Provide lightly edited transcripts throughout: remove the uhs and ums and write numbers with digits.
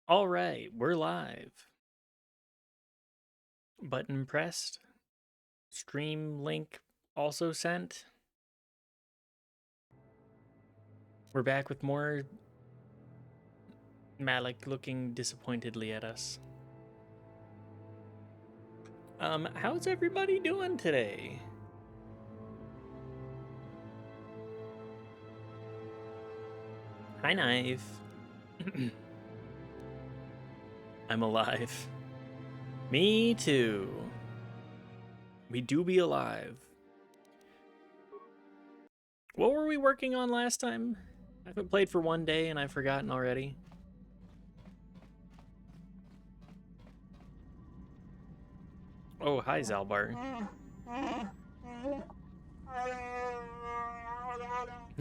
All right, we're live. Button pressed. Stream link also sent. We're back with more Malik looking disappointedly at us. How's everybody doing today? Hi, Knife. I'm alive. Me too. We do be alive. What were we working on last time? I haven't played for one day and I've forgotten already. Oh, hi, Zalbar.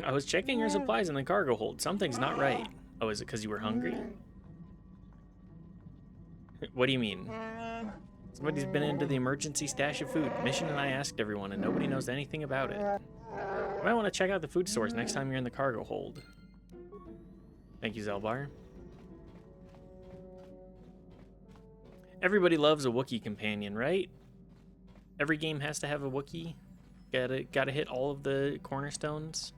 I was checking your supplies in the cargo hold. Something's not right. Oh, is it because you were hungry? What do you mean? Somebody's been into the emergency stash of food. Mission and I asked everyone, and nobody knows anything about it. You might want to check out the food stores next time you're in the cargo hold. Thank you, Zelbar. Everybody loves a Wookiee companion, right? Every game has to have a Wookiee. Gotta hit all of the cornerstones.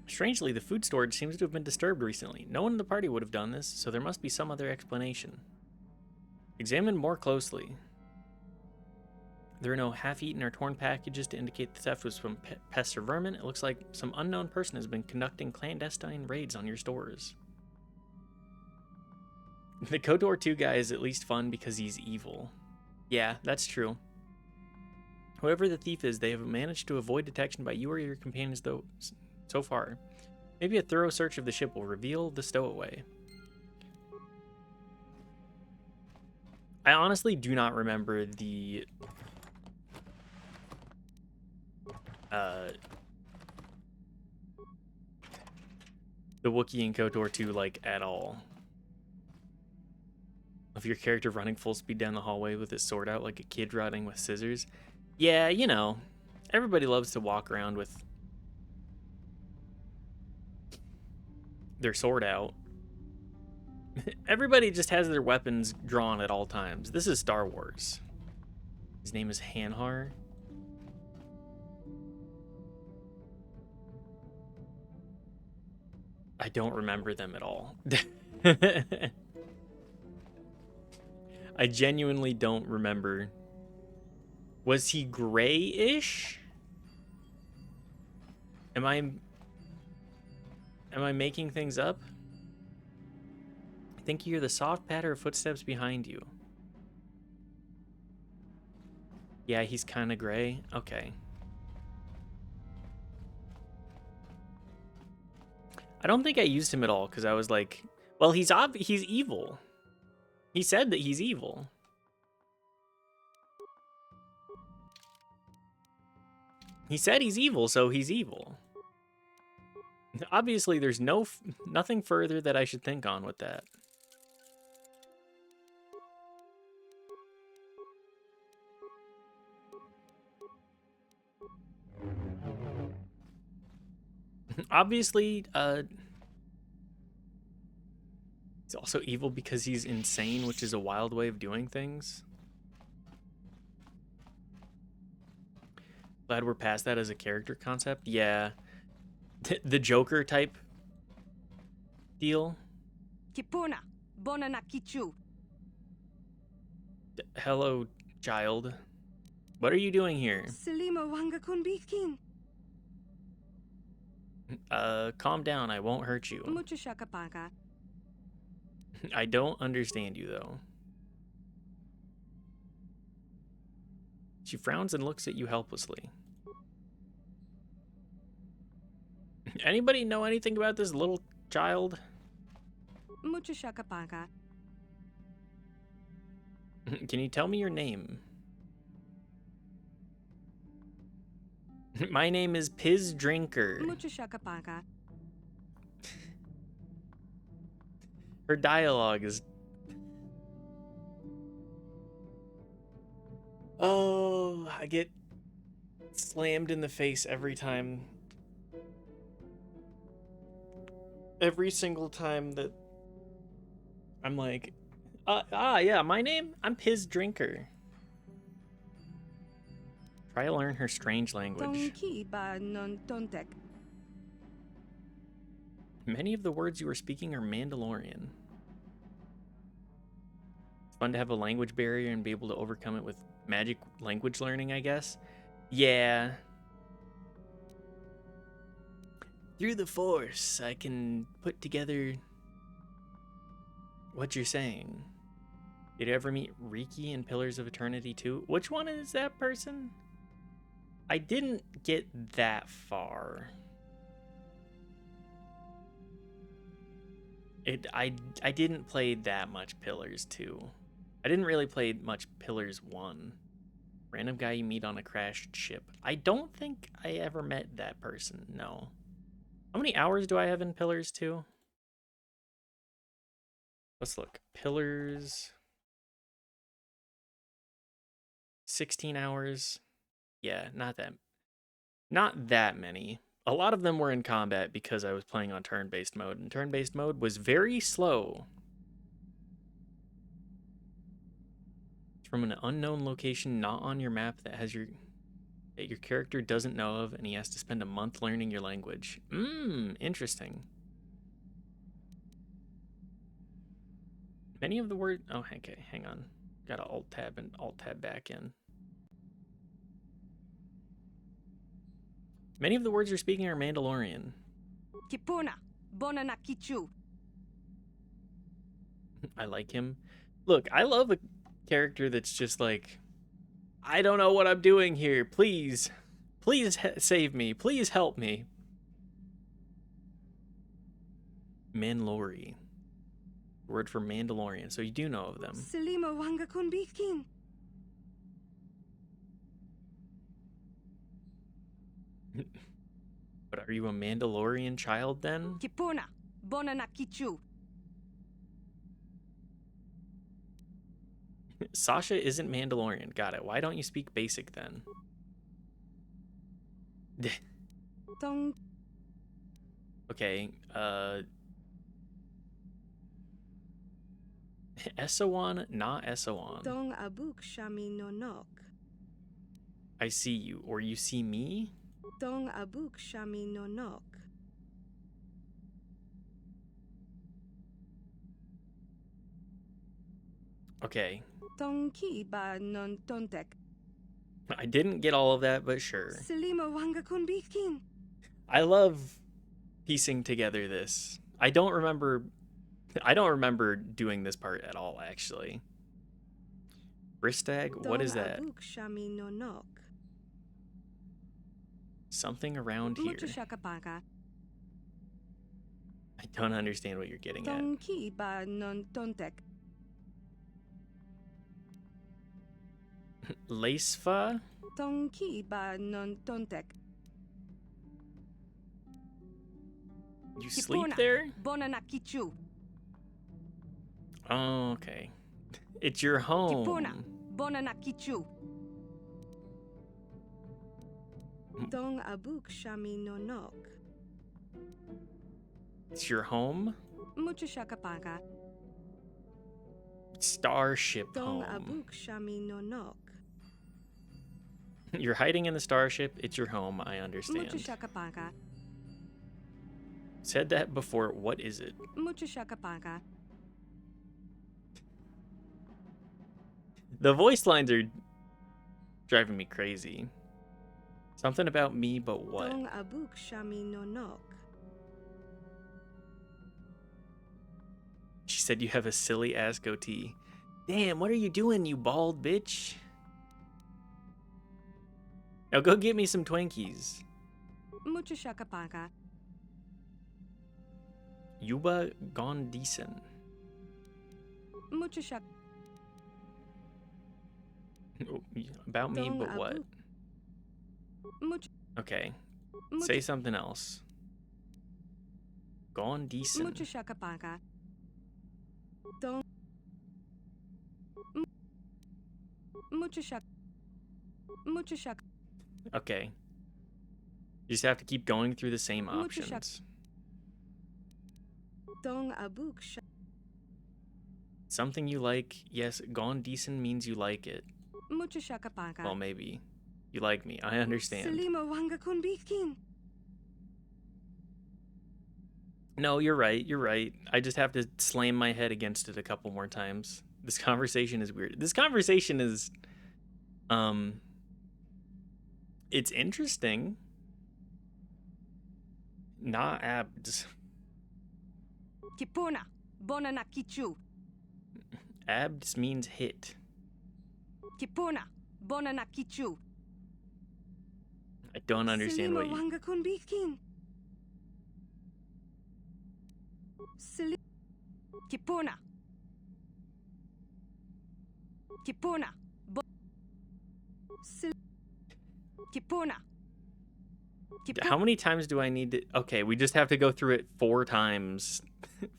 Strangely, the food storage seems to have been disturbed recently. No one in the party would have done this, so there must be some other explanation. Examine more closely. There are no half-eaten or torn packages to indicate the theft was from pests or vermin. It looks like some unknown person has been conducting clandestine raids on your stores. The KOTOR 2 guy is at least fun because he's evil. Yeah, that's true. Whoever the thief is, they have managed to avoid detection by you or your companions though so far. Maybe a thorough search of the ship will reveal the stowaway. I honestly do not remember the Wookiee in KOTOR 2 like at all. Of your character running full speed down the hallway with his sword out like a kid running with scissors. Yeah, you know, everybody loves to walk around with their sword out. Everybody just has their weapons drawn at all times. This is Star Wars. His name is Hanhar. I don't remember them at all. I genuinely don't remember. Was he gray-ish? Am I making things up? I think you hear the soft patter of footsteps behind you. Yeah, he's kind of gray. Okay. I don't think I used him at all because I was like, well, he's evil. He said that he's evil. He said he's evil, so he's evil. Obviously, there's nothing further that I should think on with that. Obviously, he's also evil because he's insane, which is a wild way of doing things. Glad we're past that as a character concept. Yeah. The Joker type deal. Kipuna, Bonana Kichu. Hello, child. What are you doing here? Selima Wanga Kunbikin. Calm down. I won't hurt you. Muchashakapaka. I don't understand you, though. She frowns and looks at you helplessly. Anybody know anything about this little child? Muchashakapaka. Can you tell me your name? My name is Piz Drinker. Muchashakapaka. Her dialogue is... Oh, I get slammed in the face every time Every single time that I'm like, yeah, my name? I'm Piz Drinker. Try to learn her strange language. Tonki ba non tontek. Many of the words you are speaking are Mandalorian. It's fun to have a language barrier and be able to overcome it with magic language learning, I guess. Yeah. Through the Force, I can put together what you're saying. Did you ever meet Riki in Pillars of Eternity 2? Which one is that person? I didn't get that far. I didn't play that much Pillars 2. I didn't really play much Pillars 1. Random guy you meet on a crashed ship. I don't think I ever met that person, no. How many hours do I have in Pillars 2? Let's look. Pillars... 16 hours. Yeah, not that many. A lot of them were in combat because I was playing on turn-based mode, and turn-based mode was very slow. It's from an unknown location not on your map that your character doesn't know of, and he has to spend a month learning your language. Interesting. Many of the words... Oh, okay, hang on. Gotta alt-tab and alt-tab back in. Many of the words you're speaking are Mandalorian. Kipuna, bona na kichu. I like him. Look, I love a character that's just like, I don't know what I'm doing here. Please save me. Please help me. Manlori. Word for Mandalorian. So you do know of them. Selima wanga kun bikin. But are you a Mandalorian child then? Kipuna, bona na kichu. Sasha isn't Mandalorian. Got it. Why don't you speak basic then? Tong Okay, Essowan, not Essowan. Tong abuk shami nonok. I see you, or you see me? Tong abuk shami nonok. Okay. Tong ki ba non tontek. I didn't get all of that, but sure. Selima wanga kun bikin. I love piecing together this. I don't remember doing this part at all, actually. Bristag? What is that? Tong abuk shami nonok. Something around here. Mucho shakapaka. I don't understand what you're getting at. Tong ki ba non tontek. Lacefa? Tong ki ba non tontek. You sleep Kipuna, there? bona na kichu. Oh, okay. It's your home. Kipuna, bona na kichu. Tong abuk shami nonok. It's your home? Mucho shakapaka. Starship Tong home. abuk shami nonok. You're hiding in the starship. It's your home. I Mucho understand. shakapaka. Said that before. What is it? Mucho shakapaka. The voice lines are driving me crazy. Something about me, but what? Tong abuk shami nonok. She said you have a silly ass goatee. Damn, what are you doing, you bald bitch? Now go get me some Twinkies. Mucho shakapaka. Yuba gone decent. Mucho shak. About me, Tong but what? abuk. Mucho. Okay. Mucho. Say something else. Gone decent. Mucho shakapaka. Tong. Mucho shak. Mucho shak. Okay. You just have to keep going through the same Mucho shak- options. Dong abuk sha. Something you like. Yes, gone decent means you like it. Mucha shaka paka. Well, maybe. You like me. I understand. Salima wanga kun bitkin. No, you're right. You're right. I just have to slam my head against it a couple more times. This conversation is weird. This conversation is, it's interesting. Not abs. Kipona. Bona na kichu. Abs means hit. Kipona. Bona na kichu. I don't understand what you... wanga kun bitkin. Kipona. Kipona. Kipona. How many times do I need to... Okay, we just have to go through it 4 times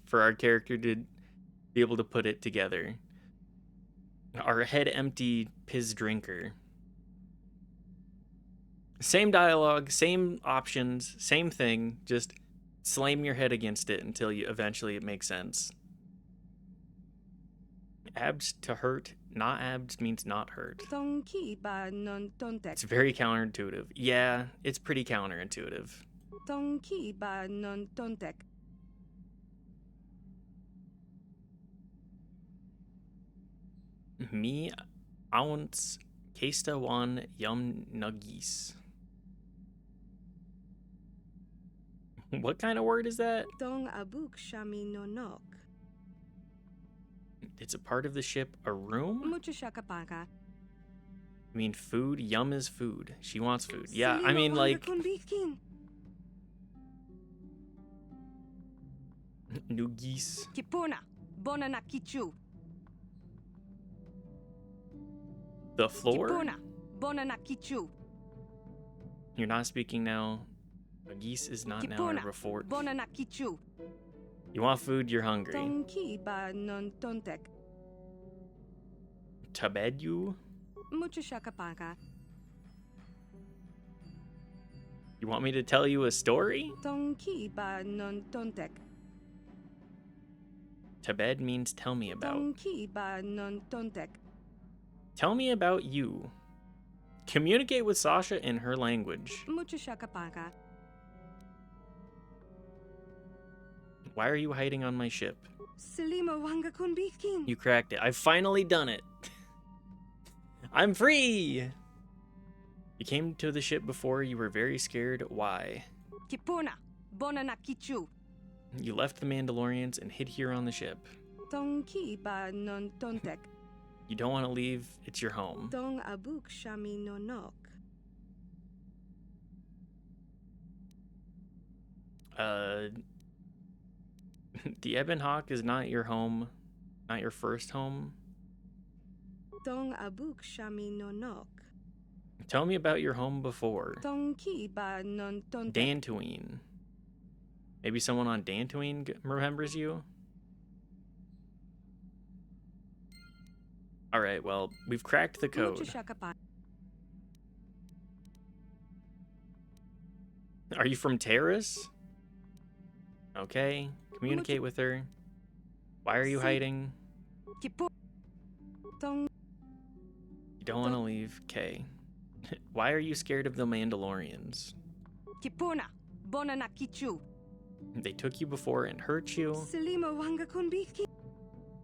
for our character to be able to put it together. Our head empty piss drinker. Same dialogue, same options, same thing. Just slam your head against it until you eventually it makes sense. Abs to hurt, not abs means not hurt. It's very counterintuitive. Yeah, it's pretty counterintuitive. Me ounce kesta wan yum nuggies. What kind of word is that? Dong abuk shami no nok. It's a part of the ship, a room? Mucha shaka paka. I mean, food. Yum is food. She wants food. Yeah, I mean, like... Nuggies. Kipona. Bona na kichu. The floor? Kipona. Bona na kichu. You're not speaking now. Geese is not now a fort. Bona na kichu. You want food, you're hungry. Tonki ba non tontek. To bed you? Mucha shaka paka. You want me to tell you a story? Tonki ba non tontek. To bed means tell me about. Tonki ba non tontek. Tell me about you. Communicate with Sasha in her language. Mucha shaka paka. Why are you hiding on my ship? Salima wanga kun bitkin. You cracked it. I've finally done it. I'm free! You came to the ship before. You were very scared. Why? Kipona. Bona na kichu. You left the Mandalorians and hid here on the ship. Tonki ba non tontek. You don't want to leave. It's your home. Dong abuk shami no nok. The Ebon Hawk is not your home, not your first home. Dong abuk shami no nok. Tell me about your home before. Tonki ba non tontek. Dantooine. Maybe someone on Dantooine remembers you? Alright, well, we've cracked the code. Are you from Terrace? Okay, communicate with her. Why are you hiding? You don't want to leave. Okay. Why are you scared of the Mandalorians? Kipona. Bona na kichu. They took you before and hurt you. Salima wanga kun bitkin.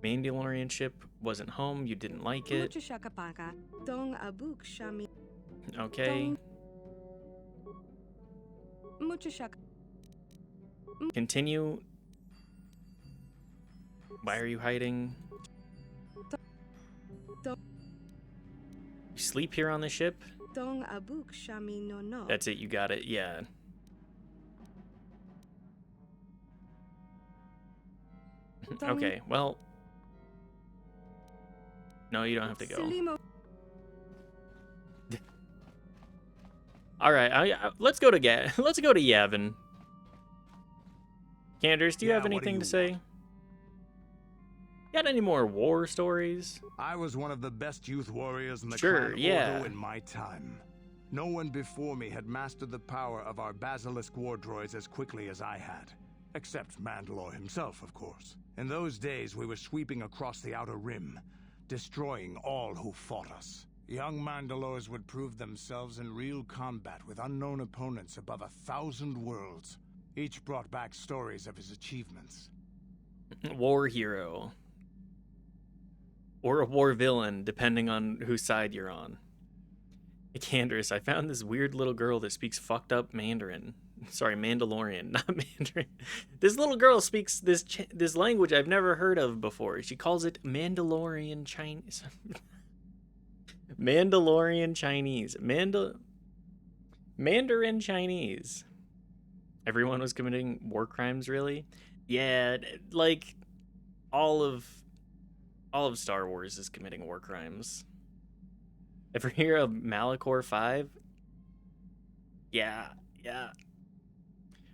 Mandalorian ship wasn't home. You didn't like it. Mucha shaka paka. Dong abuk shami. Okay. Mucha shaka. Continue. Why are you hiding? You sleep here on the ship? Dong abuk shami no no. That's it, you got it, yeah. Okay, well. No, you don't have to go. Alright, let's go to let's go to Yavin. Canders, do you have anything to say? Got any more war stories? I was one of the best youth warriors in the Sure, clan yeah. Ordo in my time. No one before me had mastered the power of our basilisk war droids as quickly as I had. Except Mandalore himself, of course. In those days, we were sweeping across the Outer Rim, destroying all who fought us. Young Mandalores would prove themselves in real combat with unknown opponents above 1,000 worlds. Each brought back stories of his achievements. War hero. Or a war villain, depending on whose side you're on. Hey, Candace, I found this weird little girl that speaks fucked up Mandarin. Sorry, Mandalorian, not Mandarin. This little girl speaks this language I've never heard of before. She calls it Mandalorian Chinese. Mandalorian Chinese. Mandarin Chinese. Everyone was committing war crimes, really? Yeah, like all of Star Wars is committing war crimes. Ever hear of Malachor 5? Yeah.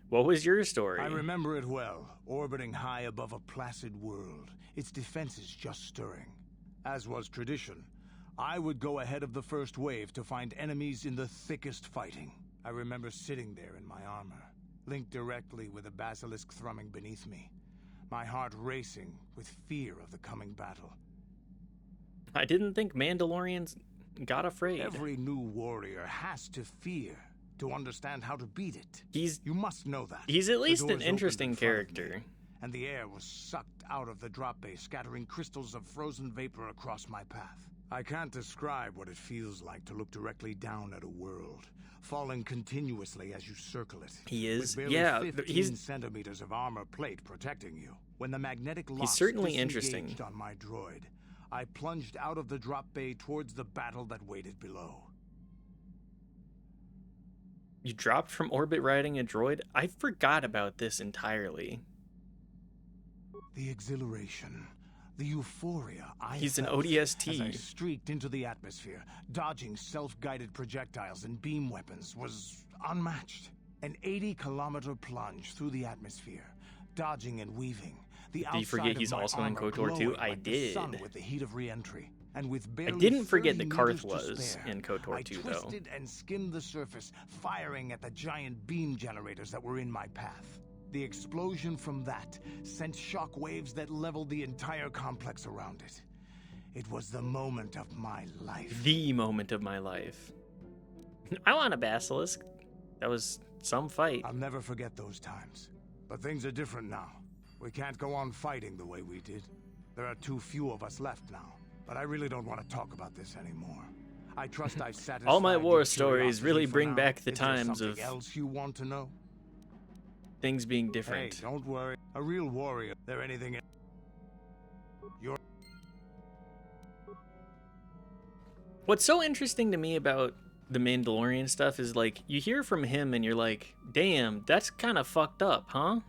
What was your story? I remember it well, orbiting high above a placid world, its defenses just stirring. As was tradition, I would go ahead of the first wave to find enemies in the thickest fighting. I remember sitting there in my armor, linked directly with a basilisk thrumming beneath me, my heart racing with fear of the coming battle. I didn't think Mandalorians got afraid. Every new warrior has to fear to understand how to beat it. You must know that. He's at least The an doors interesting opened in front of character. me, and the air was sucked out of the drop bay, scattering crystals of frozen vapor across my path. I can't describe what it feels like to look directly down at a world, falling continuously as you circle it. He is, with barely yeah. 15 He's centimeters of armor plate protecting you. When the magnetic locks certainly disengaged interesting. on my droid, I plunged out of the drop bay towards the battle that waited below. You dropped from orbit riding a droid? I forgot about this entirely. The exhilaration, the euphoria He's an felt ODST. as I streaked into the atmosphere, dodging self-guided projectiles and beam weapons, was unmatched. An 80-kilometer plunge through the atmosphere, dodging and weaving. The Did you forget he's also in KOTOR 2? I like the sun did. with the heat of re-entry. And with I barely didn't forget 30 that Karth meters to was spare, in KOTOR 2, I though. twisted and skimmed the surface, firing at the giant beam generators that were in my path. The explosion from that sent shock waves that leveled the entire complex around it. It was the moment of my life. The moment of my life. I want a basilisk. That was some fight. I'll never forget those times. But things are different now. We can't go on fighting the way we did. There are too few of us left now. But I really don't want to talk about this anymore. I trust I've satisfied All my war your stories really curiosity for bring now. back the Is there times something of else you want to know? things being different. Hey, don't worry. A real warrior. There anything else? What's so interesting to me about the Mandalorian stuff is, like, you hear from him and you're like, damn, that's kind of fucked up, huh?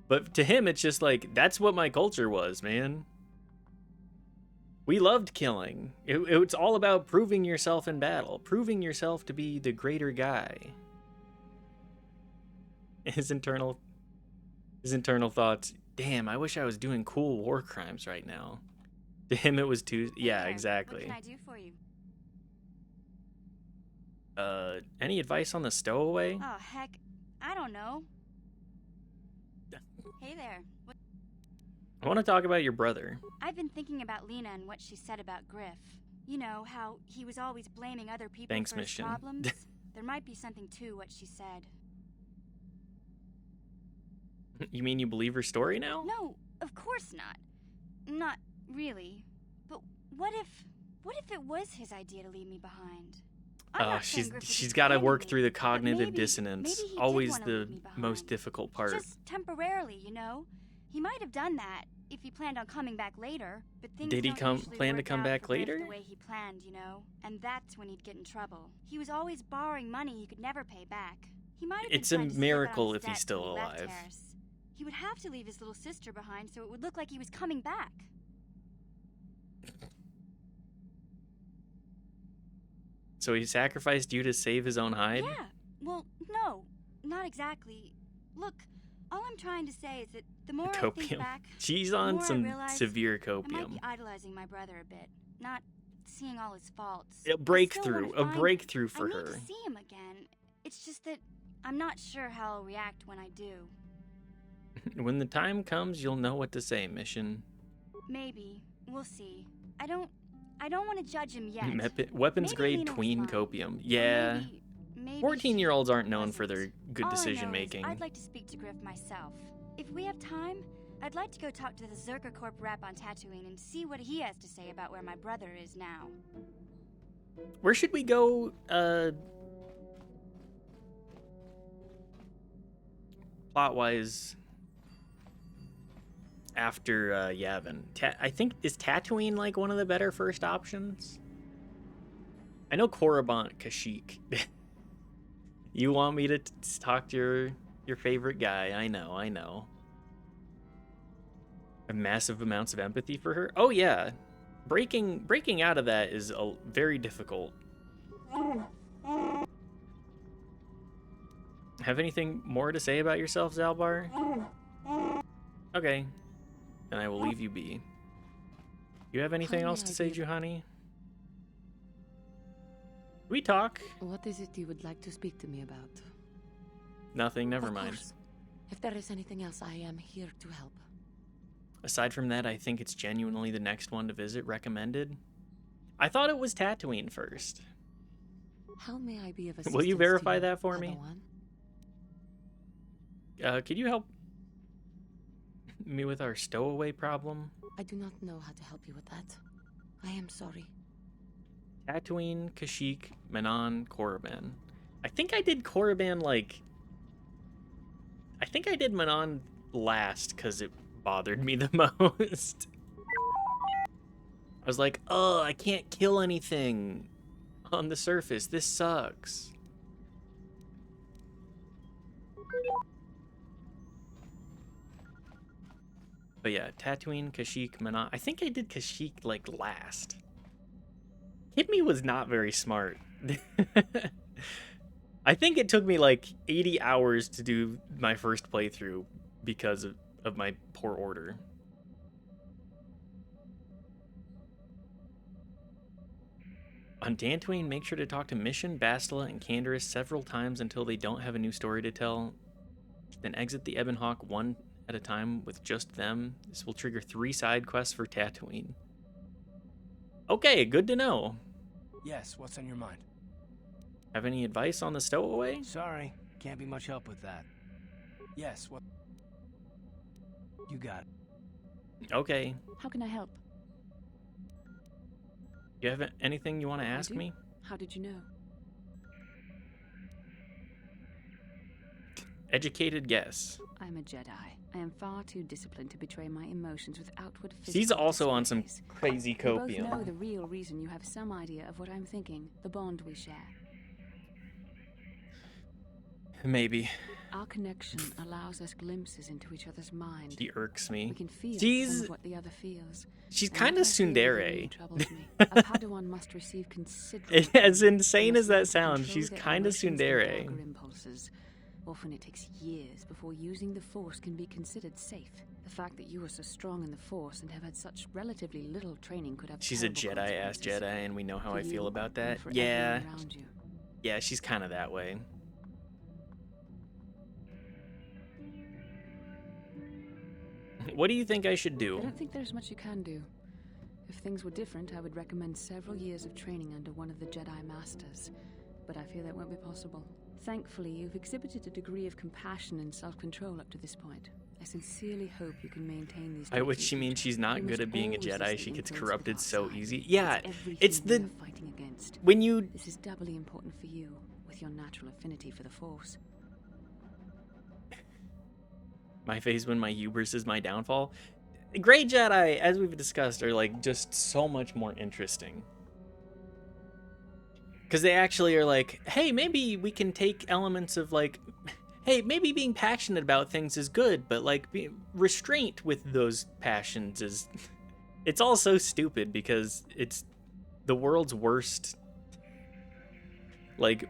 But to him, it's just like, that's what my culture was, man. We loved killing. It's all about proving yourself in battle, proving yourself to be the greater guy. His internal thoughts, damn, I wish I was doing cool war crimes right now. To him, it was too... Yeah, exactly. What can I do for you? Any advice on the stowaway? Oh, heck, I don't know. Hey there. I want to talk about your brother. I've been thinking about Lena and what she said about Griff. You know, how he was always blaming other people Thanks, for his Mission. problems? There might be something to what she said. You mean you believe her story now? No, of course not. Not really. But what if it was his idea to leave me behind? I'm not saying Griff would she's got to work abandon through me, the but cognitive maybe dissonance. he did Always wanna the leave me behind. most difficult part. Just temporarily, you know? He might have done that if he planned on coming back later, but things Did he don't usually plan to work come out back for Griff later? the way he planned, you know? And that's when he'd get in trouble. He was always borrowing money he could never pay back. He might have been It's a trying to save miracle on if his he's debt still when he left alive. Harris. He would have to leave his little sister behind so it would look like he was coming back. So he sacrificed you to save his own hide? Yeah. Well, no, not exactly. Look, all I'm trying to say is that the more I think Copium. back, She's the on more I some realize severe I might copium. be idolizing my brother a bit, not seeing all his faults. A I breakthrough. still wanna A find breakthrough him. for I need her. to see him again. It's just that I'm not sure how I'll react when I do. When the time comes, you'll know what to say, Mission. Maybe. We'll see. I don't want to judge him yet. Weapons Maybe grade Nino's tween fine. copium. Or Yeah. maybe 14-year-olds she aren't known for their wasn't. good All I decision know is making. I'd like to speak to Griff myself. If we have time, I'd like to go talk to the Zerka Corp rep on Tatooine and see what he has to say about where my brother is now. Where should we go, plot-wise after, Yavin? I think, is Tatooine, like, one of the better first options? I know Korriban Kashyyyk. You want me to talk to your favorite guy. I know. I have massive amounts of empathy for her. Oh, yeah. Breaking out of that is very difficult. Have anything more to say about yourself, Zalbar? Okay. Then I will leave you be. You have anything else to say, Juhani? We talk. What is it you would like to speak to me about? Nothing, never Of mind. course. If there is anything else, I am here to help. Aside from that, I think it's genuinely the next one to visit recommended. I thought it was Tatooine first. How may I be of assistance? Will you verify to that for me? Could you help me with our stowaway problem? I do not know how to help you with that. I am sorry. Tatooine, Kashyyyk, Manon, Korriban. I think I did Korriban, like... I think I did Manon last because it bothered me the most. I was like, oh, I can't kill anything on the surface. This sucks. But yeah, Tatooine, Kashyyyk, Manon. I think I did Kashyyyk, like, last. Kidme was not very smart. I think it took me, like, 80 hours to do my first playthrough because of my poor order. On Dantooine, make sure to talk to Mission, Bastila, and Canderous several times until they don't have a new story to tell. Then exit the Ebon Hawk one at a time with just them. This will trigger 3 side quests for Tatooine. Okay, good to know. Yes, what's on your mind? Have any advice on the stowaway? Sorry, can't be much help with that. Yes, what? You got it. Okay. How can I help? You have anything you want to ask do? me? How did you know? Educated guess. I'm a Jedi. I am far too disciplined to betray my emotions with outward physical She's also on some displays. crazy We both copium. know the real reason you have some idea of what I'm thinking, the bond we share. Maybe. Our connection allows us glimpses into each other's mind. She irks We me. can feel She's- some of what the other feels. She's And kind what of I feel within tsundere. me troubles me. A Padawan must receive considerable As insane They as must that learn to sounds, control she's their kind of emotions and tsundere. darker impulses. Often it takes years before using the Force can be considered safe. The fact that you are so strong in the Force and have had such relatively little training could have She's a terrible Jedi-ass consequences Jedi, and we know how for I feel you about and that. for Yeah. everyone around you. Yeah, she's kind of that way. What do you think I should I do? don't think there's much you can do. If things were different, I would recommend several years of training under one of the Jedi Masters. But I fear that won't be possible. Thankfully, you've exhibited a degree of compassion and self-control up to this point. I sincerely hope you can maintain these By traits which in she means future. she's not You good must at being a always Jedi. resist She the gets influence of the corrupted dark so side. easy. Yeah, everything it's we the... are fighting against. When you... This is doubly important for you, with your natural affinity for the Force. My phase when my hubris is my downfall. Great Jedi, as we've discussed, are like just so much more interesting. Because they actually are like, hey, maybe we can take elements of like, hey, maybe being passionate about things is good, but like restraint with those passions is, it's all so stupid because it's the world's worst, like,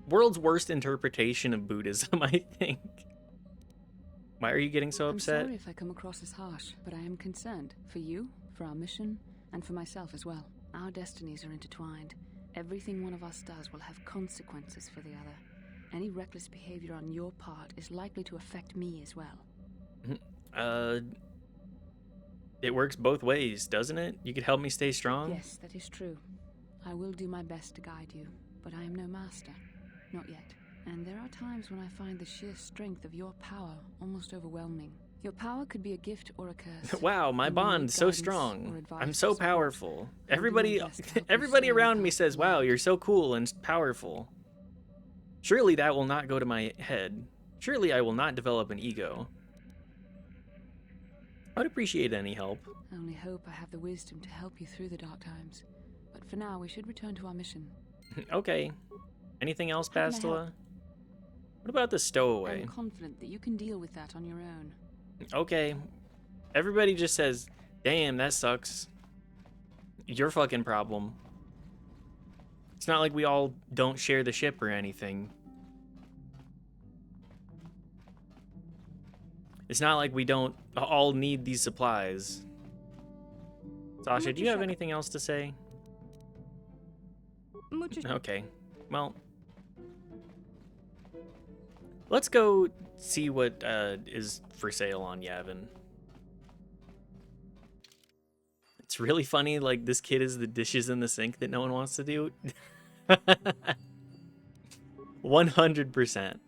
world's worst interpretation of Buddhism, I think. Why are you getting so upset? I'm sorry if I come across as harsh, but I am concerned for you, for our mission, and for myself as well. Our destinies are intertwined. Everything one of us does will have consequences for the other. Any reckless behavior on your part is likely to affect me as well. It works both ways, doesn't it? You could help me stay strong? Yes, that is true. I will do my best to guide you, but I am no master. Not yet. And there are times when I find the sheer strength of your power almost overwhelming. Your power could be a gift or a curse. Wow, my And bond's so guidance strong. or advice I'm or so support. powerful. I'll do my Everybody best to help you everybody stay on around the me path says, you "Wow, want." you're so cool and powerful." Surely that will not go to my head. Surely I will not develop an ego. I'd appreciate any help. I only hope I have the wisdom to help you through the dark times. But for now, we should return to our mission. Okay. Anything else, How can I help? Bastila? What about the stowaway? I'm confident that you can deal with that on your own. Okay. Everybody just says, "Damn, that sucks." Your fucking problem. It's not like we all don't share the ship or anything. It's not like we don't all need these supplies. Sasha, do you have anything else to say? Okay. Well, let's go see what is for sale on Yavin. It's really funny, like, this kid is the dishes in the sink that no one wants to do. 100%.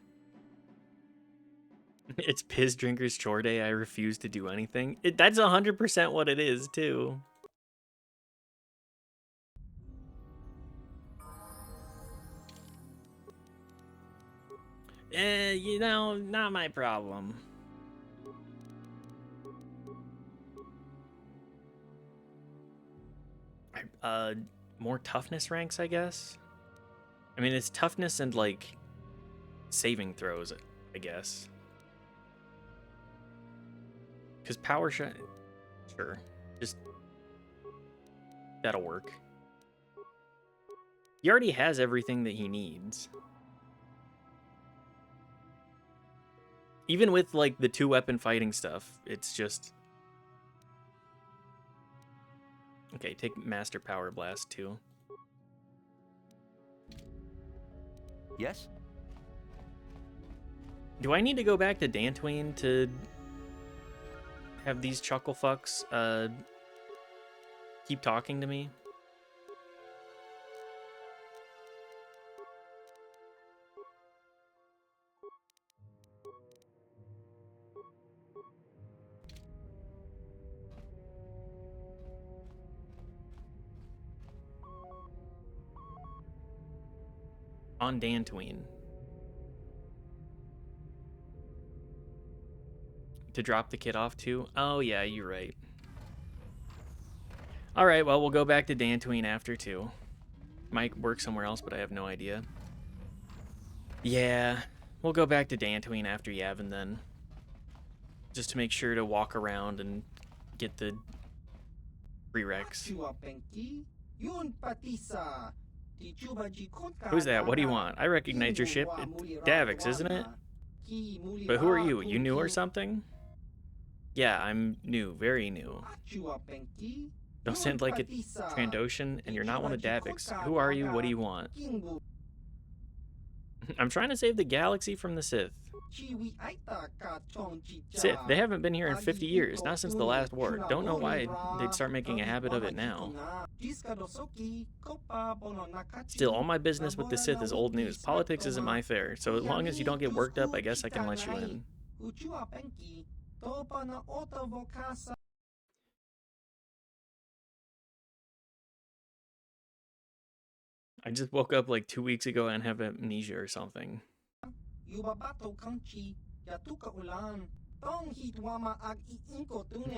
It's piss drinker's chore day. I refuse to do anything. That's 100% what it is, too. You know, not my problem. More toughness ranks, I guess? I mean, it's toughness and, like, saving throws, I guess. Because power shot... Sure. Just... That'll work. He already has everything that he needs. Even with, like, the 2-weapon fighting stuff, it's just... Okay, take Master Power Blast, too. Yes? Do I need to go back to Dantooine to have these chuckle fucks keep talking to me? On Dantooine. To drop the kid off to? Oh yeah, you're right. Alright, well, we'll go back to Dantooine after too. Might work somewhere else, but I have no idea. Yeah, we'll go back to Dantooine after Yavin then. Just to make sure to walk around and get the prereqs. Who's that? What do you want? I recognize your ship. It's Davix, isn't it? But who are you? You new or something? Yeah, I'm new. Very new. Don't sound like a Trandoshan, and you're not one of Davix. Who are you? What do you want? I'm trying to save the galaxy from the Sith. Sith, they haven't been here in 50 years, not since the last war. Don't know why they'd start making a habit of it now. Still, all my business with the Sith is old news. Politics isn't my affair, so as long as you don't get worked up, I guess I can let you in. I just woke up like 2 weeks ago and have amnesia or something. It'd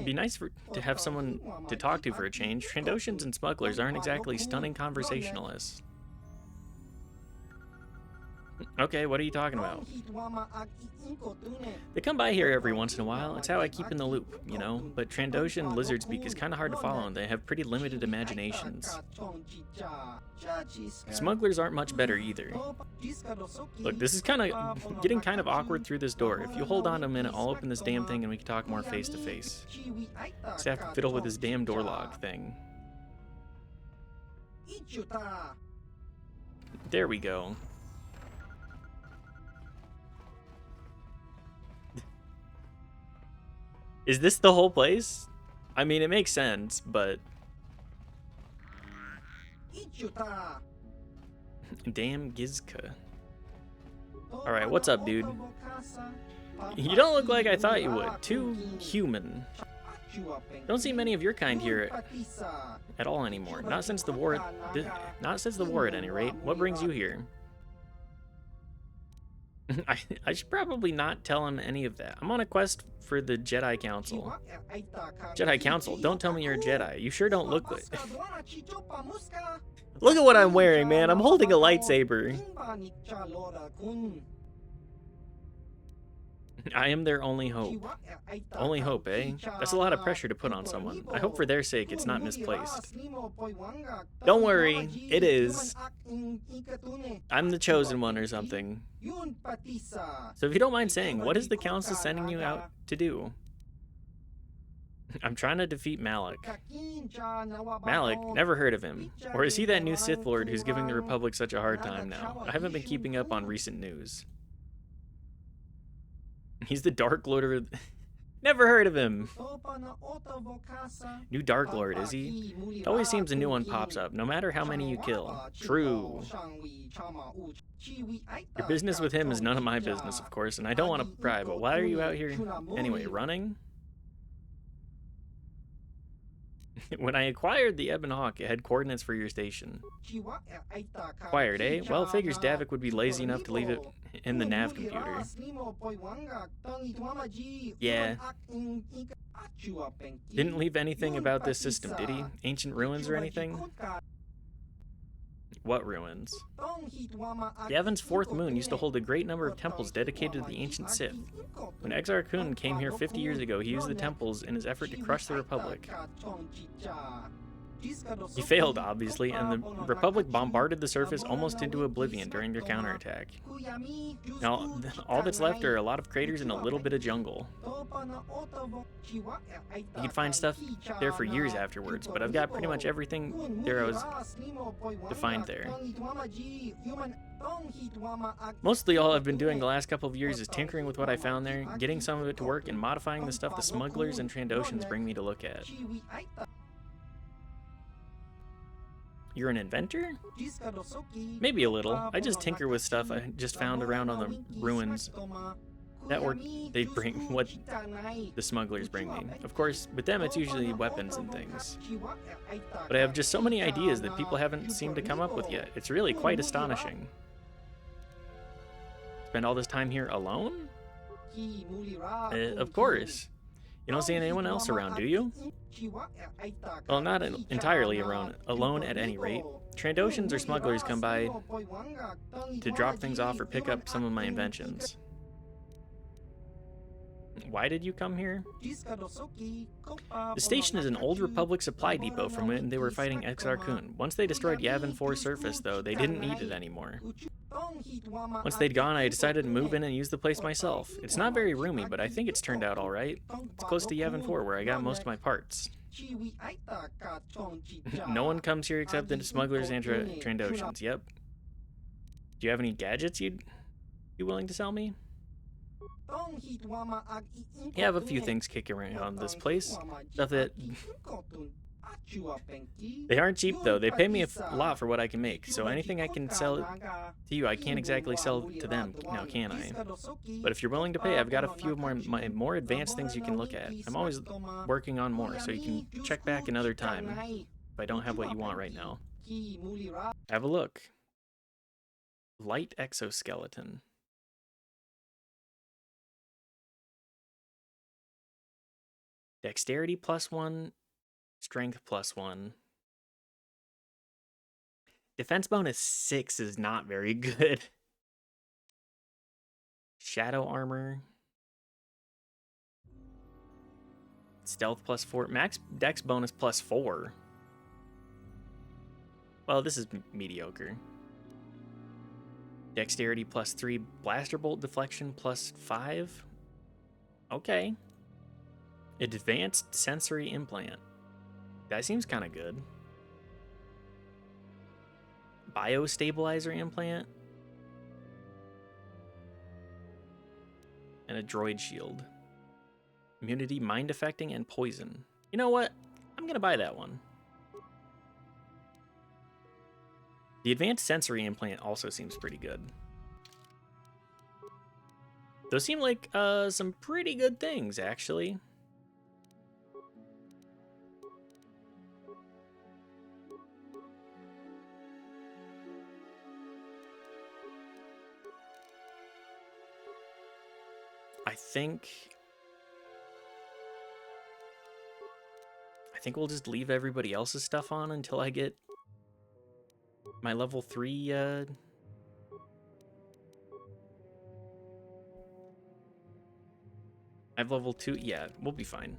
be nice to have someone to talk to for a change. Trandoshans and smugglers aren't exactly stunning conversationalists. Okay, what are you talking about? They come by here every once in a while. It's how I keep in the loop, you know? But Trandoshan lizard speak is kind of hard to follow, and they have pretty limited imaginations. Smugglers aren't much better either. Look, this is getting kind of awkward through this door. If you hold on a minute, I'll open this damn thing and we can talk more face to face. Just have to fiddle with this damn door lock thing. There we go. Is this the whole place? I mean, it makes sense, but... Damn Gizka. Alright, what's up, dude? You don't look like I thought you would. Too human. Don't see many of your kind here at all anymore. Not since the war. Not since the war, at any rate. What brings you here? I should probably not tell him any of that. I'm on a quest for the Jedi Council. Jedi Council? Don't tell me you're a Jedi. You sure don't look like... Look at what I'm wearing, man. I'm holding a lightsaber. I am their only hope. Only hope, eh? That's a lot of pressure to put on someone. I hope for their sake it's not misplaced. Don't worry, it is. I'm the chosen one or something. So if you don't mind saying, what is the council sending you out to do? I'm trying to defeat Malik. Malik? Never heard of him. Or is he that new Sith Lord who's giving the Republic such a hard time now? I haven't been keeping up on recent news. He's the Dark Lord of... Never heard of him. New Dark Lord, is he? It always seems a new one pops up, no matter how many you kill. True. Your business with him is none of my business, of course, and I don't want to pry, but why are you out here anyway, running? When I acquired the Ebon Hawk, it had coordinates for your station. Acquired, eh? Well, figures Davik would be lazy enough to leave it in the nav computer. Yeah. Didn't leave anything about this system, did he? Ancient ruins or anything? What ruins? Yavin's fourth moon used to hold a great number of temples dedicated to the ancient Sith. When Exar Kun came here 50 years ago, he used the temples in his effort to crush the Republic. He failed, obviously, and the Republic bombarded the surface almost into oblivion during their counterattack. Now, all that's left are a lot of craters and a little bit of jungle. You can find stuff there for years afterwards, but I've got pretty much everything there was to find there. Mostly all I've been doing the last couple of years is tinkering with what I found there, getting some of it to work, and modifying the stuff the smugglers and Trandoshans bring me to look at. You're an inventor? Maybe a little. I just tinker with stuff I just found around on the ruins. That or they bring what the smugglers bring me. Of course, with them it's usually weapons and things. But I have just so many ideas that people haven't seemed to come up with yet. It's really quite astonishing. Spend all this time here alone? Of course. You don't see anyone else around, do you? Well, not entirely alone at any rate. Trandoshans or smugglers come by to drop things off or pick up some of my inventions. Why did you come here? The station is an old Republic supply depot from when they were fighting Exar Kun. Once they destroyed Yavin 4's surface, though, they didn't need it anymore. Once they'd gone, I decided to move in and use the place myself. It's not very roomy, but I think it's turned out alright. It's close to Yavin 4, where I got most of my parts. No one comes here except the smugglers and Trandoshans, yep. Do you have any gadgets you'd be willing to sell me? You have a few things kicking around this place. Stuff that... They aren't cheap, though. They pay me a lot for what I can make, so anything I can sell to you, I can't exactly sell to them, now can I? But if you're willing to pay, I've got a few more advanced things you can look at. I'm always working on more, so you can check back another time if I don't have what you want right now. Have a look. Light exoskeleton. Dexterity +1, strength +1. Defense bonus 6 is not very good. Shadow armor. Stealth +4. Max dex bonus +4. Well, this is mediocre. Dexterity +3. Blaster bolt deflection +5. Okay. Advanced sensory implant. That seems kind of good. biostabilizer implant. And a droid shield. Immunity, mind affecting, and poison. You know what? I'm going to buy that one. The advanced sensory implant also seems pretty good. Those seem like some pretty good things, actually. I think we'll just leave everybody else's stuff on until I get my level 3 I have level 2. Yeah, we'll be fine.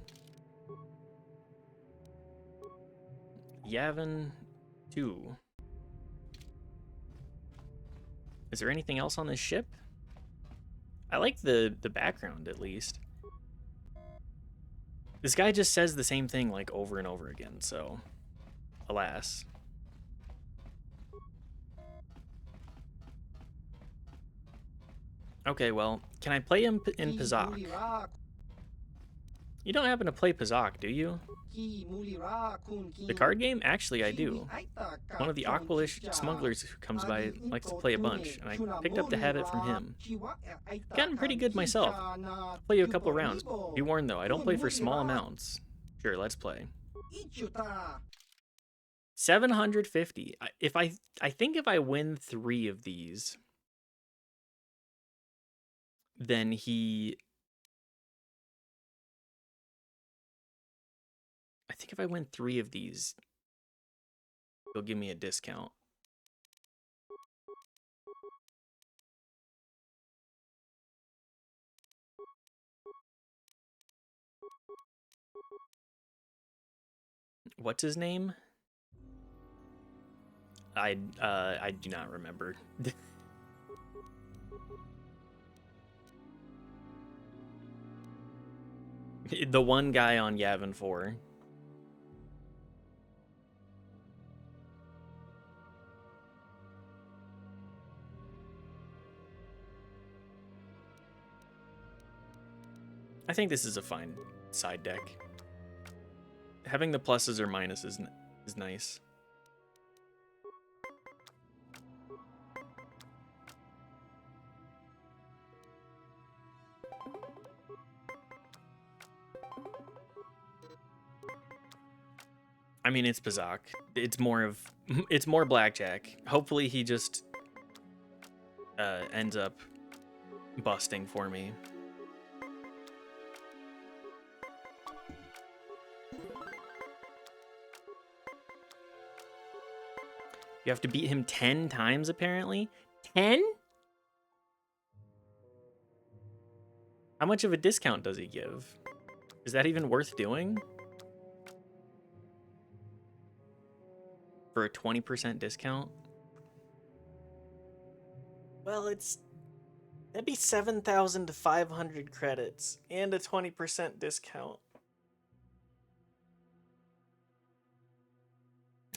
Yavin 2. Is there anything else on this ship? I like the background, at least. This guy just says the same thing, like, over and over again, so... Alas. Okay, well, can I play him in Pazak? You don't happen to play Pazak, do you? The card game? Actually, I do. One of the Aqualish smugglers who comes by likes to play a bunch, and I picked up the habit from him. Gotten pretty good myself. I'll play you a couple rounds. Be warned though, I don't play for small amounts. Sure, let's play. 750. I think if I win 3 of these, then I think if I win 3 of these, he'll give me a discount. What's his name? I do not remember. The one guy on Yavin 4. I think this is a fine side deck. Having the pluses or minuses is nice. I mean, it's Pazak. It's more blackjack. Hopefully he just ends up busting for me. You have to beat him 10 times, apparently. 10? How much of a discount does he give? Is that even worth doing? For a 20% discount? Well, that'd be 7,500 credits and a 20% discount.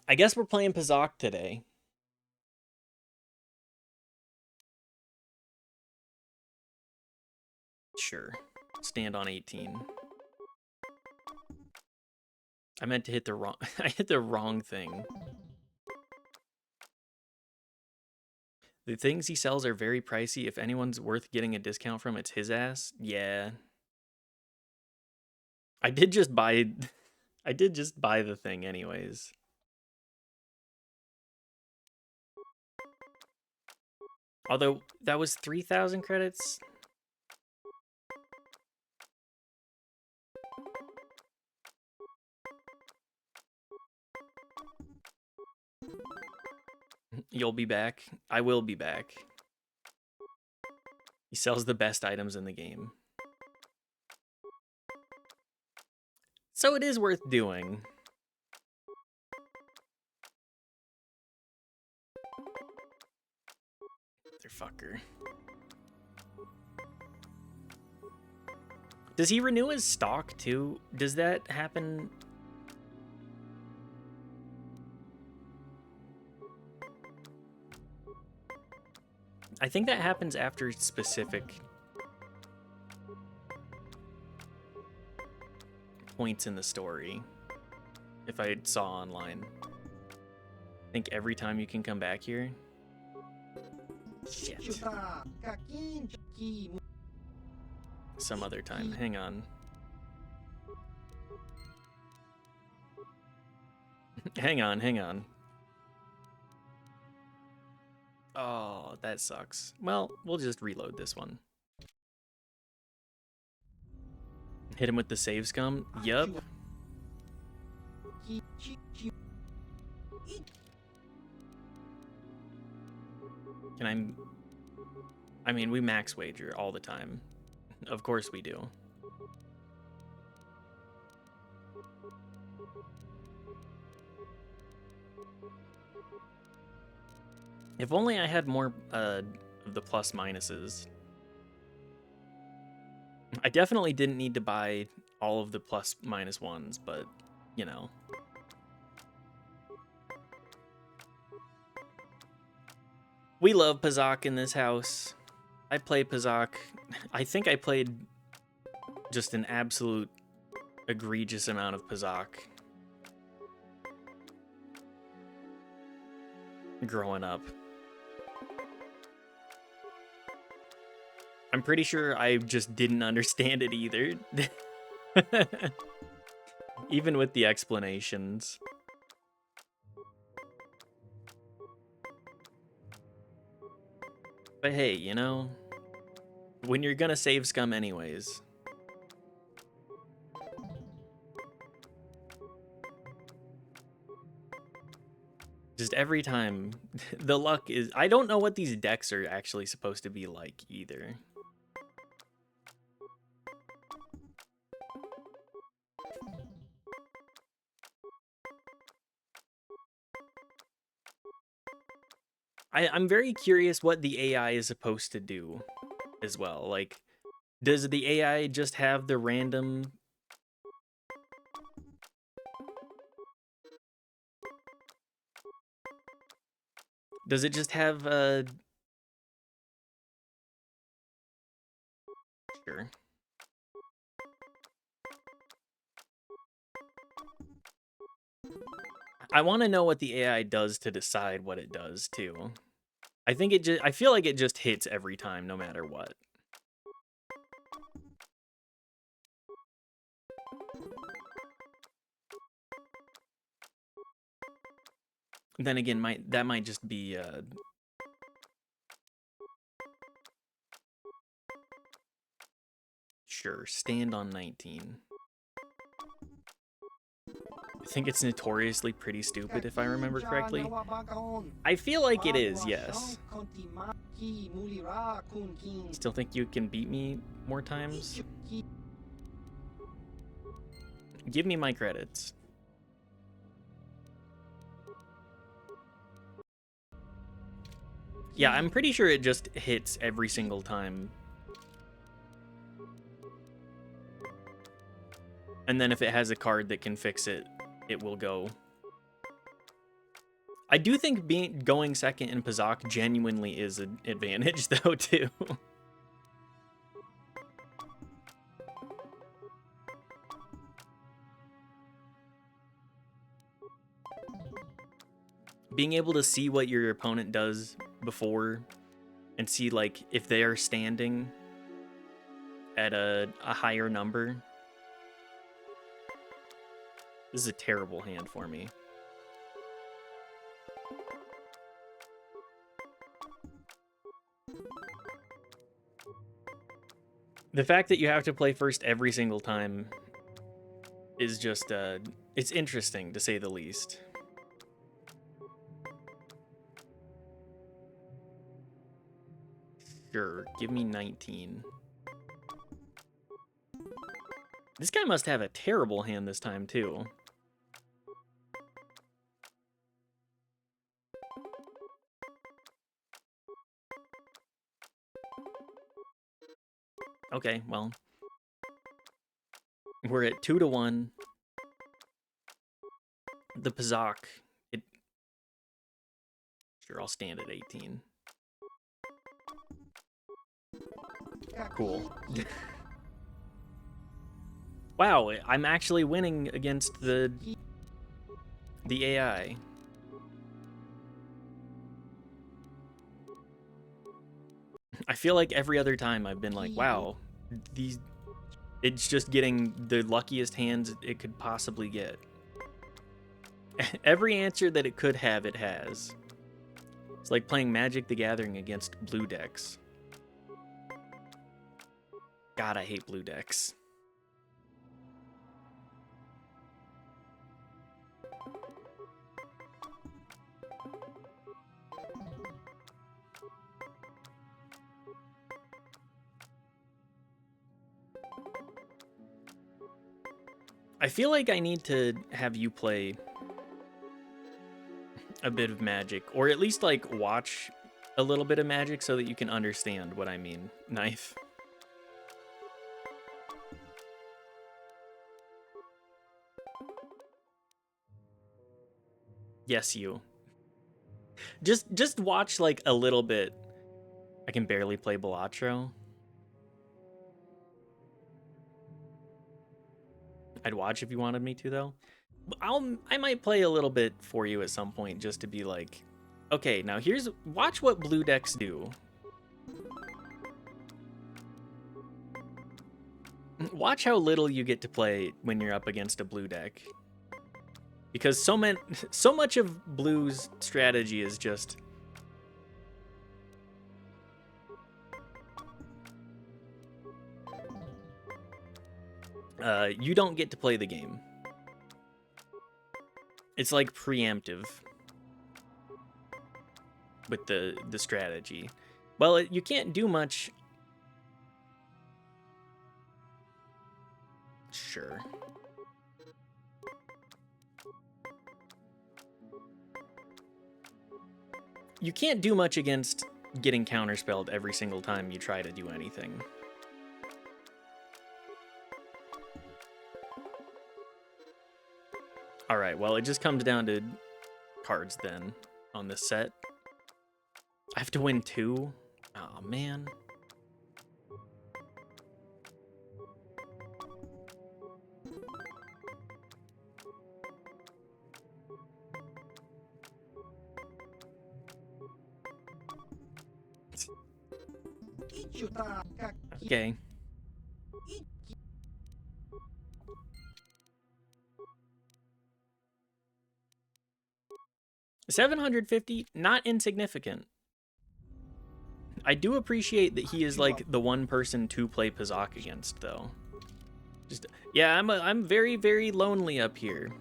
I guess we're playing Pazak today. Sure. Stand on 18. I meant to hit the wrong... I hit the wrong thing. The things he sells are very pricey. If anyone's worth getting a discount from, it's his ass. Yeah. I did just buy the thing anyways. Although that was 3,000 credits. You'll be back. I will be back. He sells the best items in the game. So it is worth doing. Motherfucker. Does he renew his stock too? Does that happen? I think that happens after specific points in the story. If I saw online. I think every time you can come back here. Shit. Some other time. Hang on. Hang on. Oh, that sucks. Well, we'll just reload this one. Hit him with the save scum? Yup. Can I mean, we max wager all the time. Of course we do. If only I had more of the plus minuses. I definitely didn't need to buy all of the plus minus ones, but, you know. We love Pazak in this house. I play Pazak. I think I played just an absolute egregious amount of Pazak growing up. I'm pretty sure I just didn't understand it either. Even with the explanations. But hey, you know, when you're gonna save scum anyways. Just every time, the luck is... I don't know what these decks are actually supposed to be like either. I'm very curious what the AI is supposed to do as well. Like, does the AI just have the random... Does it just have, Sure. I want to know what the AI does to decide what it does, too. I think it just... I feel like it just hits every time, no matter what. Then again, that might just be, Sure, stand on 19. I think it's notoriously pretty stupid, if I remember correctly. I feel like it is, yes. Still think you can beat me more times? Give me my credits. Yeah, I'm pretty sure it just hits every single time. And then if it has a card that can fix it, it will go. I do think going second in Pazak genuinely is an advantage, though, too. Being able to see what your opponent does before and see, like, if they are standing at a higher number. This is a terrible hand for me. The fact that you have to play first every single time is just, it's interesting, to say the least. Sure, give me 19. This guy must have a terrible hand this time, too. Okay, well. We're at 2-1. The Pazak, Sure, I'll stand at 18. Cool. Wow, I'm actually winning against the AI. I feel like every other time I've been like, wow, it's just getting the luckiest hands it could possibly get. Every answer that it could have, it has. It's like playing Magic the Gathering against blue decks. God, I hate blue decks. I feel like I need to have you play a bit of Magic, or at least like watch a little bit of Magic so that you can understand what I mean. Knife. Yes, you. Just watch like a little bit. I can barely play Balatro. I'd watch if you wanted me to, though. I might play a little bit for you at some point just to be like, okay, now watch what blue decks do. Watch how little you get to play when you're up against a blue deck. Because so much of blue's strategy is just you don't get to play the game. It's like preemptive with the strategy. Well, you can't do much. Sure. You can't do much against getting counterspelled every single time you try to do anything. Alright, well, it just comes down to cards then on this set. I have to win 2? Oh, man. Okay. $750, not insignificant. I do appreciate that he is like the one person to play Pazak against, though. Just yeah, I'm very, very lonely up here.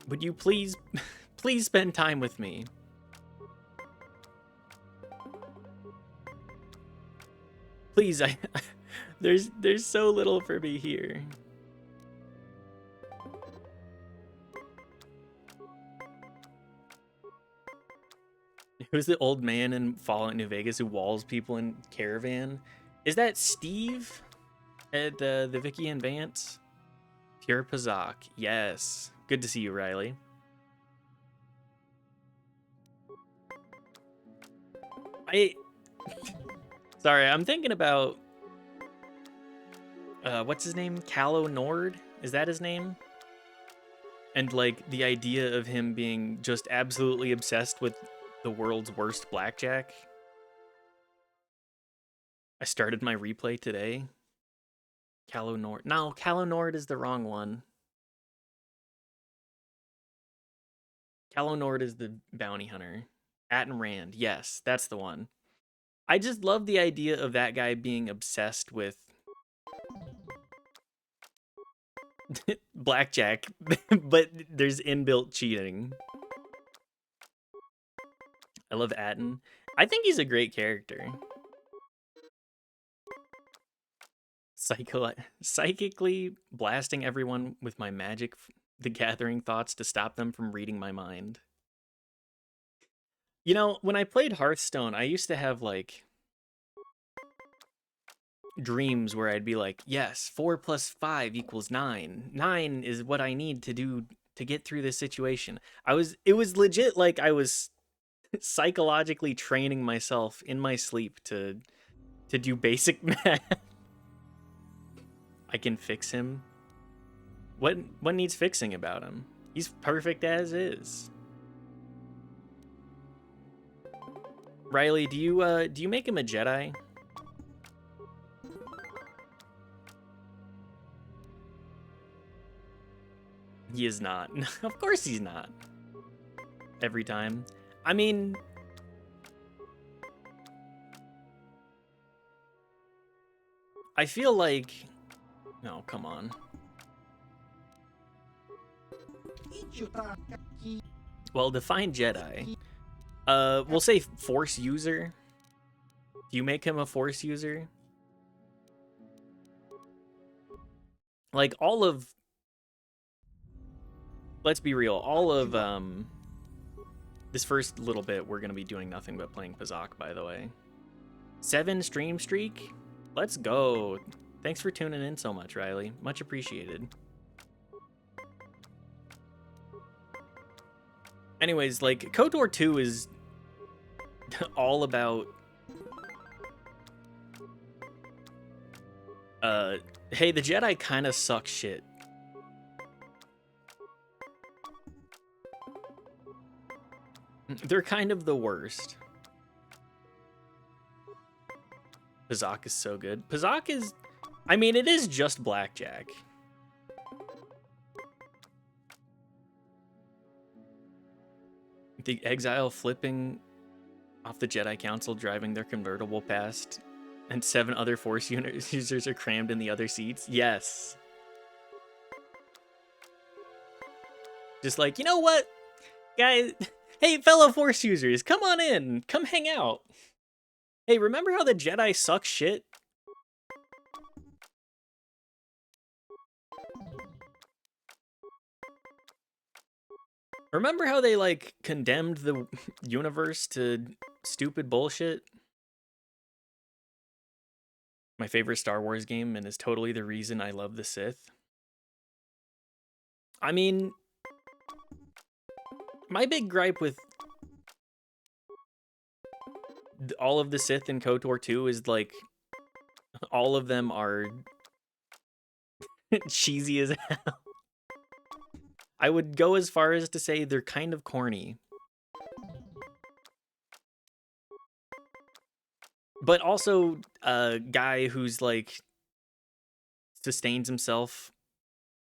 Would you please please spend time with me? Please, there's so little for me here. Who's the old man in Fallout New Vegas who walls people in Caravan? Is that Steve at the Vicky and Vance? Pure Pazak. Yes. Good to see you, Riley. Sorry, I'm thinking about what's his name? Callow Nord? Is that his name? And like the idea of him being just absolutely obsessed with the world's worst blackjack. I started my replay today. Callow Nord. No, Callow Nord is the wrong one. Callow Nord is the bounty hunter. Atten Rand. Yes, that's the one. I just love the idea of that guy being obsessed with blackjack, but there's inbuilt cheating. I love Atten. I think he's a great character. Psychically blasting everyone with my Magic the Gathering thoughts to stop them from reading my mind. You know, when I played Hearthstone, I used to have like dreams where I'd be like, yes, 4 + 5 = 9. 9 is what I need to do to get through this situation. It was legit like I was psychologically training myself in my sleep to do basic math. I can fix him. What needs fixing about him? He's perfect as is. Riley, do you make him a Jedi? He is not. Of course he's not. Every time. I mean, I feel like, no, come on. Well, define Jedi. We'll say Force user. Do you make him a Force user? Like all of, let's be real, all of this first little bit we're gonna be doing nothing but playing Pazak, by the way. 7 stream streak? Let's go. Thanks for tuning in so much, Riley. Much appreciated. Anyways, like, KOTOR 2 is all about hey, the Jedi kind of suck shit. They're kind of the worst. Pazak is so good. Pazak is, I mean, it is just blackjack. The exile flipping off the Jedi Council, driving their convertible past, and 7 other Force users are crammed in the other seats. Yes. Just like, you know what, guys? Hey, fellow Force users, come on in. Come hang out. Hey, remember how the Jedi suck shit? Remember how they, like, condemned the universe to stupid bullshit? My favorite Star Wars game, and is totally the reason I love the Sith. I mean, my big gripe with all of the Sith in KOTOR 2 is, like, all of them are cheesy as hell. I would go as far as to say they're kind of corny. But also a guy who's, like, sustains himself.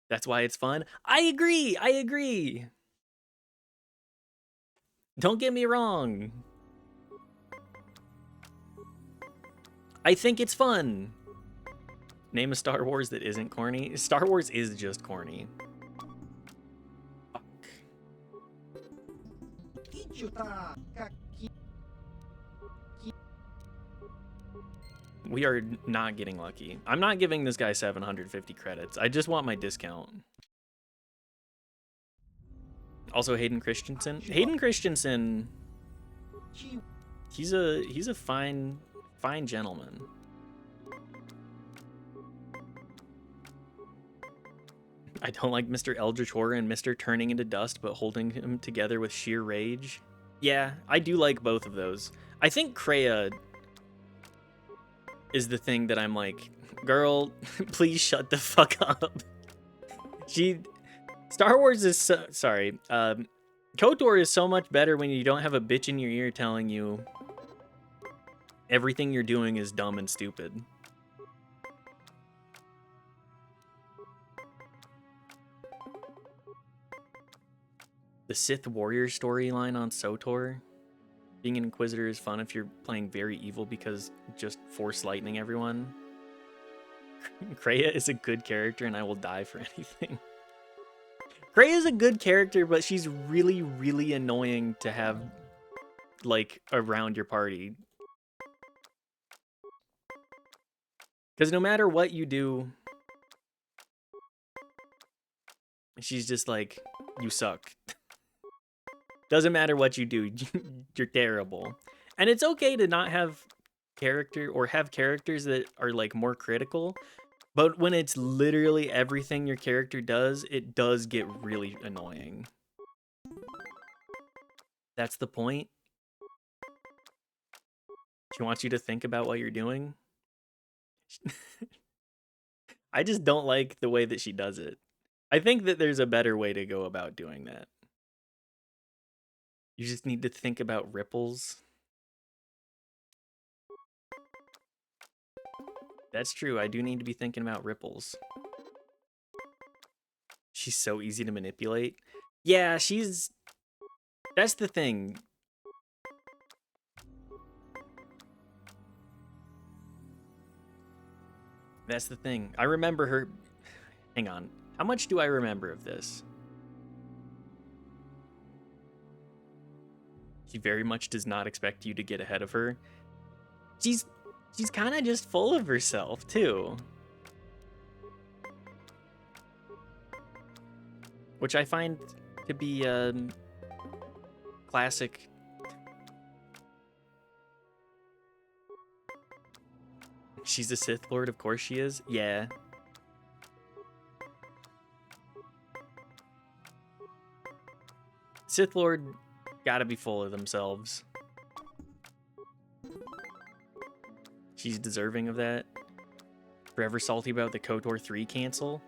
That's why it's fun. I agree. Don't get me wrong. I think it's fun. Name a Star Wars that isn't corny. Star Wars is just corny. We are not getting lucky. I'm not giving this guy 750 credits. I just want my discount. Also, Hayden Christensen. Hayden Christensen, he's a fine gentleman. I don't like Mr. Eldritch Horror and Mr. Turning into Dust, but holding him together with sheer rage. Yeah, I do like both of those. I think Kreia is the thing that I'm like, girl, please shut the fuck up. Star Wars is sorry. KOTOR is so much better when you don't have a bitch in your ear telling you everything you're doing is dumb and stupid. The Sith Warrior storyline on SOTOR. Being an Inquisitor is fun if you're playing very evil because just Force lightning everyone. Kreia is a good character and I will die for anything. Kreia is a good character, but she's really, really annoying to have, like, around your party. Because no matter what you do, she's just like, you suck. Doesn't matter what you do, you're terrible. And it's okay to not have character or have characters that are, like, more critical. But when it's literally everything your character does, it does get really annoying. That's the point. She wants you to think about what you're doing. I just don't like the way that she does it. I think that there's a better way to go about doing that. You just need to think about ripples. That's true. I do need to be thinking about ripples. She's so easy to manipulate. Yeah, she's... That's the thing. That's the thing. I remember her... Hang on. How much do I remember of this? She very much does not expect you to get ahead of her. She's kind of just full of herself, too. Which I find to be classic. She's a Sith Lord, of course she is. Yeah. Sith Lord gotta be full of themselves. She's deserving of that. Forever salty about the KOTOR 3 cancel.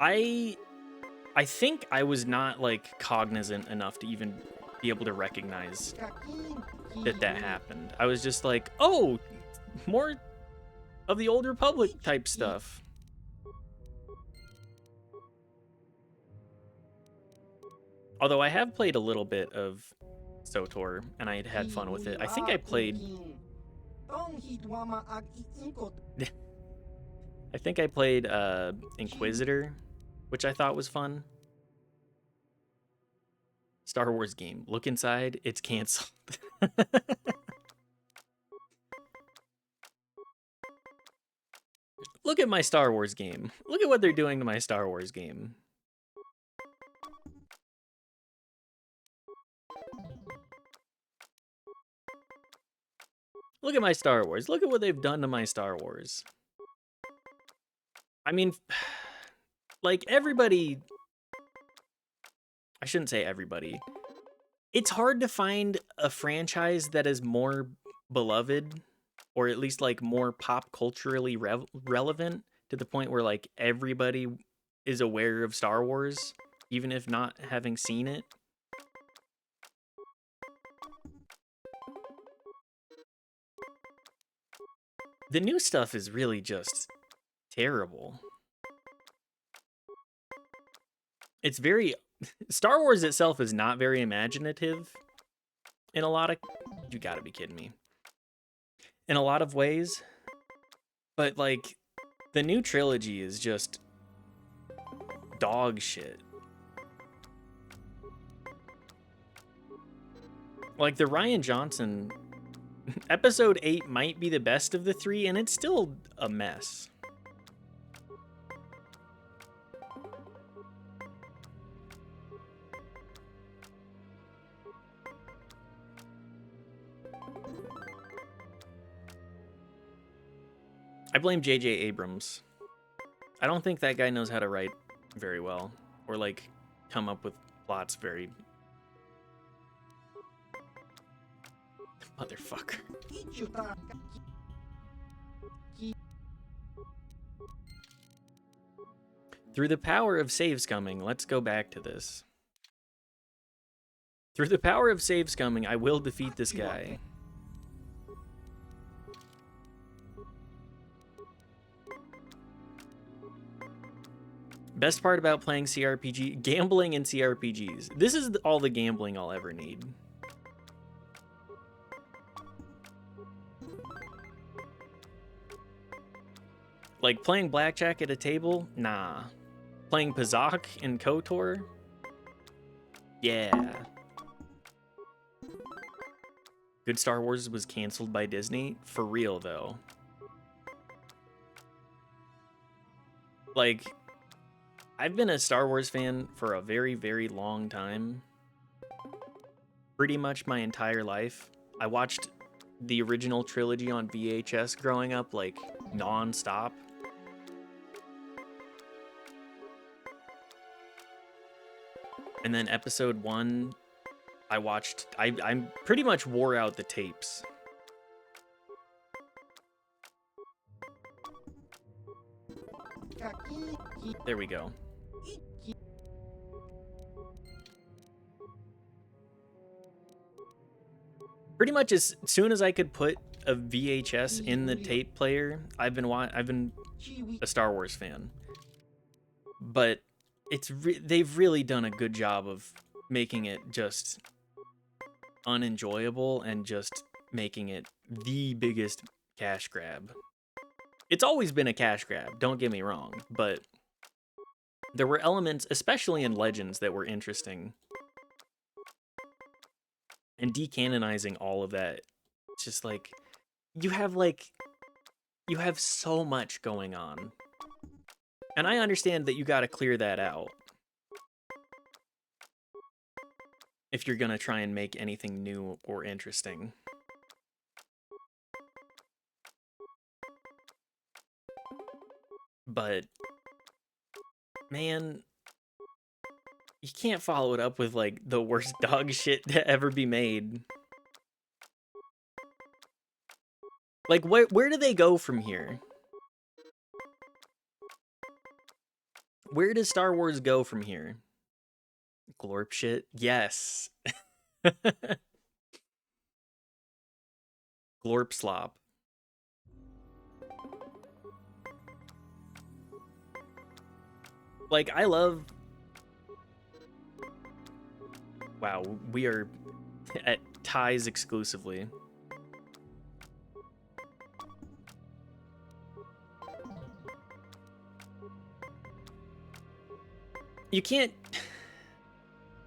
I think I was not, like, cognizant enough to even be able to recognize that happened. I was just like, oh, more of the Old Republic type stuff. Although I have played a little bit of SOTOR, and I had fun with it. I think I played... I think I played Inquisitor, which I thought was fun. Star Wars game. Look inside, it's canceled. Look at my Star Wars game. Look at what they're doing to my Star Wars game. Look at my Star Wars. Look at what they've done to my Star Wars. I mean, like, everybody... I shouldn't say everybody. It's hard to find a franchise that is more beloved, or at least, like, more pop culturally relevant, to the point where, like, everybody is aware of Star Wars, even if not having seen it. The new stuff is really just terrible. It's very... Star Wars itself is not very imaginative in a lot of... You gotta be kidding me. In a lot of ways. But, like, the new trilogy is just dog shit. Like, the Rian Johnson... Episode 8 might be the best of the three, and it's still a mess. I blame J.J. Abrams. I don't think that guy knows how to write very well, or, like, come up with plots very... Motherfucker. Through the power of save scumming, let's go back to this. Through the power of save scumming, I will defeat this guy. Best part about playing CRPG, gambling in CRPGs. This is all the gambling I'll ever need. Like, playing blackjack at a table? Nah. Playing Pazak in KOTOR? Yeah. Good Star Wars was canceled by Disney? For real, though. Like, I've been a Star Wars fan for a very, very long time. Pretty much my entire life. I watched the original trilogy on VHS growing up, like, non-stop. And then episode 1, I pretty much wore out the tapes. There we go. Pretty much as soon as I could put a VHS in the tape player, I've been a Star Wars fan. But they've really done a good job of making it just unenjoyable and just making it the biggest cash grab. It's always been a cash grab, don't get me wrong, but there were elements, especially in Legends, that were interesting. And decanonizing all of that, it's just like you have so much going on. And I understand that you got to clear that out if you're going to try and make anything new or interesting. But man, you can't follow it up with like the worst dog shit to ever be made. Like where do they go from here? Where does Star Wars go from here? Glorp shit? Yes. Glorp slop. Like, I love... Wow, we are at ties exclusively. You can't...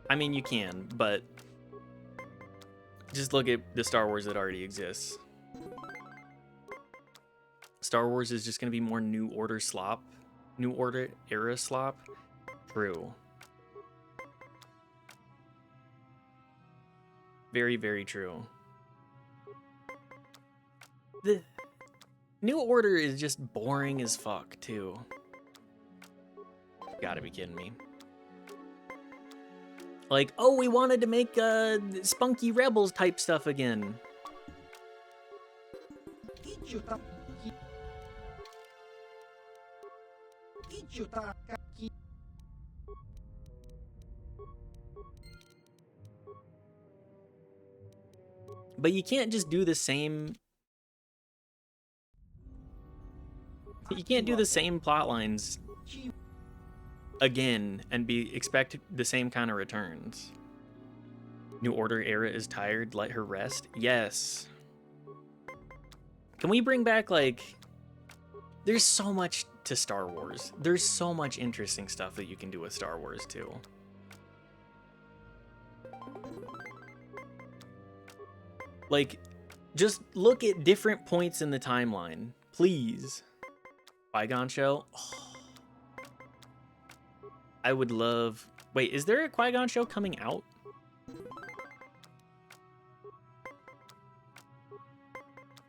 I mean, you can, but... Just look at the Star Wars that already exists. Star Wars is just going to be more New Order slop. New Order era slop. True. Very, very true. The New Order is just boring as fuck, too. Gotta be kidding me. Like, oh, we wanted to make Spunky Rebels type stuff again. But you can't just do the same... You can't do the same plot lines again and expect the same kind of returns. New Order era is tired, let her rest. Yes. Can we bring back, like... There's so much to Star Wars. There's so much interesting stuff that you can do with Star Wars, too. Like, just look at different points in the timeline. Please. Qui-Gon show? Oh. I would love... Wait, is there a Qui-Gon show coming out?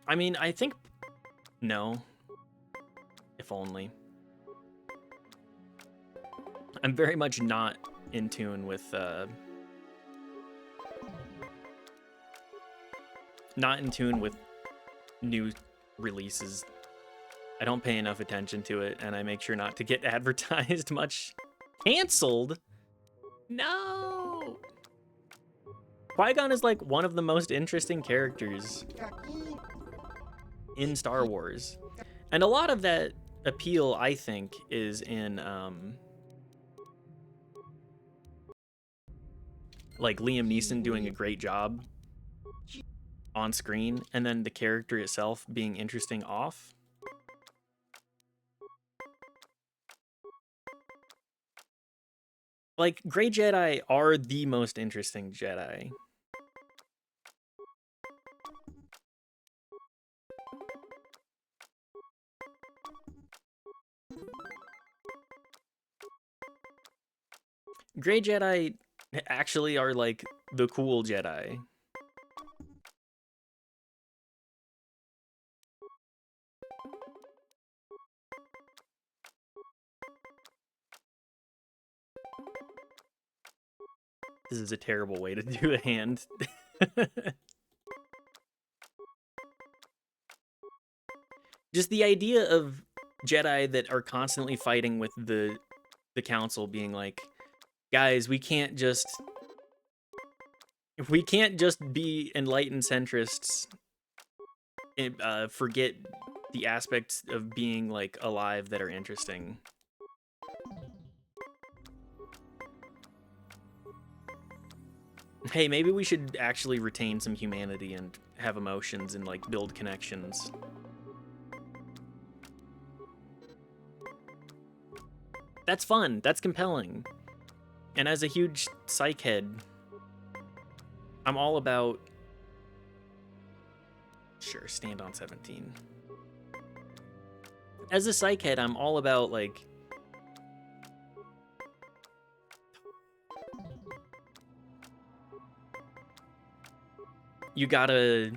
I mean, I think... No. If only. I'm very much not in tune with... Not in tune with new releases. I don't pay enough attention to it, and I make sure not to get advertised much. Canceled? No! Qui-Gon is like one of the most interesting characters in Star Wars. And a lot of that appeal, I think, is in like Liam Neeson doing a great job on screen, and then the character itself being interesting off. Like, Grey Jedi are the most interesting Jedi. Grey Jedi actually are, like, the cool Jedi. This is a terrible way to do a hand. Just the idea of Jedi that are constantly fighting with the council, being like, guys, we can't just be enlightened centrists and forget the aspects of being like alive that are interesting. Hey, maybe we should actually retain some humanity and have emotions and like build connections. That's fun. That's compelling. And as a huge psych head, I'm all about... Sure, stand on 17. As a psych head, I'm all about, like... You gotta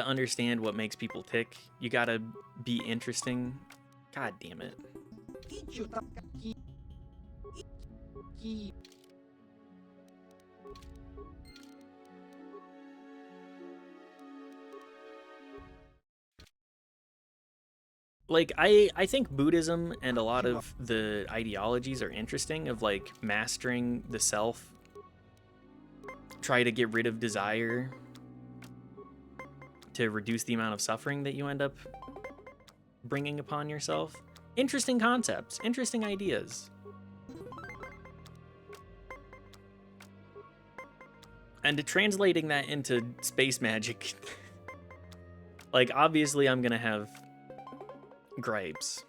understand what makes people tick. You gotta be interesting. God damn it. Like, I think Buddhism and a lot of the ideologies are interesting, of like mastering the self, try to get rid of desire to reduce the amount of suffering that you end up bringing upon yourself. Interesting concepts, interesting ideas. And translating that into space magic, like, obviously I'm gonna have gripes.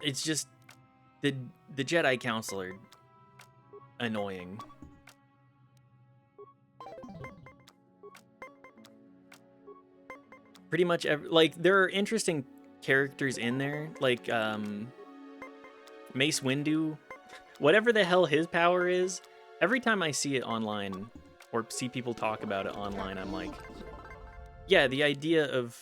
It's just the Jedi Council are annoying. Pretty much like, there are interesting characters in there, like Mace Windu, whatever the hell his power is. Every time I see it online or see people talk about it online, I'm like, yeah, the idea of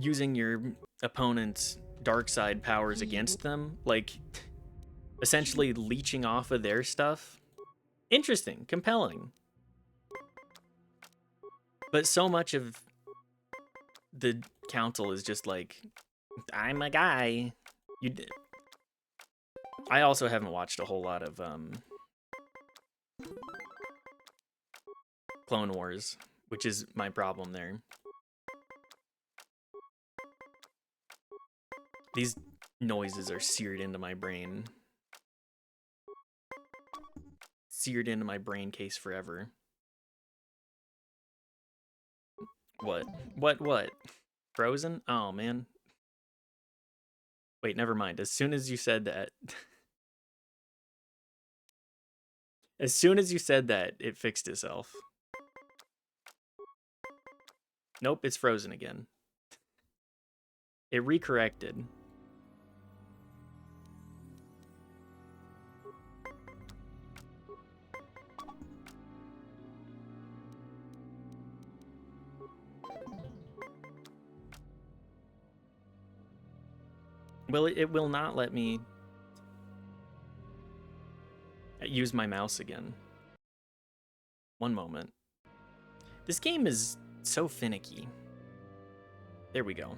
using your opponent's dark side powers against them, like essentially leeching off of their stuff. Interesting, compelling. But so much of the council is just like, I'm a guy. I also haven't watched a whole lot of Clone Wars, which is my problem there. These noises are seared into my brain. Seared into my brain case forever. What? Frozen? Oh, man. Wait, never mind. As soon as you said that... As soon as you said that, it fixed itself. Nope, it's frozen again. It recorrected. Well, it will not let me use my mouse again. One moment. This game is so finicky. There we go.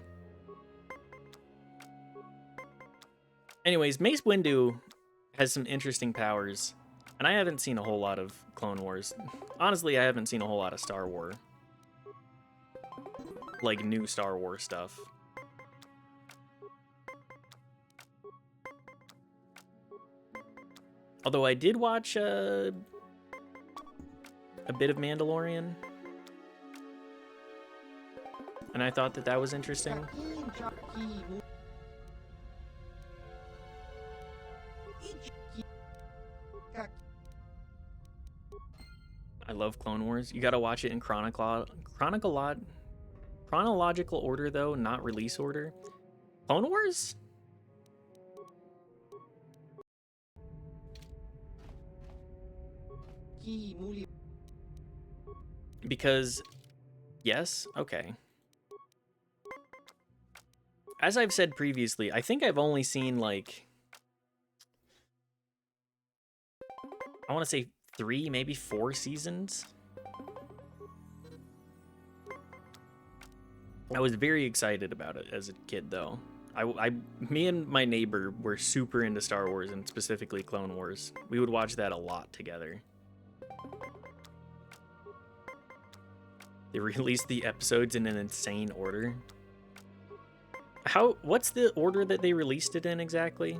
Anyways, Mace Windu has some interesting powers, and I haven't seen a whole lot of Clone Wars. Honestly, I haven't seen a whole lot of Star Wars. Like, new Star Wars stuff. Although I did watch a bit of Mandalorian, and I thought that was interesting. I love Clone Wars. You gotta watch it in chronological order, though, not release order. Clone Wars? Because, yes, okay. As I've said previously, I think I've only seen, like, I want to say 3, maybe 4 seasons. I was very excited about it as a kid, though. Me and my neighbor were super into Star Wars, and specifically Clone Wars. We would watch that a lot together. They released the episodes in an insane order. What's the order that they released it in exactly?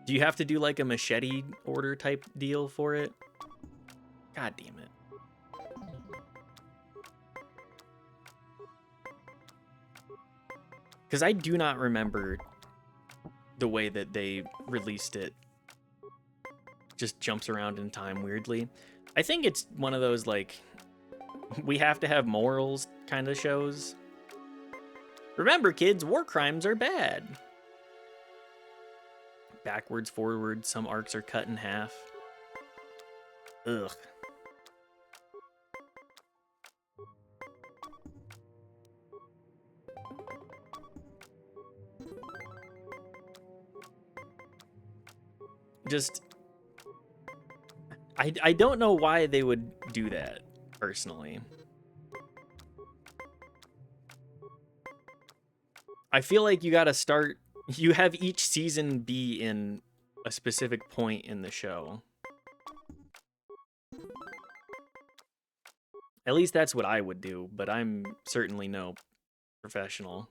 Do you have to do like a machete order type deal for it? God damn it. Because I do not remember the way that they released it. Just jumps around in time weirdly. I think it's one of those, like, we have to have morals kind of shows. Remember, kids, war crimes are bad. Backwards, forwards, some arcs are cut in half. Ugh. Just, I don't know why they would do that, personally. I feel like you gotta start, you have each season be in a specific point in the show. At least that's what I would do, but I'm certainly no professional.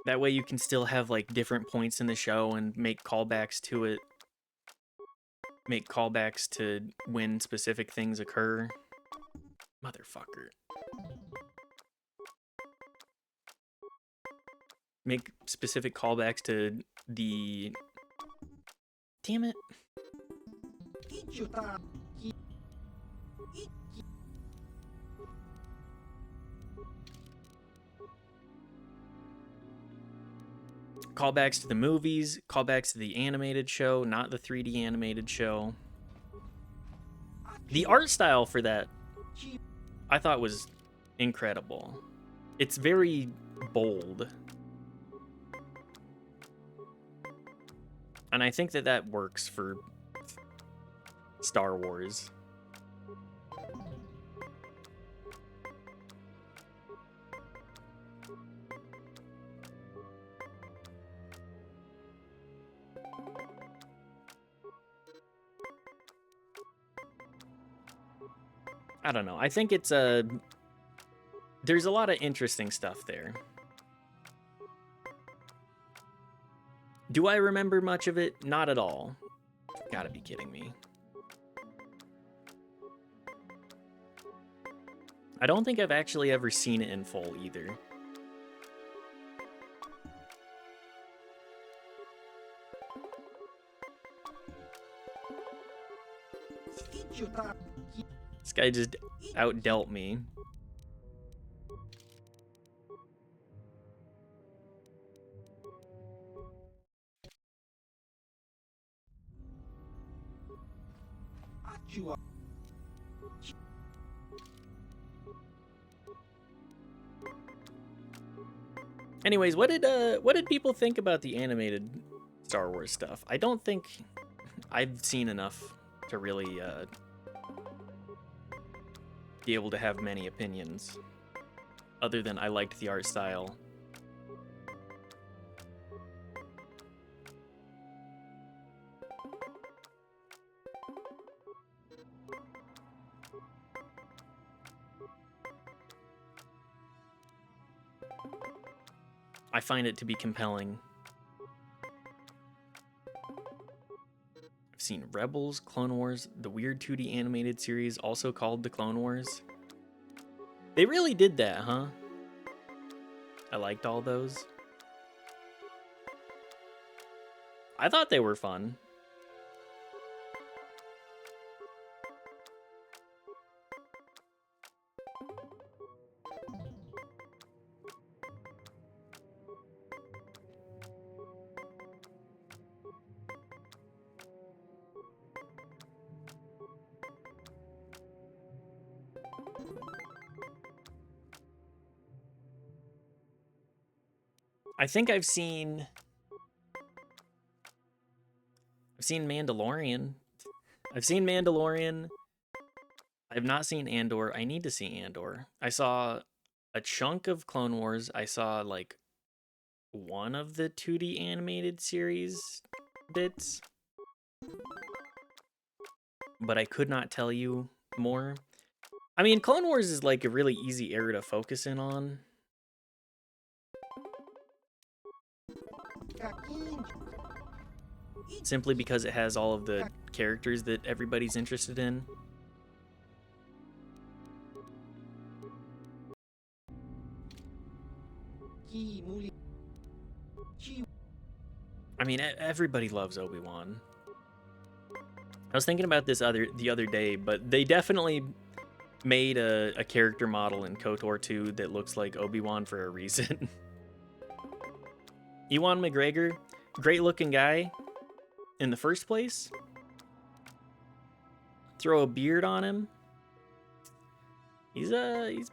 That way you can still have, like, different points in the show and make callbacks to it. Make callbacks to when specific things occur. Motherfucker. Make specific callbacks to the... Damn it. Callbacks to the movies, callbacks to the animated show, not the 3D animated show. The art style for that, I thought, was incredible. It's very bold. And I think that that works for Star Wars. I don't know. I think it's there's a lot of interesting stuff there. Do I remember much of it? Not at all. Gotta be kidding me. I don't think I've actually ever seen it in full either. This guy just outdealt me. Anyways, what did people think about the animated Star Wars stuff? I don't think I've seen enough to really be able to have many opinions, other than I liked the art style. I find it to be compelling. I've seen Rebels, Clone Wars, the weird 2D animated series also called The Clone Wars. They really did that, huh? I liked all those. I thought they were fun. I think I've seen Mandalorian. I've seen Mandalorian. I have not seen Andor. I need to see Andor. I saw a chunk of Clone Wars. I saw like one of the 2D animated series bits, but I could not tell you more. I mean, Clone Wars is like a really easy era to focus in on. Simply because it has all of the characters that everybody's interested in. I mean, everybody loves Obi-Wan. I was thinking about this the other day, but they definitely made a character model in KOTOR 2 that looks like Obi-Wan for a reason. Ewan McGregor, great looking guy in the first place. Throw a beard on him. He's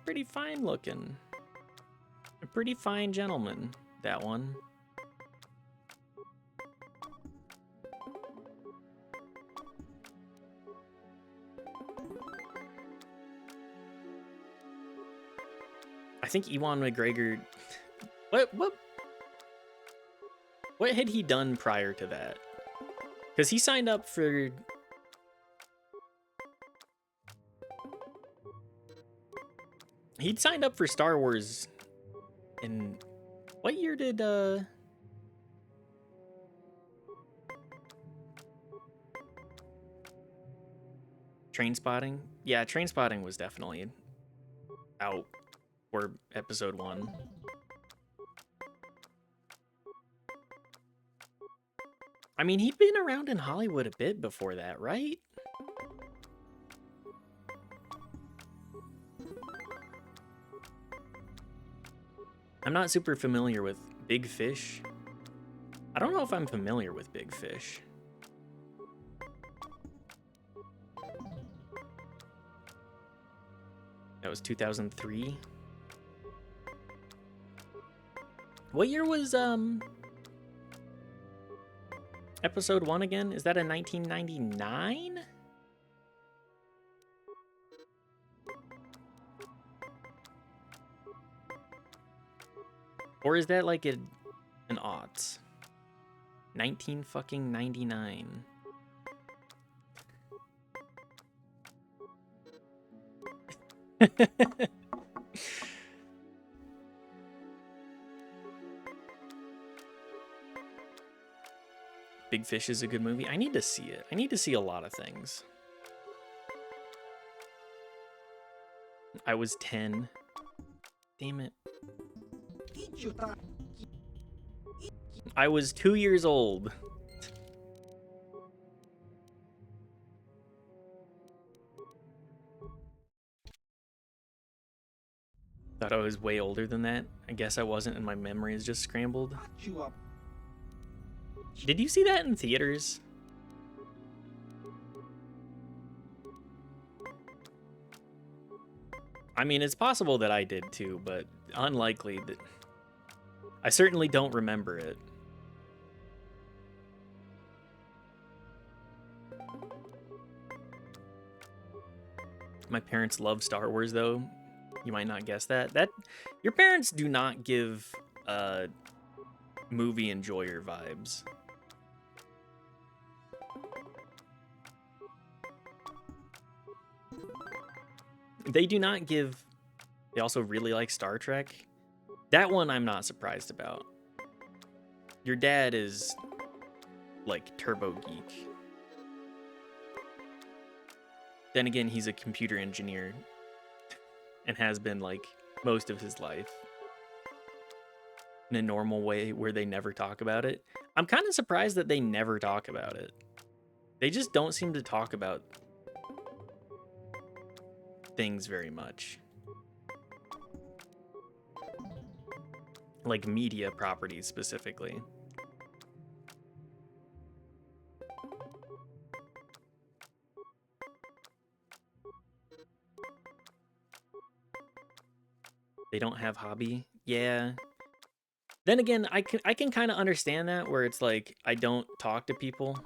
pretty fine looking. A pretty fine gentleman, that one. I think Ewan McGregor, what had he done prior to that? Because he signed up for Star Wars in what year did Trainspotting? Yeah, Trainspotting was definitely out for episode 1. I mean, he'd been around in Hollywood a bit before that, right? I'm not super familiar with Big Fish. I don't know if I'm familiar with Big Fish. That was 2003. What year was episode 1 again? Is that a 1999? Or is that like an aughts? 1999. Big Fish is a good movie. I need to see it. I need to see a lot of things. I was 10. Damn it. I was 2 years old. Thought I was way older than that. I guess I wasn't, and my memory is just scrambled. Did you see that in theaters? I mean, it's possible that I did too, but unlikely that... I certainly don't remember it. My parents love Star Wars, though. You might not guess that. Your parents do not give movie enjoyer vibes. They do not give... They also really like Star Trek. That one I'm not surprised about. Your dad is like turbo geek. Then again, he's a computer engineer and has been like most of his life in a normal way where they never talk about it. I'm kind of surprised that they never talk about it. They just don't seem to talk about things very much. Like media properties specifically. They don't have hobby? Yeah. Then again, I can kind of understand that, where it's like, I don't talk to people.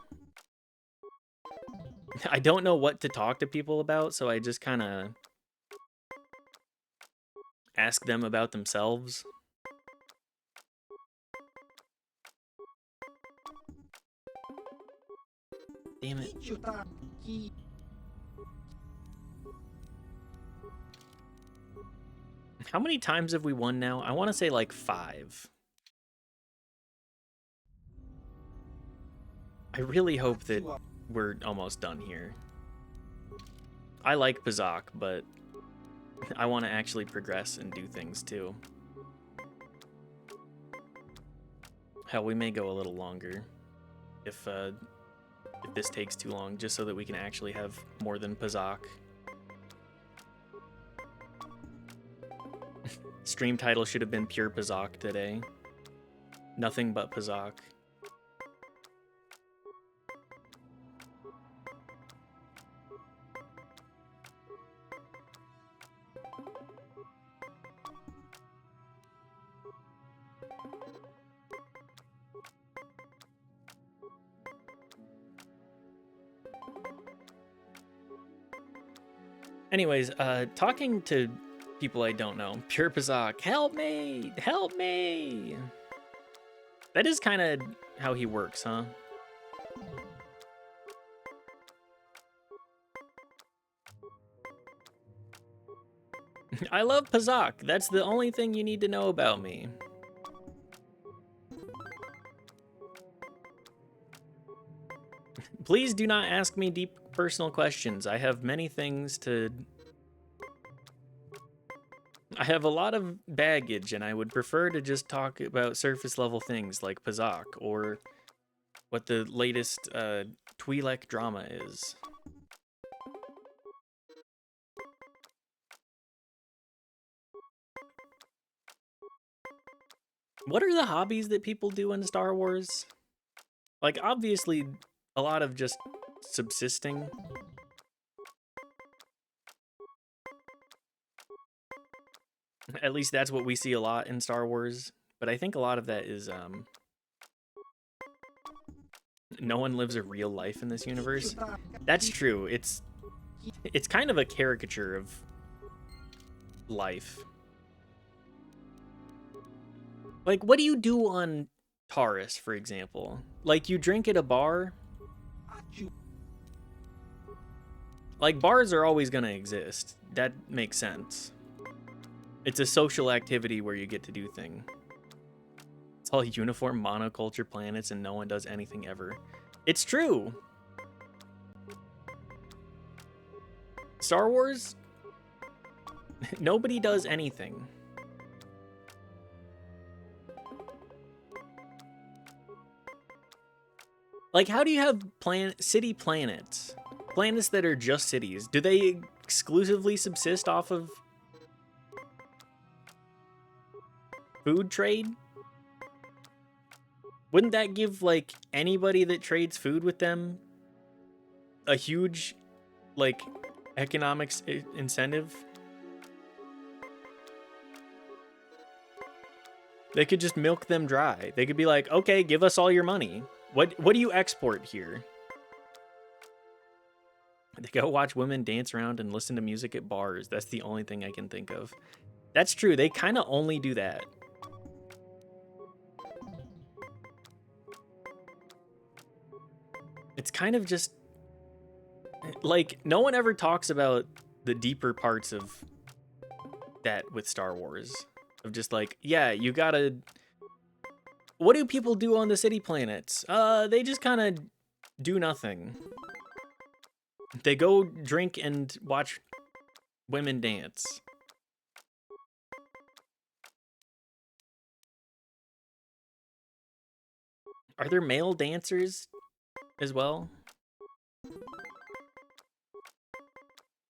I don't know what to talk to people about, so I just kind of ask them about themselves. Damn it. How many times have we won now? I want to say like 5. I really hope that we're almost done here. I like Pazak, but I want to actually progress and do things too. Hell, we may go a little longer if this takes too long, just so that we can actually have more than Pazak. Stream title should have been Pure Pazak today. Nothing but Pazak. Anyways, talking to people I don't know. Pure Pazak, help me! Help me! That is kind of how he works, huh? I love Pazak. That's the only thing you need to know about me. Please do not ask me deep personal questions. I have many things to... I have a lot of baggage, and I would prefer to just talk about surface level things like Pazak, or what the latest Twi'lek drama is. What are the hobbies that people do in Star Wars? Like, obviously, a lot of just subsisting. At least that's what we see a lot in Star Wars. But I think a lot of that is, no one lives a real life in this universe. That's true. It's kind of a caricature of life. Like, what do you do on Taurus, for example? Like, you drink at a bar? Like, bars are always gonna exist. That makes sense. It's a social activity where you get to do things. It's all uniform monoculture planets and no one does anything ever. It's true! Star Wars? Nobody does anything. Like, how do you have city planets? Planets that are just cities. Do they exclusively subsist off of food trade? Wouldn't that give, like, anybody that trades food with them a huge, like, economics incentive? They could just milk them dry. They could be like, okay, give us all your money. What do you export here? They go watch women dance around and listen to music at bars. That's the only thing I can think of. That's true. They kind of only do that. It's kind of just... like, no one ever talks about the deeper parts of that with Star Wars. Of just like, yeah, you gotta... What do people do on the city planets? They just kind of do nothing. They go drink and watch women dance. Are there male dancers as well?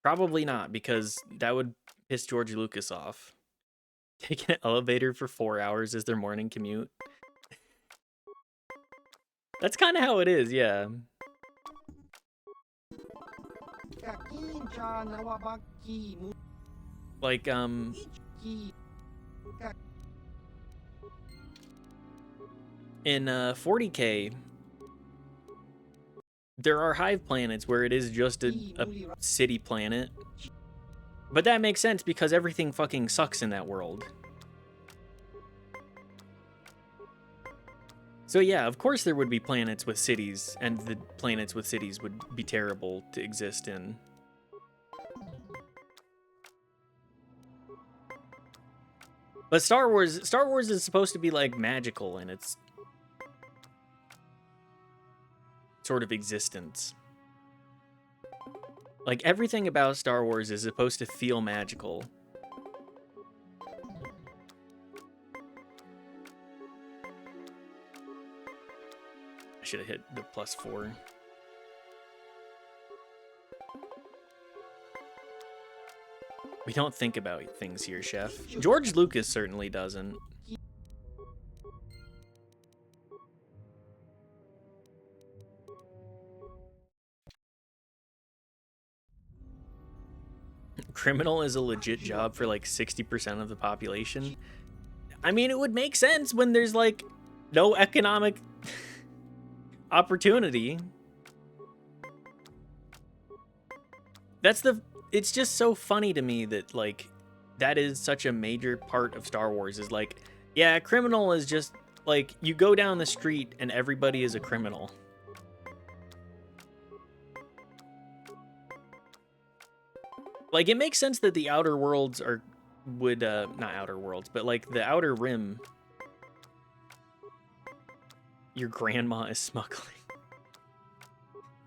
Probably not, because that would piss George Lucas off. Take an elevator for 4 hours as their morning commute. That's kind of how it is, yeah. Like, In 40K, there are hive planets where it is just a city planet. But that makes sense because everything fucking sucks in that world. So yeah, of course there would be planets with cities, and the planets with cities would be terrible to exist in. But Star Wars is supposed to be like magical in its sort of existence. Like everything about Star Wars is supposed to feel magical. I should have hit the +4. We don't think about things here, Chef. George Lucas certainly doesn't. Criminal is a legit job for like 60% of the population. I mean, it would make sense when there's like no economic opportunity. It's just so funny to me that like that is such a major part of Star Wars is like, yeah, criminal is just like you go down the street and everybody is a criminal. Like it makes sense that the outer worlds not outer worlds, but like the outer rim, your grandma is smuggling.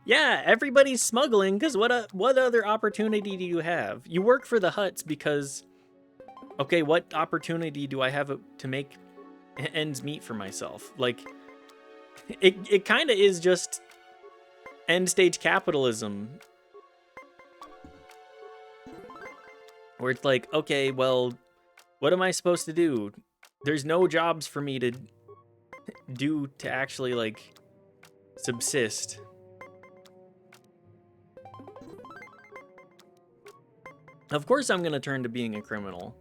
Yeah, everybody's smuggling because what other opportunity do you have? You work for the Hutts because, okay, what opportunity do I have to make ends meet for myself? Like, it kind of is just end stage capitalism. Where it's like, okay, well, what am I supposed to do? There's no jobs for me to do to actually, like, subsist. Of course I'm gonna turn to being a criminal.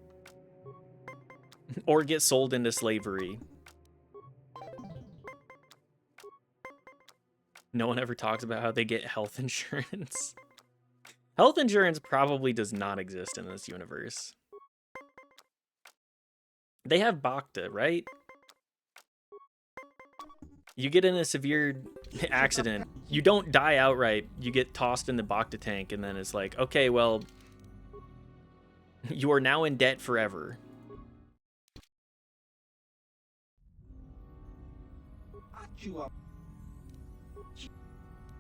Or get sold into slavery. No one ever talks about how they get health insurance. Health insurance probably does not exist in this universe. They have Bacta, right? You get in a severe accident. You don't die outright. You get tossed in the Bacta tank, and then it's like, okay, well, you are now in debt forever.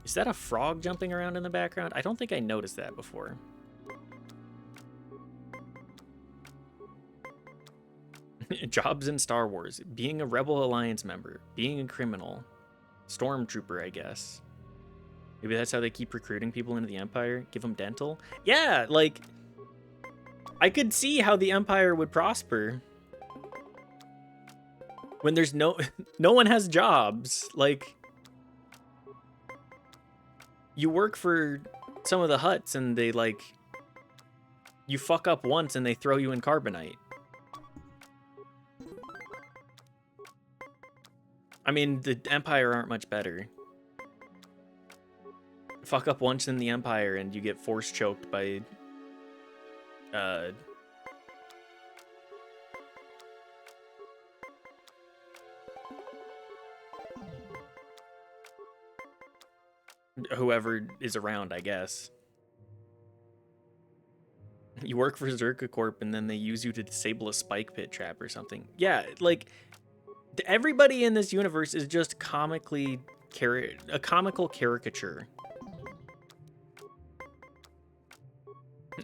Is that a frog jumping around in the background? I don't think I noticed that before. Jobs in Star Wars. Being a Rebel Alliance member. Being a criminal. Stormtrooper, I guess. Maybe that's how they keep recruiting people into the Empire. Give them dental. Yeah, like, I could see how the Empire would prosper. When there's no one has jobs. Like, you work for some of the Hutts and they like, you fuck up once and they throw you in carbonite. I mean, the Empire aren't much better. Fuck up once in the Empire and you get force choked by whoever is around, I guess. You work for Zerka Corp and then they use you to disable a spike pit trap or something. Yeah, like, everybody in this universe is just a comical caricature.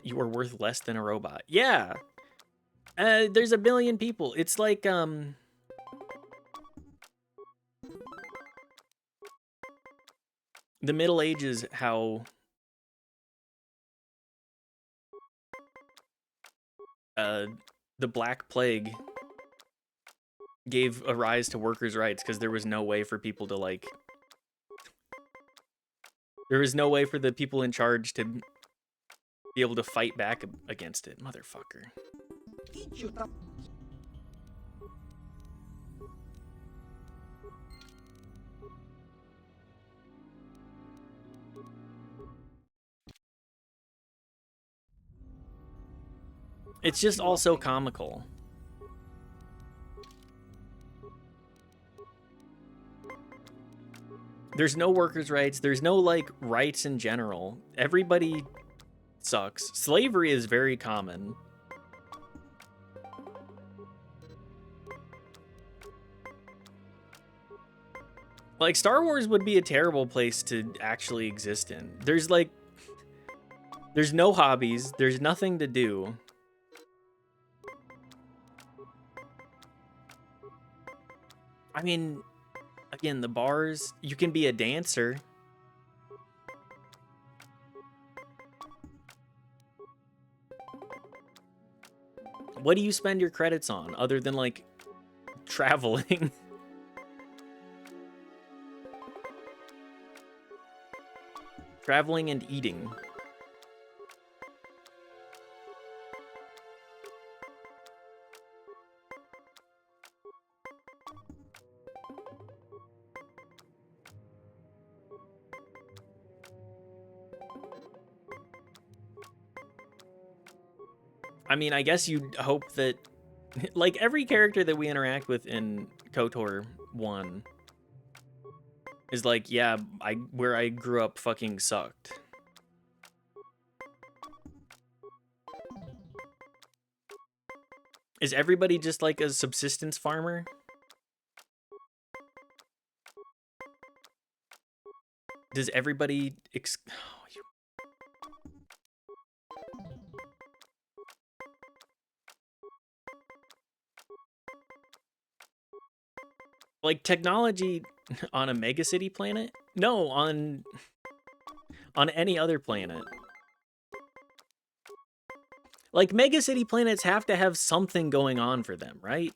You are worth less than a robot. Yeah. There's a billion people. It's like, the Middle Ages, how the Black Plague gave a rise to workers' rights because there was no way for people to, like, there was no way for the people in charge to be able to fight back against it. Motherfucker. It's just all so comical. There's no workers' rights. There's no, like, rights in general. Everybody sucks. Slavery is very common. Like, Star Wars would be a terrible place to actually exist in. There's, like, there's no hobbies. There's nothing to do. I mean, again, the bars, you can be a dancer. What do you spend your credits on other than, like, traveling? Traveling and eating. I mean, I guess you'd hope that, like, every character that we interact with in KOTOR 1 is like, yeah, where I grew up fucking sucked. Is everybody just like a subsistence farmer? Does everybody like technology on a megacity planet? No, on any other planet. Like, megacity planets have to have something going on for them, right?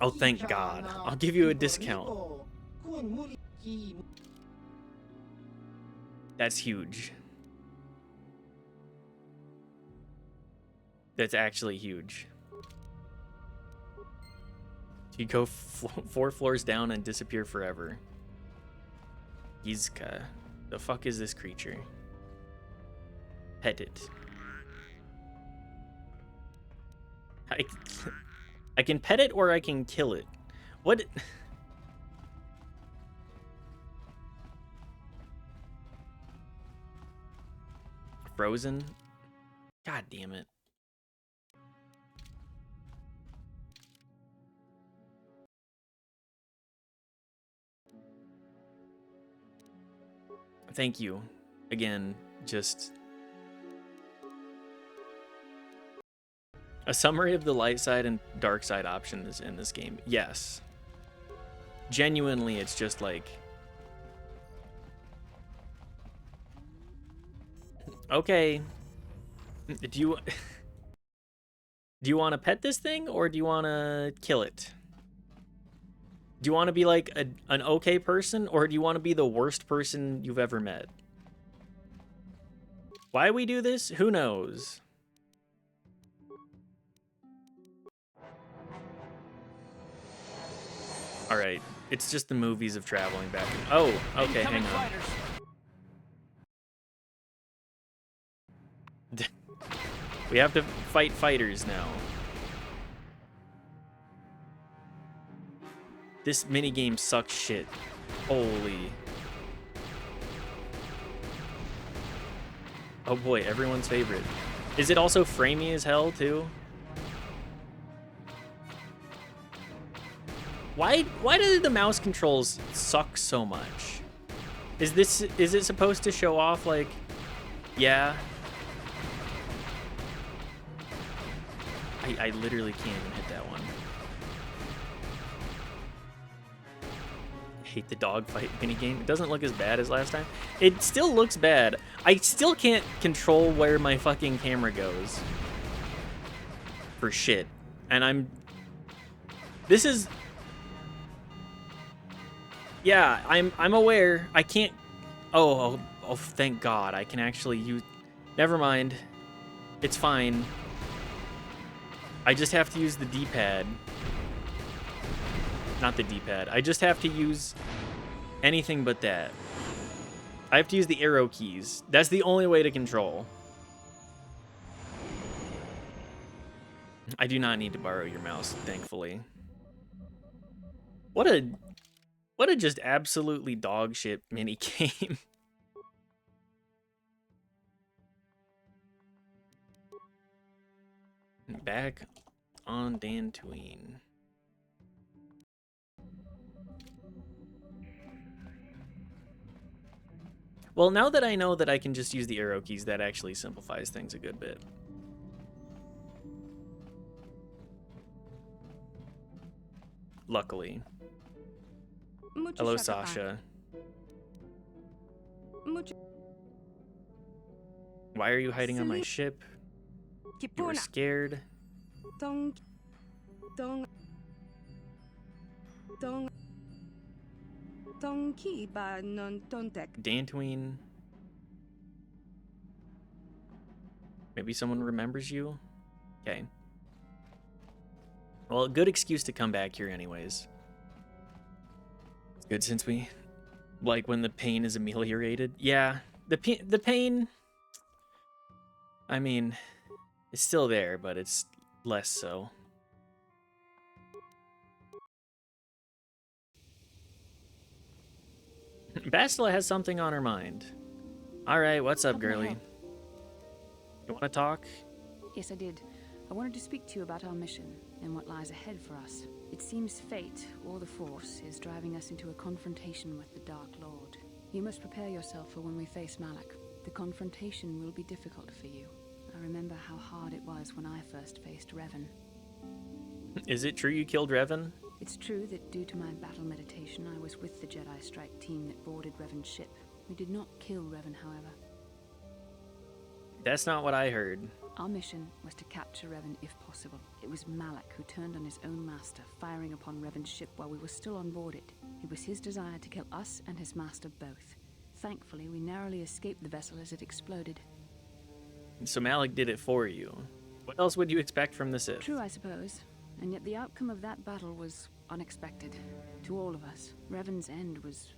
Oh, thank God. I'll give you a discount. That's huge. That's actually huge. You go 4 floors down and disappear forever. Gizka. The fuck is this creature? Pet it. I can pet it or I can kill it. What? Frozen? God damn it. Thank you. Again, just a summary of the light side and dark side options in this game. Yes. Genuinely, it's just like, okay, do you want to pet this thing or do you want to kill it? Do you want to be like an okay person, or do you want to be the worst person you've ever met? Why we do this? Who knows? All right, it's just the movies of traveling back. Oh, okay, hang on. We have to fight fighters now. This minigame sucks shit. Holy. Oh boy, everyone's favorite. Is it also framey as hell too? Why do the mouse controls suck so much? Is it supposed to show off like, yeah? I literally can't even hit that one. Hate the dogfight minigame. It doesn't look as bad as last time. It still looks bad. I still can't control where my fucking camera goes. For shit. And this is... Yeah, I'm aware. I can't... Oh, thank God. I can actually use... Never mind. It's fine. I just have to use the D-pad. Not the D-pad. I just have to use anything but that. I have to use the arrow keys. That's the only way to control. I do not need to borrow your mouse, thankfully. What a just absolutely dog shit mini game. Back on Dantooine. Well, now that I know that I can just use the arrow keys, that actually simplifies things a good bit. Luckily. Hello, Sasha. Why are you hiding on my ship? You were scared. Dantooine. Maybe someone remembers you? Okay. Well, a good excuse to come back here anyways. It's good since we... Like, when the pain is ameliorated. Yeah, the pain... I mean, it's still there, but it's less so. Bastila has something on her mind. Alright, what's up, girlie? You want to talk? Yes, I did. I wanted to speak to you about our mission and what lies ahead for us. It seems fate, or the Force, is driving us into a confrontation with the Dark Lord. You must prepare yourself for when we face Malak. The confrontation will be difficult for you. I remember how hard it was when I first faced Revan. Is it true you killed Revan? It's true that due to my battle meditation, I was with the Jedi strike team that boarded Revan's ship. We did not kill Revan, however. That's not what I heard. Our mission was to capture Revan if possible. It was Malak who turned on his own master, firing upon Revan's ship while we were still on board it. It was his desire to kill us and his master both. Thankfully, we narrowly escaped the vessel as it exploded. So Malak did it for you. What else would you expect from the Sith? True, I suppose. And yet the outcome of that battle was unexpected. To all of us, Revan's end was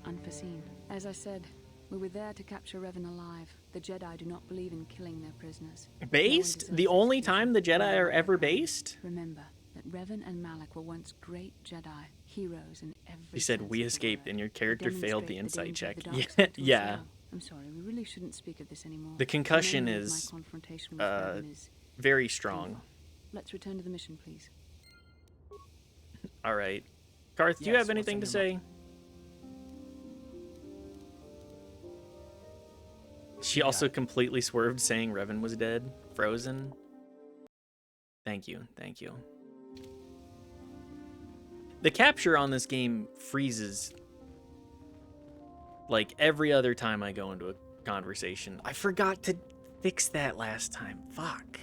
unforeseen. As I said, we were there to capture Revan alive. The Jedi do not believe in killing their prisoners. Based? The only time the Jedi are ever based? Remember that Revan and Malak were once great Jedi, heroes in every You said sense we of the escaped word. and your They character failed the demonstrate insight danger of check. the dark Yeah, side to us yeah. all. I'm sorry, we really shouldn't speak of this anymore. The concussion memory of is, my confrontation with Revan is very strong. Let's return to the mission, please. All right. Karth, do you Yes, have what's anything on to your say? She also completely swerved saying Revan was dead. Frozen. Thank you. Thank you. The capture on this game freezes like every other time I go into a conversation. I forgot to fix that last time. Fuck.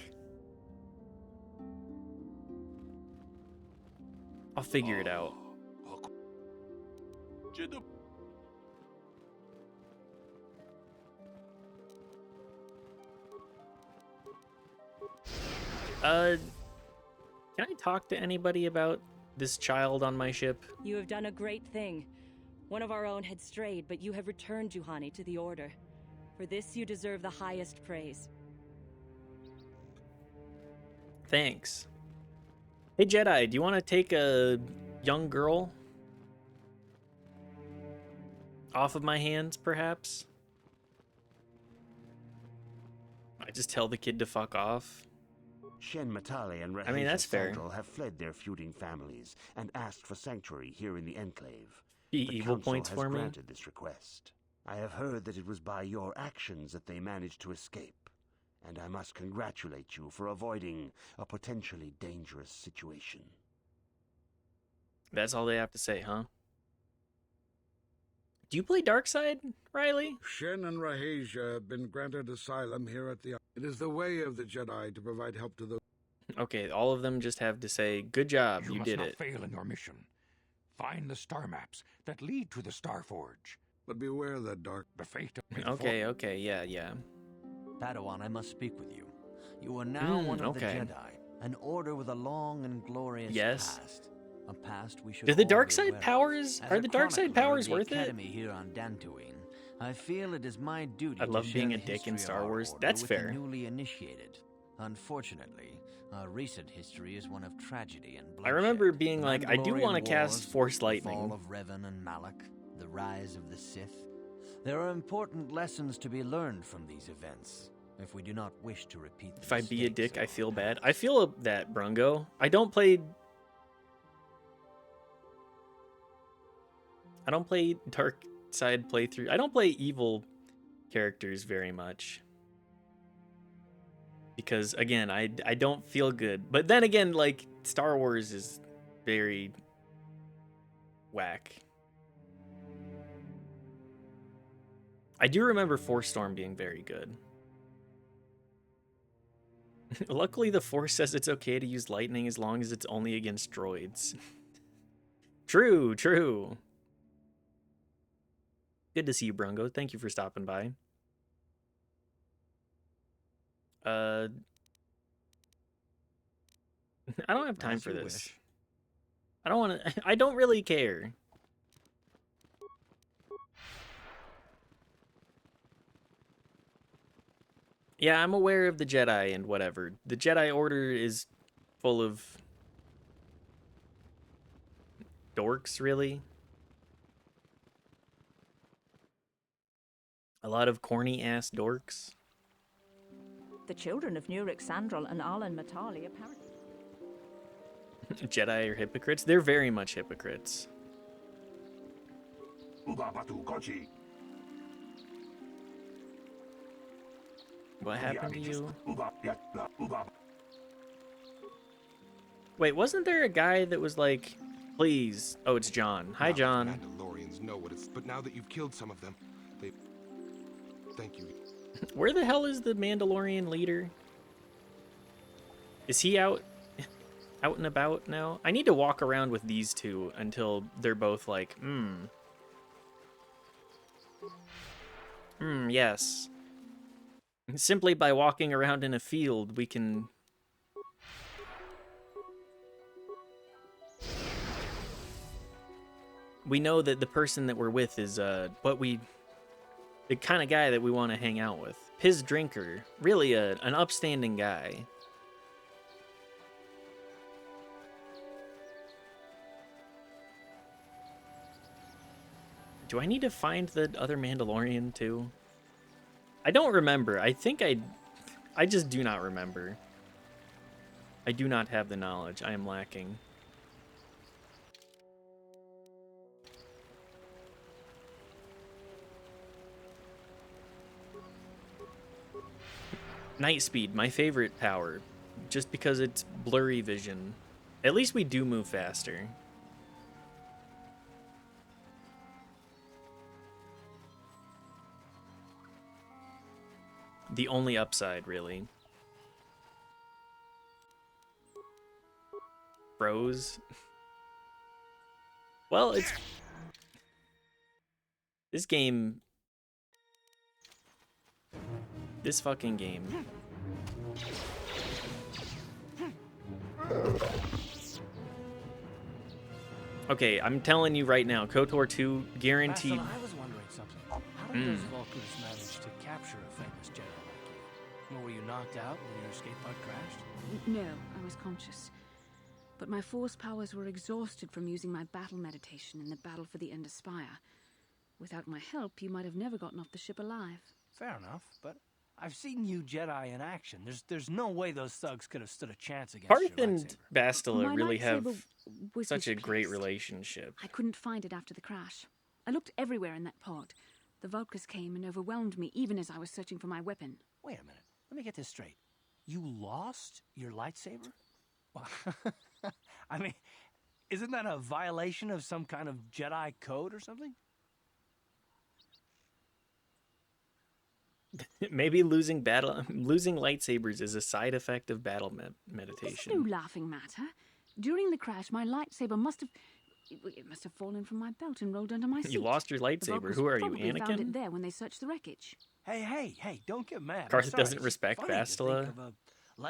I'll figure it out. Can I talk to anybody about this child on my ship? You have done a great thing. One of our own had strayed, but you have returned Juhani to the Order. For this, you deserve the highest praise. Thanks. Hey, Jedi, do you want to take a young girl off of my hands, perhaps? I just tell the kid to fuck off. Shen Matale and I mean, that's fair. Central have fled their feuding families and asked for sanctuary here in the Enclave. The The evil Council points has for me. granted this request. I have heard that it was by your actions that they managed to escape, and I must congratulate you for avoiding a potentially dangerous situation. That's all they have to say, huh? Do you play Darkside, Riley? Shen and Rahesia have been granted asylum here at the... It is the way of the Jedi to provide help to those... Okay, all of them just have to say, good job, you must did not it. fail in your mission. Find the star maps that lead to the Star Forge. But beware that dark... The fate of... Okay, yeah. Padawan, I must speak with you. You are now one of the okay. Jedi, an order with a long and glorious Yes. past. A past we should Do the all dark be side aware of. powers, As are a the dark side chronicler of powers the worth it? Academy here on Dantooine, I feel it is my duty I to love share being the a dick in history Star of our Wars. order That's with fair. the newly initiated. Unfortunately, our recent history is one of tragedy and bloodshed. I remember being The like, I do Mandalorian want to cast Wars, Force the Lightning. fall of Revan and Malak, the rise of the Sith. There are important lessons to be learned from these events, if we do not wish to repeat the If I be a mistakes dick, of I our feel bad. past. I feel that, Brungo. I don't play dark side playthrough. I don't play evil characters very much. Because again, I don't feel good. But then again, like Star Wars is very whack. I do remember Force Storm being very good. Luckily, the Force says it's okay to use lightning as long as it's only against droids. True, true. Good to see you, Brungo. Thank you for stopping by. I don't have time As for you this. wish. I don't want to. I don't really care. Yeah, I'm aware of the Jedi and whatever. The Jedi Order is full of dorks, really. A lot of corny-ass dorks. The children of Nurik Sandral and Alan Matali apparently. Jedi are hypocrites? They're very much hypocrites. What happened to you? Wait, wasn't there a guy that was like, please? Oh, it's John. Hi, John. Mandalorians know what it's, but now that you've killed some of them, they. Thank you. Where the hell is the Mandalorian leader? Is he out and about now? I need to walk around with these two until they're both like, yes. Simply by walking around in a field, we can... We know that the person that we're with is, the kind of guy that we want to hang out with. Piz Drinker. Really an upstanding guy. Do I need to find the other Mandalorian too? I don't remember. I think I just do not remember. I do not have the knowledge. I am lacking. Night speed, my favorite power. Just because it's blurry vision. At least we do move faster. The only upside, really. Bros. Well, it's... This game... This fucking game. Okay, I'm telling you right now, KOTOR 2 guaranteed... Master, I was wondering something. How did those Vulcans manage to capture a famous Jedi like you? Were you knocked out when your escape pod crashed? No, I was conscious. But my force powers were exhausted from using my battle meditation in the battle for the Ender Spire. Without my help, you might have never gotten off the ship alive. Fair enough, but I've seen you Jedi in action. There's no way those thugs could have stood a chance against Parth your and lightsaber. Bastila My really have lightsaber was such a great misplaced. relationship. I couldn't find it after the crash. I looked everywhere in that pod. The Vulcans came and overwhelmed me even as I was searching for my weapon. Wait a minute. Let me get this straight. You lost your lightsaber? Well, I mean, isn't that a violation of some kind of Jedi code or something? Maybe losing lightsabers is a side effect of battle meditation. This is no laughing matter. During the crash, my lightsaber must have fallen from my belt and rolled under my seat. You lost your The lightsaber. Vulcans Who are you, probably found Anakin? it there when they searched the wreckage. Hey, don't get mad. Karth I'm sorry. doesn't It's respect funny to Bastila. think of a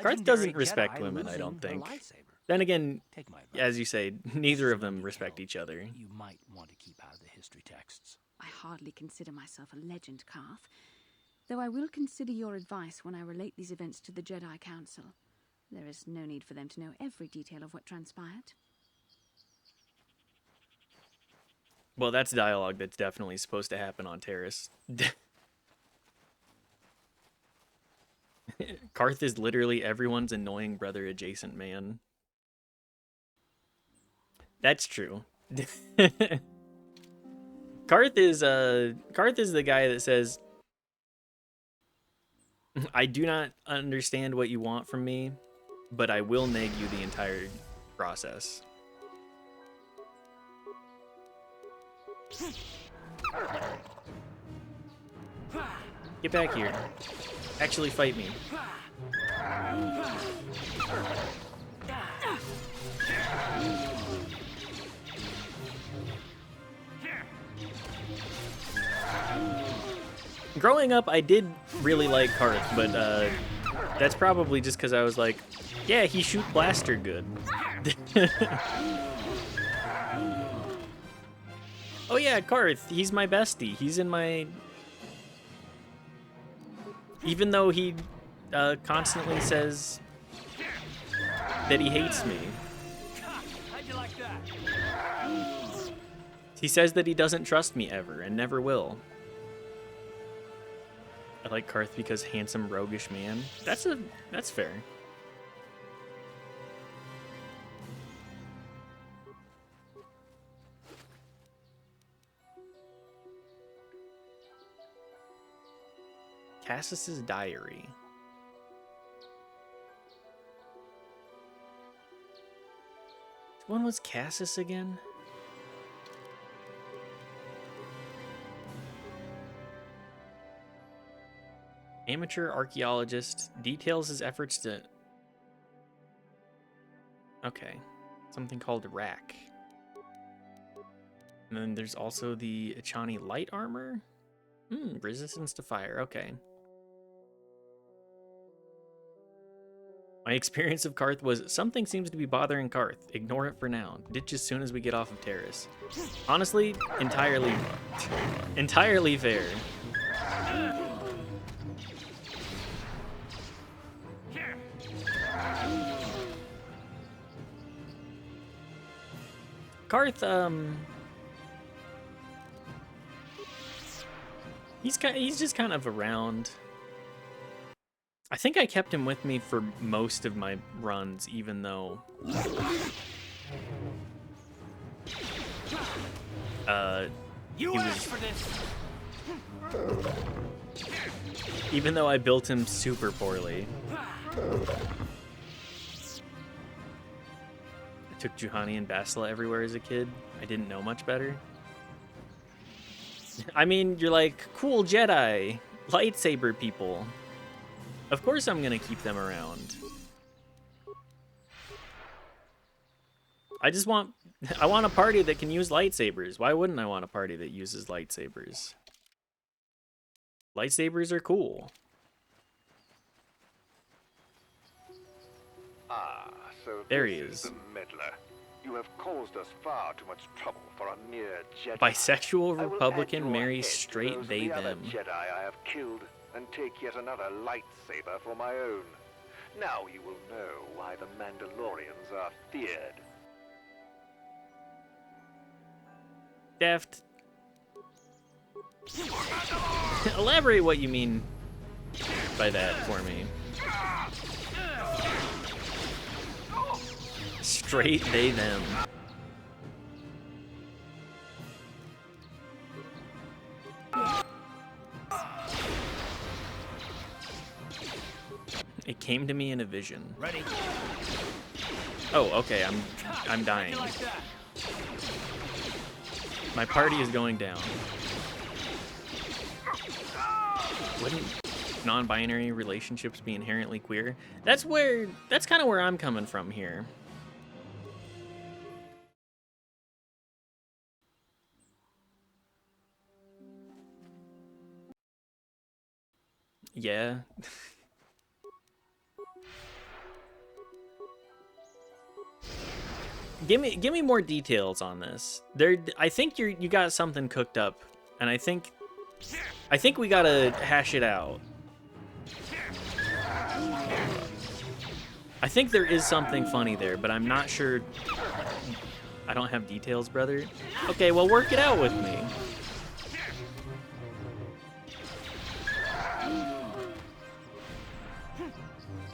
Karth doesn't legendary respect Jedi women, I losing don't her think. lightsaber. Then again, Take my advice. as you say, neither of them respect each other. You might want to keep out of the history texts. I hardly consider myself a legend, Karth, though I will consider your advice when I relate these events to the Jedi Council. There is no need for them to know every detail of what transpired. Well, that's dialogue that's definitely supposed to happen on Terrace. Karth is literally everyone's annoying brother adjacent man. That's true. Karth is the guy that says, I do not understand what you want from me, but I will nag you the entire process. Get back here. Actually fight me. Growing up, I did really like Karth, but that's probably just because I was like, yeah, he shoot blaster good. Oh yeah, Karth, he's my bestie. He's in my... Even though he constantly says that he hates me. He says that he doesn't trust me ever and never will. I like Karth because handsome, roguish man. That's fair. Cassis's diary. Which one was Cassis again? Amateur archaeologist details his efforts to... Okay. Something called Rack. And then there's also the Echani light armor? Resistance to fire. Okay. My experience of Karth was, something seems to be bothering Karth. Ignore it for now. Ditch as soon as we get off of Terrace. Honestly, entirely fair. Karth, he's just kind of around. I think I kept him with me for most of my runs, even though even though I built him super poorly. I took Juhani and Bastila everywhere as a kid. I didn't know much better. I mean, you're like, cool Jedi, lightsaber people. Of course I'm gonna keep them around. I want a party that can use lightsabers. Why wouldn't I want a party that uses lightsabers? Lightsabers are cool. Ah, so there he is. The meddler. You have caused us far too much trouble for a mere Jedi. Bisexual Republican marries straight they them. Jedi I have killed and take yet another lightsaber for my own. Now you will know why the Mandalorians are feared. Deft. Elaborate what you mean by that for me. Straight they them. It came to me in a vision. Ready? Oh, okay, I'm dying. My party is going down. Wouldn't non-binary relationships be inherently queer? That's kind of where I'm coming from here. Yeah. Give me more details on this. I think you got something cooked up, and I think we gotta hash it out. I think there is something funny there, but I'm not sure. I don't have details, brother. Okay, well, work it out with me.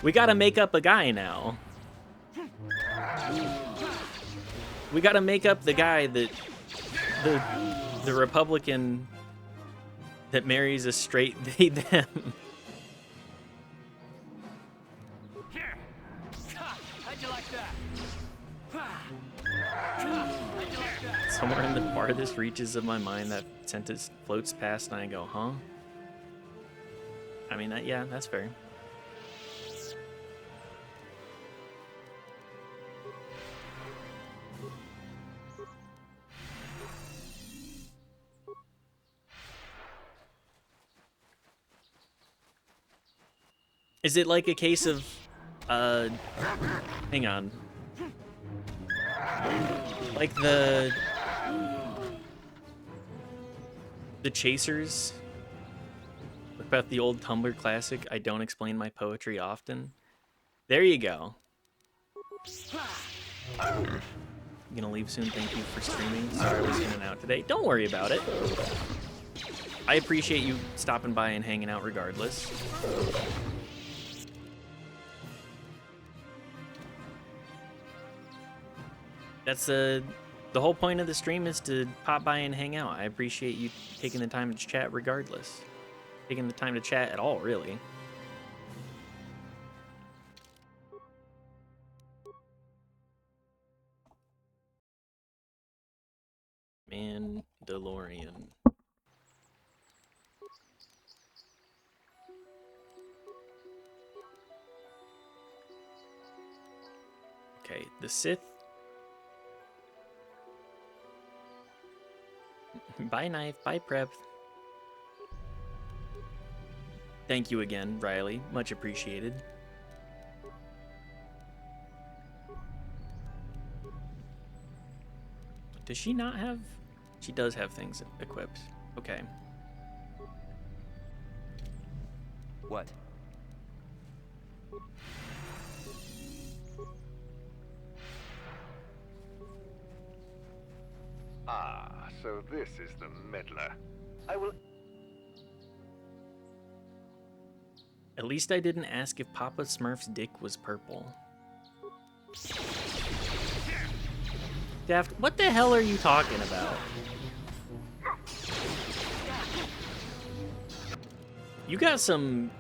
We gotta make up a guy now. We gotta make up the guy that the Republican that marries a straight they them. How'd you like that? Somewhere in the farthest reaches of my mind, that sentence floats past, and I go, huh? I mean, yeah, that's fair. Is it like a case of, hang on. Like the Chasers? About the old Tumblr classic, I don't explain my poetry often. There you go. I'm gonna leave soon, thank you for streaming. Sorry I was in and out today. Don't worry about it. I appreciate you stopping by and hanging out regardless. That's the whole point of the stream, is to pop by and hang out. I appreciate you taking the time to chat regardless. Taking the time to chat at all, really. Mandalorian. Okay, the Sith. Bye, knife. Bye, prep. Thank you again, Riley. Much appreciated. Does she not have... She does have things equipped. Okay. What? Ah, so this is the meddler. I will... At least I didn't ask if Papa Smurf's dick was purple. Daft, what the hell are you talking about? You got some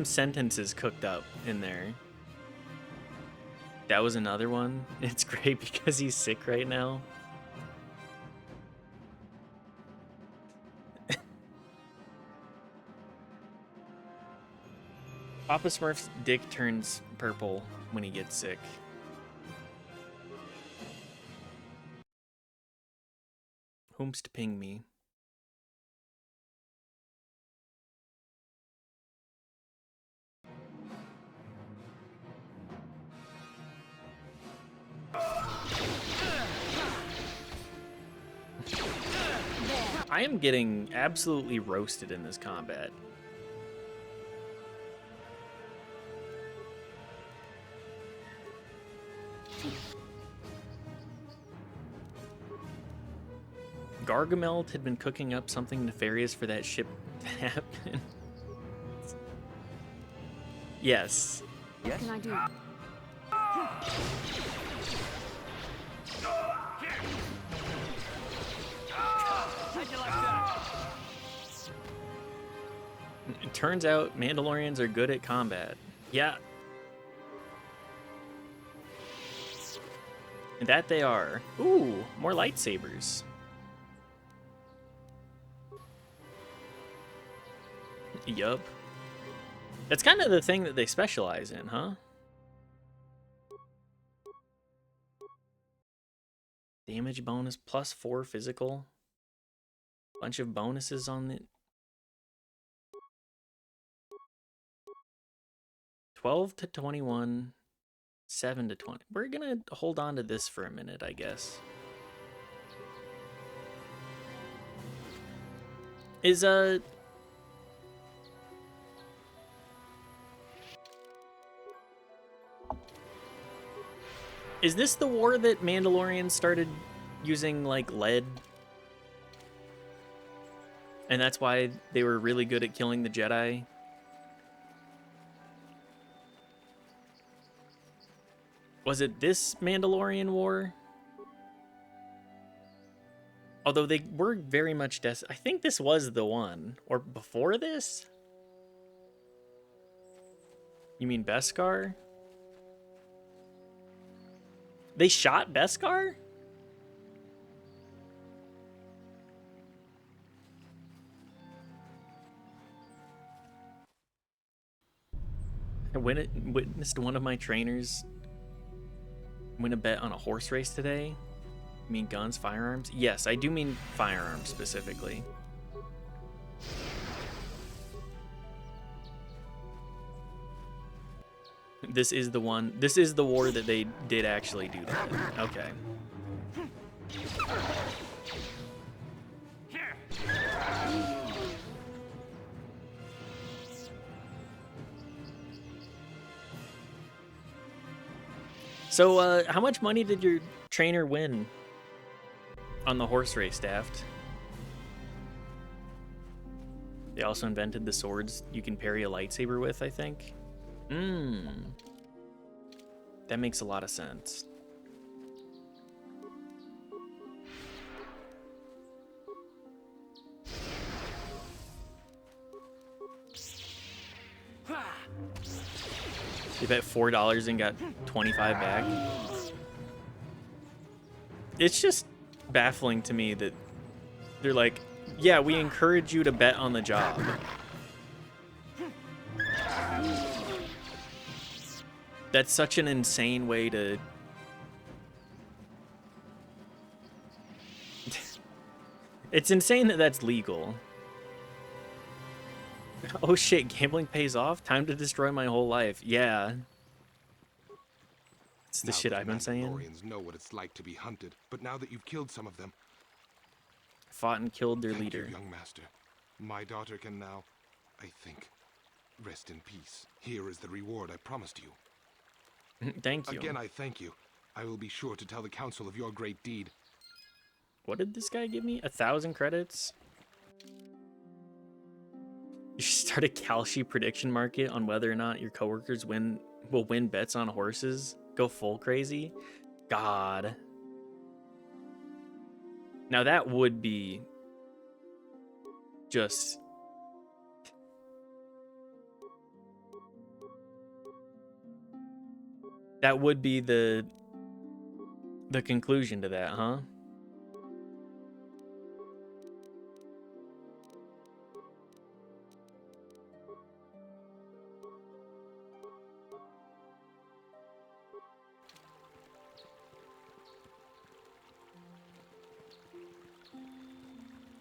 sentences cooked up in there. That was another one. It's great because he's sick right now. Papa Smurf's dick turns purple when he gets sick. Whomst ping me. I am getting absolutely roasted in this combat. Gargamel had been cooking up something nefarious for that ship to happen. Yes. What can I do? It turns out Mandalorians are good at combat. Yeah. That they are. Ooh, more lightsabers. Yup. That's kind of the thing that they specialize in, huh? Damage bonus +4 physical. Bunch of bonuses on it. 12 to 21. 7 to 20. We're gonna hold on to this for a minute, I guess. Is this the war that Mandalorians started using like lead? And that's why they were really good at killing the Jedi? Was it this Mandalorian war? Although they were very much I think this was the one. Or before this? You mean Beskar? They shot Beskar? I witnessed one of my trainers win a bet on a horse race today. You mean guns, firearms? Yes, I do mean firearms specifically. This is the one. This is the war that they did actually do that. Okay. So, how much money did your trainer win on the horse race, Daft? They also invented the swords you can parry a lightsaber with, I think. That makes a lot of sense. You bet $4 and got 25 back. It's just baffling to me that they're like, yeah, we encourage you to bet on the job. That's such an insane way to... It's insane that that's legal. Oh shit, gambling pays off? Time to destroy my whole life. Yeah. It's the shit I've been saying. Mandalorians know what it's like to be hunted, but now that you've killed some of them... Fought and killed their leader. Thank you, young master. My daughter can now, I think, rest in peace. Here is the reward I promised you. Thank you. Again, I thank you. I will be sure to tell the council of your great deed. What did this guy give me? 1,000 credits? You should start a Kalshi prediction market on whether or not your coworkers will win bets on horses. Go full crazy. God. Now that would be just... That would be the conclusion to that, huh?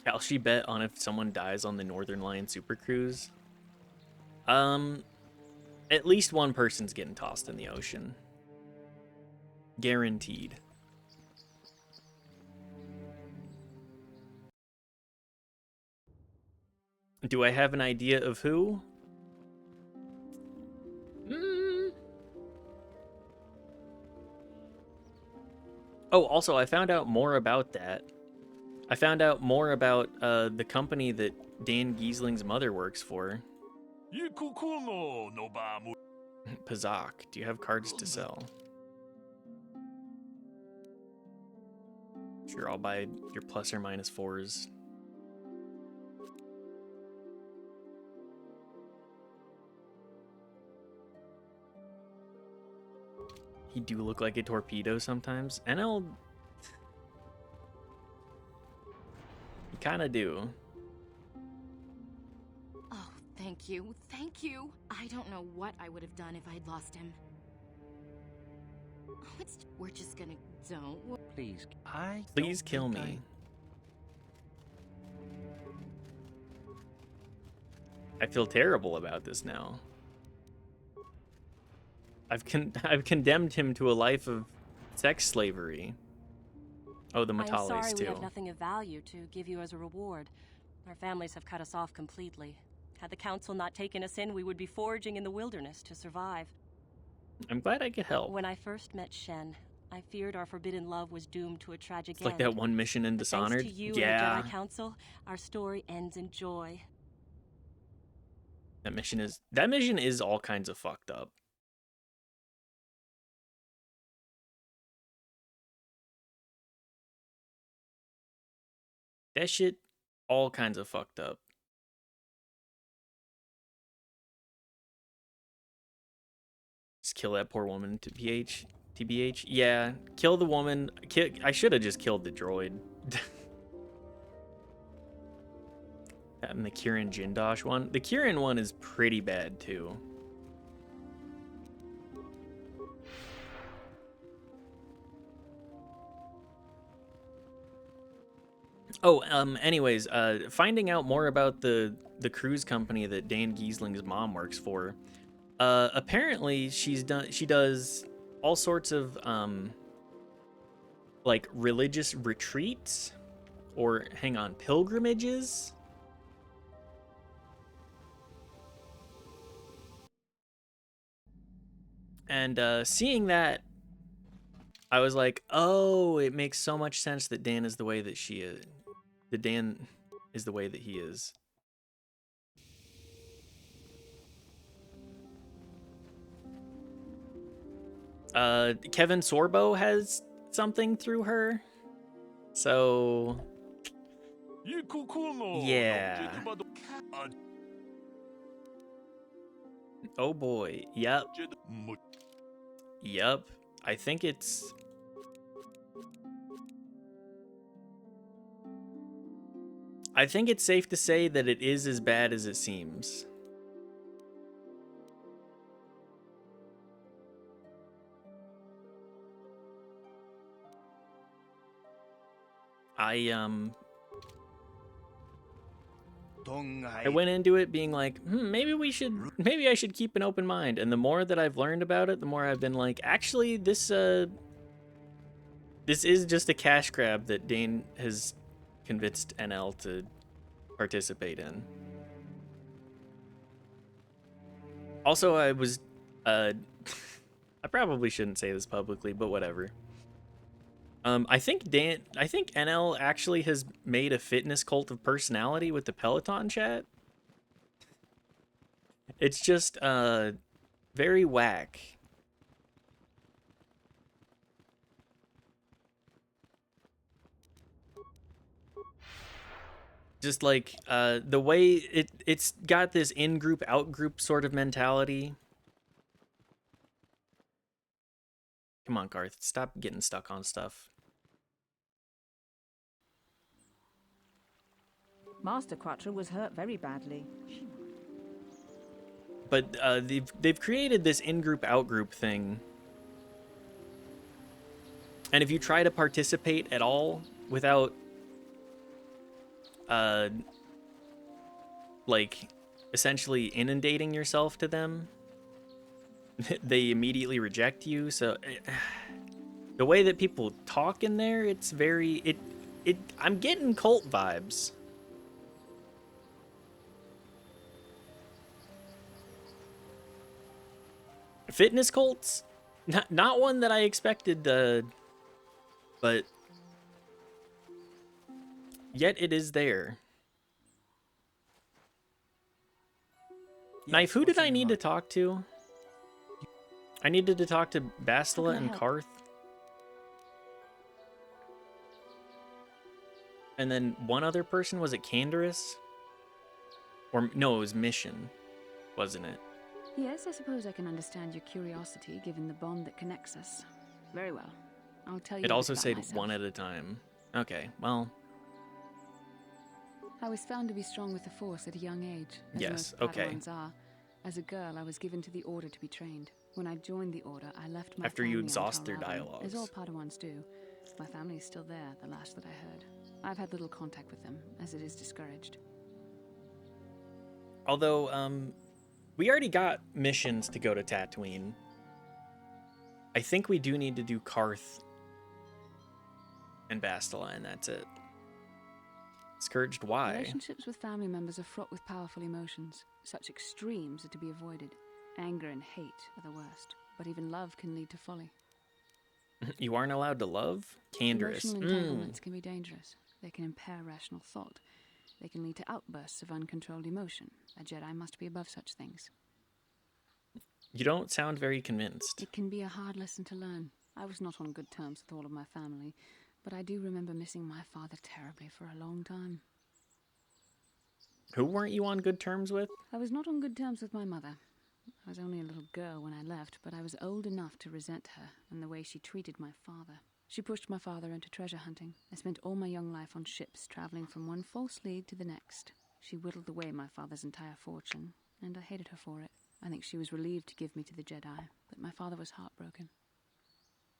Kalshi bet on if someone dies on the Northern Lion Super Cruise. At least one person's getting tossed in the ocean. Guaranteed. Do I have an idea of who? Oh, also, I found out more about that. I found out more about the company that Dan Giesling's mother works for. Pazak, do you have cards to sell? Sure, I'll buy your plus or minus 4s. He do look like a torpedo sometimes. NL... You kinda do. Oh, thank you. Thank you. I don't know what I would have done if I'd lost him. Oh, we're just gonna... Don't... Please, Please kill me. I feel terrible about this now. I've condemned him to a life of sex slavery. Oh, the I'm Matalis sorry too. we have nothing of value to give you as a reward. Our families have cut us off completely. Had the council not taken us in, we would be foraging in the wilderness to survive. I'm glad I could help. When I first met Shen, I feared our forbidden love was doomed to a tragic It's like end. that one mission in But Dishonored. thanks to you Yeah. and the Jedi Council, our story ends in joy. That mission is all kinds of fucked up. That shit, all kinds of fucked up. Just kill that poor woman, TBH. Yeah, kill the woman. I should have just killed the droid. That and the Kirin Jindosh one. The Kirin one is pretty bad too. Oh, anyways, finding out more about the cruise company that Dan Giesling's mom works for. Apparently she does all sorts of like religious retreats, or hang on, pilgrimages. And seeing that, I was like, oh, it makes so much sense that Dan is the way that she is. That Dan is the way that he is. Kevin Sorbo has something through her. So yeah. Oh boy. Yep. Yep. I think it's safe to say that it is as bad as it seems. I went into it being like, maybe I should keep an open mind. And the more that I've learned about it, the more I've been like, actually, this is just a cash grab that Dane has convinced NL to participate in. Also, I was, I probably shouldn't say this publicly, but whatever. I think NL actually has made a fitness cult of personality with the Peloton chat. It's just, very whack. Just like, the way it's got this in-group, out-group sort of mentality. Come on, Garth, stop getting stuck on stuff. Master Quattro was hurt very badly. But they've created this in-group, out-group thing. And if you try to participate at all without, like, essentially inundating yourself to them, they immediately reject you. So the way that people talk in there, it's very, I'm getting cult vibes. Fitness cults? Not one that I expected, but yet it is there. Yes, Knife, who did I need to talk to? I needed to talk to Bastila and Karth. And then one other person, was it Canderous? Or no, it was Mission, wasn't it? Yes, I suppose I can understand your curiosity, given the bond that connects us. Very well. I'll tell you. It also about said myself. one at a time. Okay, well. I was found to be strong with the Force at a young age. As Yes, most okay. Padawans are. As a girl, I was given to the Order to be trained. When I joined the Order, I left my After you family on exhaust their Talravan, dialogues. as all Padawans do. My family is still there, the last that I heard. I've had little contact with them, as it is discouraged. Although, we already got missions to go to Tatooine. I think we do need to do Karth and Bastila, and that's it. Scourged, why? Relationships with family members are fraught with powerful emotions. Such extremes are to be avoided. Anger and hate are the worst, but even love can lead to folly. You aren't allowed to love? Canderous. Emotional entanglements can be dangerous. They can impair rational thought. They can lead to outbursts of uncontrolled emotion. A Jedi must be above such things. You don't sound very convinced. It can be a hard lesson to learn. I was not on good terms with all of my family, but I do remember missing my father terribly for a long time. Who weren't you on good terms with? I was not on good terms with my mother. I was only a little girl when I left, but I was old enough to resent her and the way she treated my father. She pushed my father into treasure hunting. I spent all my young life on ships, traveling from one false lead to the next. She whittled away my father's entire fortune, and I hated her for it. I think she was relieved to give me to the Jedi, but my father was heartbroken.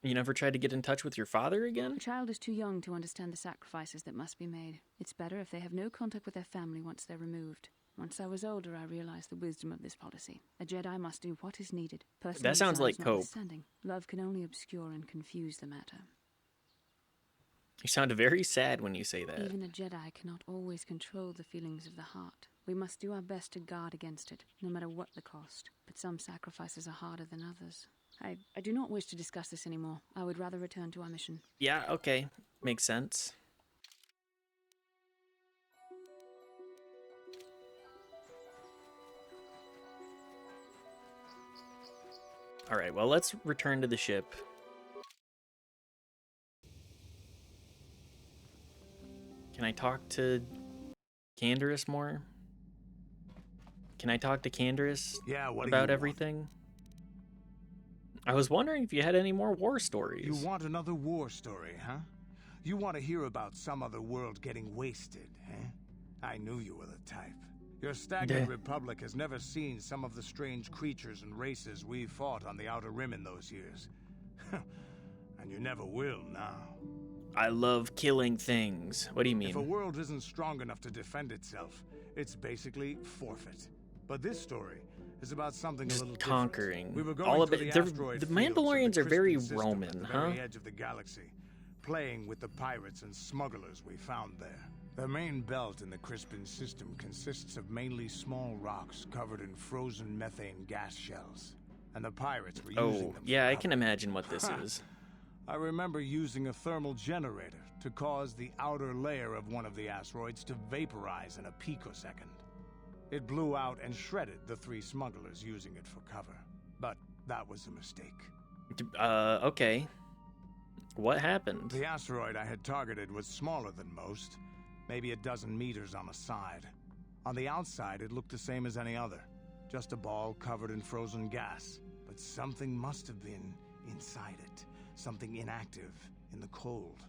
You never tried to get in touch with your father again? A child is too young to understand the sacrifices that must be made. It's better if they have no contact with their family once they're removed. Once I was older, I realized the wisdom of this policy. A Jedi must do what is needed. Personal That sounds like desires Cope. notwithstanding, love can only obscure and confuse the matter. You sound very sad when you say that. Even a Jedi cannot always control the feelings of the heart. We must do our best to guard against it, no matter what the cost. But some sacrifices are harder than others. I do not wish to discuss this anymore. I would rather return to our mission. Yeah, okay. Makes sense. Alright, well, let's return to the ship. Can I talk to Canderous more? Can I talk to Canderous about everything? I was wondering if you had any more war stories. You want another war story, huh? You want to hear about some other world getting wasted, eh? I knew you were the type. Your stagnant republic has never seen some of the strange creatures and races we fought on the Outer Rim in those years. And you never will now. I love killing things. What do you mean? If a world isn't strong enough to defend itself, it's basically forfeit. But this story is about something just a little conquering. We were going all of through it. the Mandalorians are very Crispin system Roman, at the huh? very edge of the galaxy, playing with the pirates and smugglers we found there. The main belt in the Crispin system consists of mainly small rocks covered in frozen methane gas shells, and the pirates were using them. Yeah, I can imagine what this is. I remember using a thermal generator to cause the outer layer of one of the asteroids to vaporize in a picosecond. It blew out and shredded the 3 smugglers using it for cover. But that was a mistake. Okay. What happened? The asteroid I had targeted was smaller than most, maybe a dozen meters on a side. On the outside, it looked the same as any other, just a ball covered in frozen gas. But something must have been inside it, something inactive in the cold.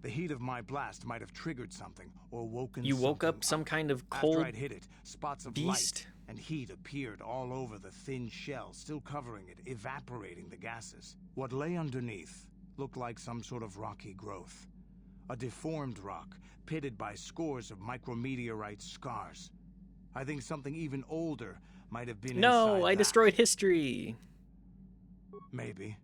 The heat of my blast might have triggered something or woken. You woke up some kind of cold After I'd hit it, spots of beast. light and heat appeared all over the thin shell, still covering it, evaporating the gases. What lay underneath looked like some sort of rocky growth. A deformed rock, pitted by scores of micrometeorite scars. I think something even older might have been No, inside I that. destroyed history. Maybe,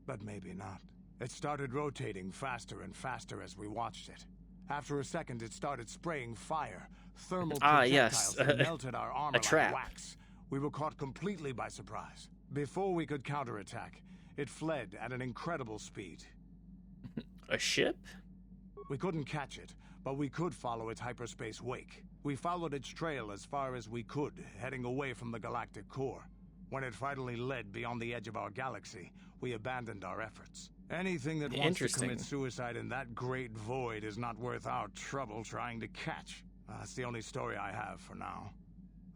but maybe not. It started rotating faster and faster as we watched it. After a second, it started spraying fire. Thermal projectiles that melted our armor like wax. We were caught completely by surprise. Before we could counterattack, it fled at an incredible speed. A ship? We couldn't catch it, but we could follow its hyperspace wake. We followed its trail as far as we could, heading away from the galactic core. When it finally led beyond the edge of our galaxy, we abandoned our efforts. Anything that wants to commit suicide in that great void is not worth our trouble trying to catch. That's the only story I have for now.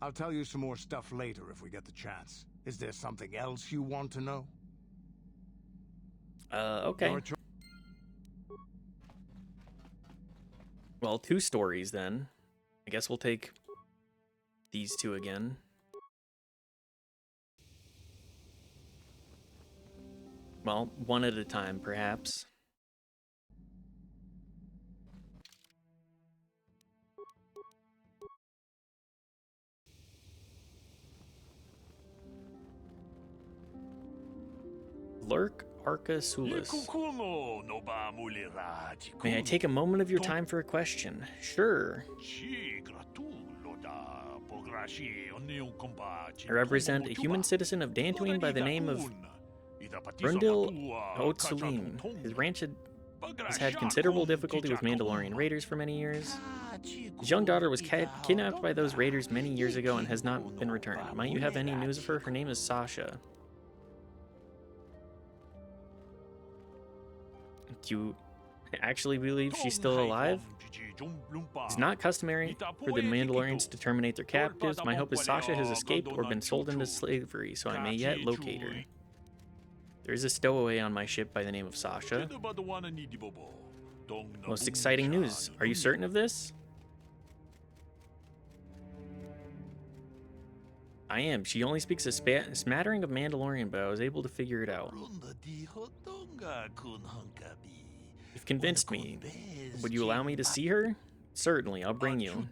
I'll tell you some more stuff later if we get the chance. Is there something else you want to know? Okay. Well, 2 stories then. I guess we'll take these 2 again. Well, one at a time, perhaps. Lurk Arca Sulis. May I take a moment of your time for a question? Sure. I represent a human citizen of Dantooine by the name of Brundil Otsulim. His ranch has had considerable difficulty with Mandalorian raiders for many years. His young daughter was kidnapped by those raiders many years ago and has not been returned. Might you have any news of her? Her name is Sasha. Do you actually believe she's still alive? It's not customary for the Mandalorians to terminate their captives. My hope is Sasha has escaped or been sold into slavery, so I may yet locate her. There is a stowaway on my ship by the name of Sasha. Most exciting news. Are you certain of this? I am. She only speaks a smattering of Mandalorian, but I was able to figure it out. You've convinced me. Would you allow me to see her? Certainly, I'll bring you.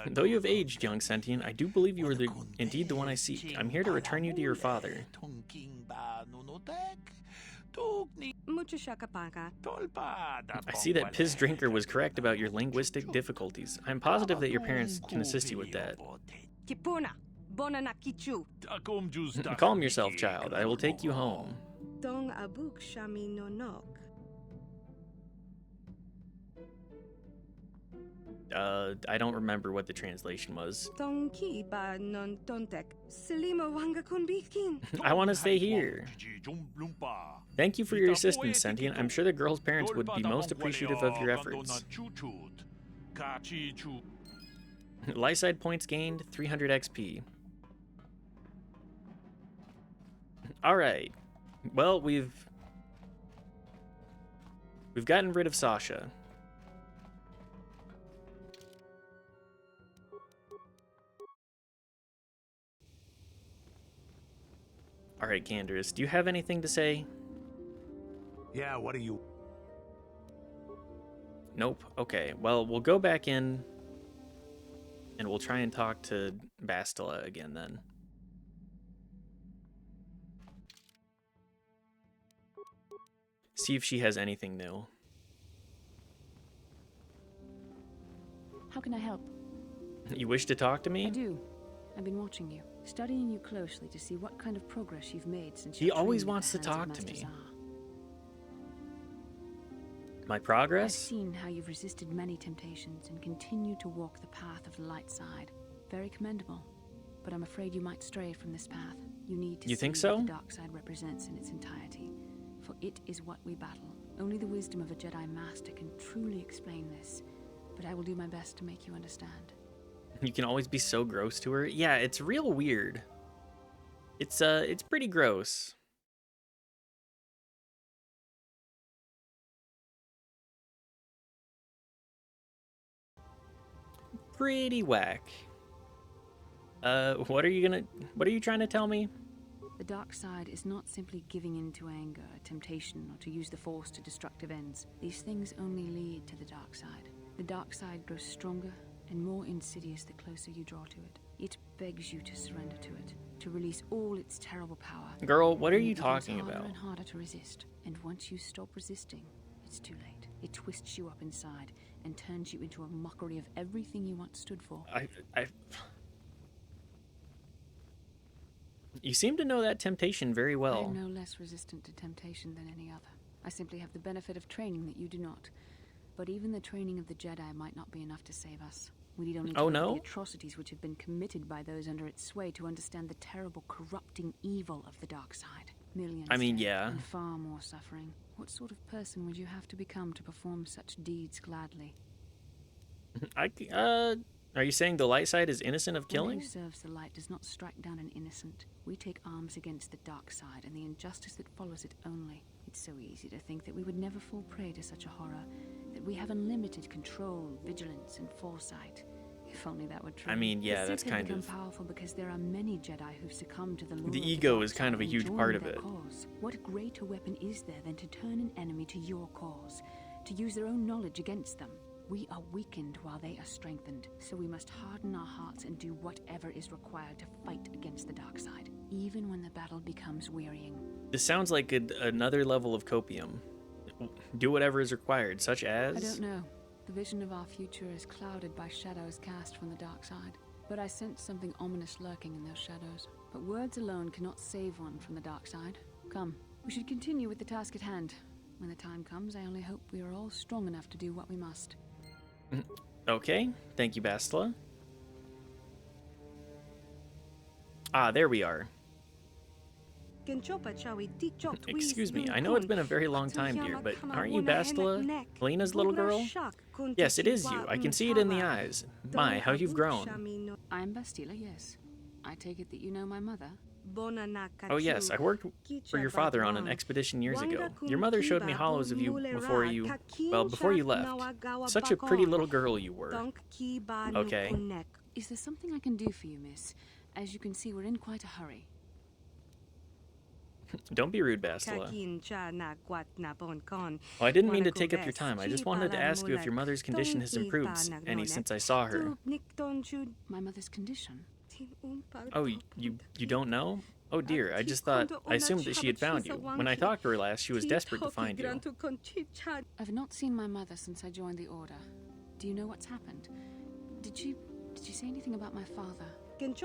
Though you have aged, young sentient, I do believe you are indeed the one I seek. I'm here to return you to your father. I see that Piz Drinker was correct about your linguistic difficulties. I'm positive that your parents can assist you with that. Calm yourself, child. I will take you home. I don't remember what the translation was. I want to stay here. Thank you for your assistance, Sentient. I'm sure the girl's parents would be most appreciative of your efforts. Light side points gained, 300 XP. Alright. Well, we've gotten rid of Sasha. Alright, Canderous, do you have anything to say? Yeah, what do you... Nope. Okay, well, we'll go back in and we'll try and talk to Bastila again then. See if she has anything new. How can I help? You wish to talk to me? I do. I've been watching you, studying you closely to see what kind of progress you've made since He always wants to talk to me. My progress? I've seen how you've resisted many temptations and continue to walk the path of the light side. Very commendable. But I'm afraid you might stray from this path. You need to see what the dark side represents in its entirety. For it is what we battle. Only the wisdom of a Jedi Master can truly explain this. But I will do my best to make you understand. You can always be so gross to her. Yeah, it's real weird. It's pretty gross. Pretty whack. What are you trying to tell me? The dark side is not simply giving in to anger, temptation, or to use the Force to destructive ends. These things only lead to the dark side. The dark side grows stronger and more insidious the closer you draw to it. It begs you to surrender to it, to release all its terrible power. Girl, what are you talking about? It's harder and harder to resist, and once you stop resisting, it's too late. It twists you up inside and turns you into a mockery of everything you once stood for. You seem to know that temptation very well. I am no less resistant to temptation than any other. I simply have the benefit of training that you do not. But even the training of the Jedi might not be enough to save us. We need only to look at the atrocities which have been committed by those under its sway to understand the terrible, corrupting evil of the dark side. Millions dead and far more suffering. What sort of person would you have to become to perform such deeds gladly? Are you saying the light side is innocent of killing? One who serves the light does not strike down an innocent. We take arms against the dark side and the injustice that follows it only. It's so easy to think that we would never fall prey to such a horror, that we have unlimited control, vigilance, and foresight. If only that were true. I mean, yeah, that's kind of powerful because there are many Jedi who've succumbed to the lure. The ego is kind of a huge part of it. Cause. What greater weapon is there than to turn an enemy to your cause, to use their own knowledge against them? We are weakened while they are strengthened, so we must harden our hearts and do whatever is required to fight against the dark side, even when the battle becomes wearying. This sounds like another level of copium. Do whatever is required, such as... I don't know. The vision of our future is clouded by shadows cast from the dark side. But I sense something ominous lurking in those shadows. But words alone cannot save one from the dark side. Come, we should continue with the task at hand. When the time comes, I only hope we are all strong enough to do what we must. Okay, thank you, Bastila. Ah, there we are. Excuse me, I know it's been a very long time, dear, but aren't you Bastila? Helena's little girl? Yes, it is you. I can see it in the eyes. My, how you've grown. I'm Bastila, yes. I take it that you know my mother? Oh yes, I worked for your father on an expedition years ago. Your mother showed me hollows of you before you left. Such a pretty little girl you were. Okay. Is there something I can do for you, miss? As you can see, we're in quite a hurry. Don't be rude, Bastila. Oh, I didn't mean to take up your time. I just wanted to ask you if your mother's condition has improved any since I saw her. My mother's condition? Oh, you don't know? Oh dear, I assumed that she had found you. When I talked to her last, she was desperate to find you. I've not seen my mother since I joined the Order. Do you know what's happened? Did she say anything about my father? I'm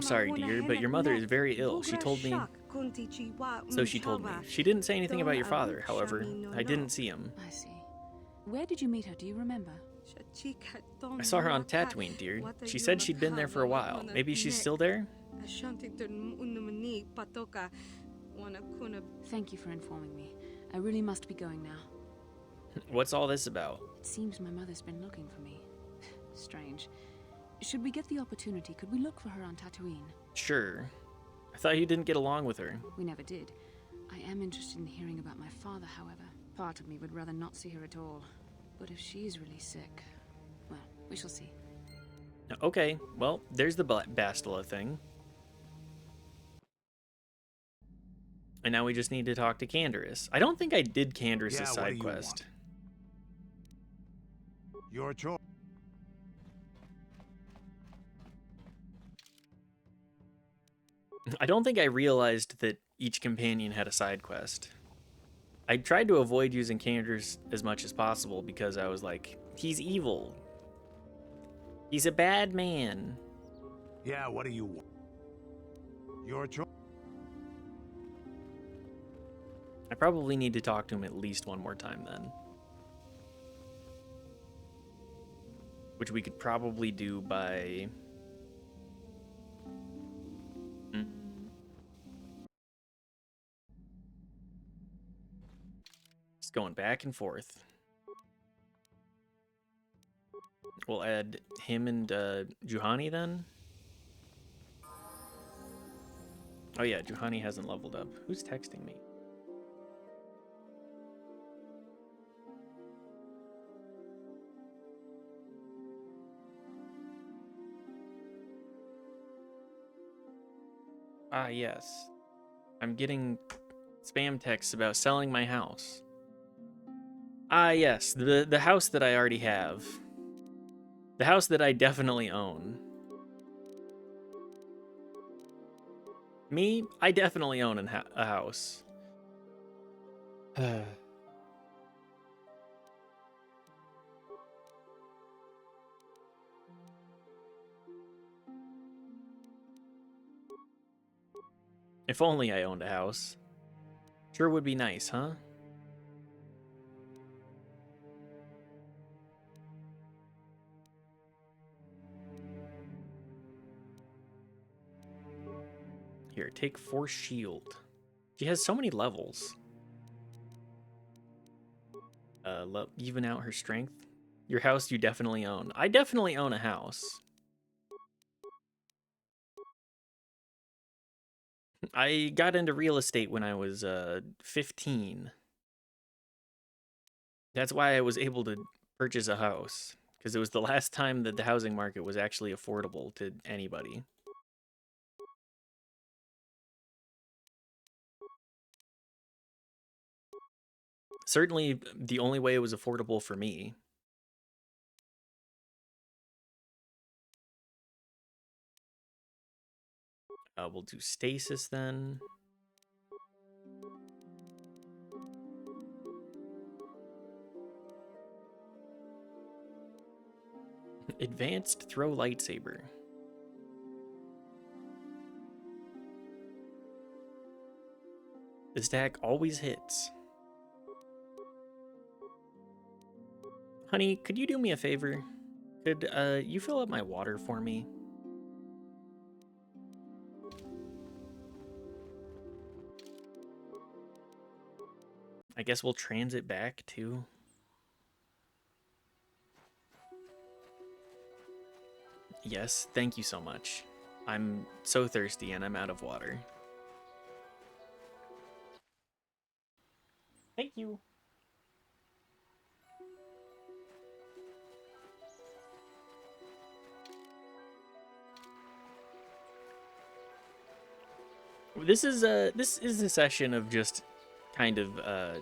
sorry, dear, but your mother is very ill. She told me... So she told me. She didn't say anything about your father, however. I didn't see him. I see. Where did you meet her? Do you remember? I saw her on Tatooine, dear. She said she'd been there for a while. Maybe she's still there? Thank you for informing me. I really must be going now. What's all this about? It seems my mother's been looking for me. Strange. Should we get the opportunity, could we look for her on Tatooine? Sure. I thought you didn't get along with her. We never did. I am interested in hearing about my father, however. Part of me would rather not see her at all. But if she's really sick, well, we shall see. Okay, well, there's the Bastila thing. And now we just need to talk to Canderous. I don't think I did Canderous' side quest. Your choice. I don't think I realized that each companion had a side quest. I tried to avoid using Canderous as much as possible because I was like, he's evil. He's a bad man. Yeah, what do you want? Your choice. I probably need to talk to him at least one more time then. Which we could probably do by... Just going back and forth. We'll add him and Juhani then. Oh yeah, Juhani hasn't leveled up. Who's texting me? Ah, yes. I'm getting spam texts about selling my house. Ah, yes, the house that I already have. The house that I definitely own. Me? I definitely own a house. If only I owned a house. Sure would be nice, huh? Here, take Force Shield. She has so many levels. Even out her strength. Your house you definitely own. I definitely own a house. I got into real estate when I was 15. That's why I was able to purchase a house, because it was the last time that the housing market was actually affordable to anybody. Certainly the only way it was affordable for me. We'll do stasis then. Advanced throw lightsaber. The stack always hits. Honey, could you do me a favor? Could you fill up my water for me? I guess we'll transit back too. Yes, thank you so much. I'm so thirsty and I'm out of water. Thank you. This is a session of just kind of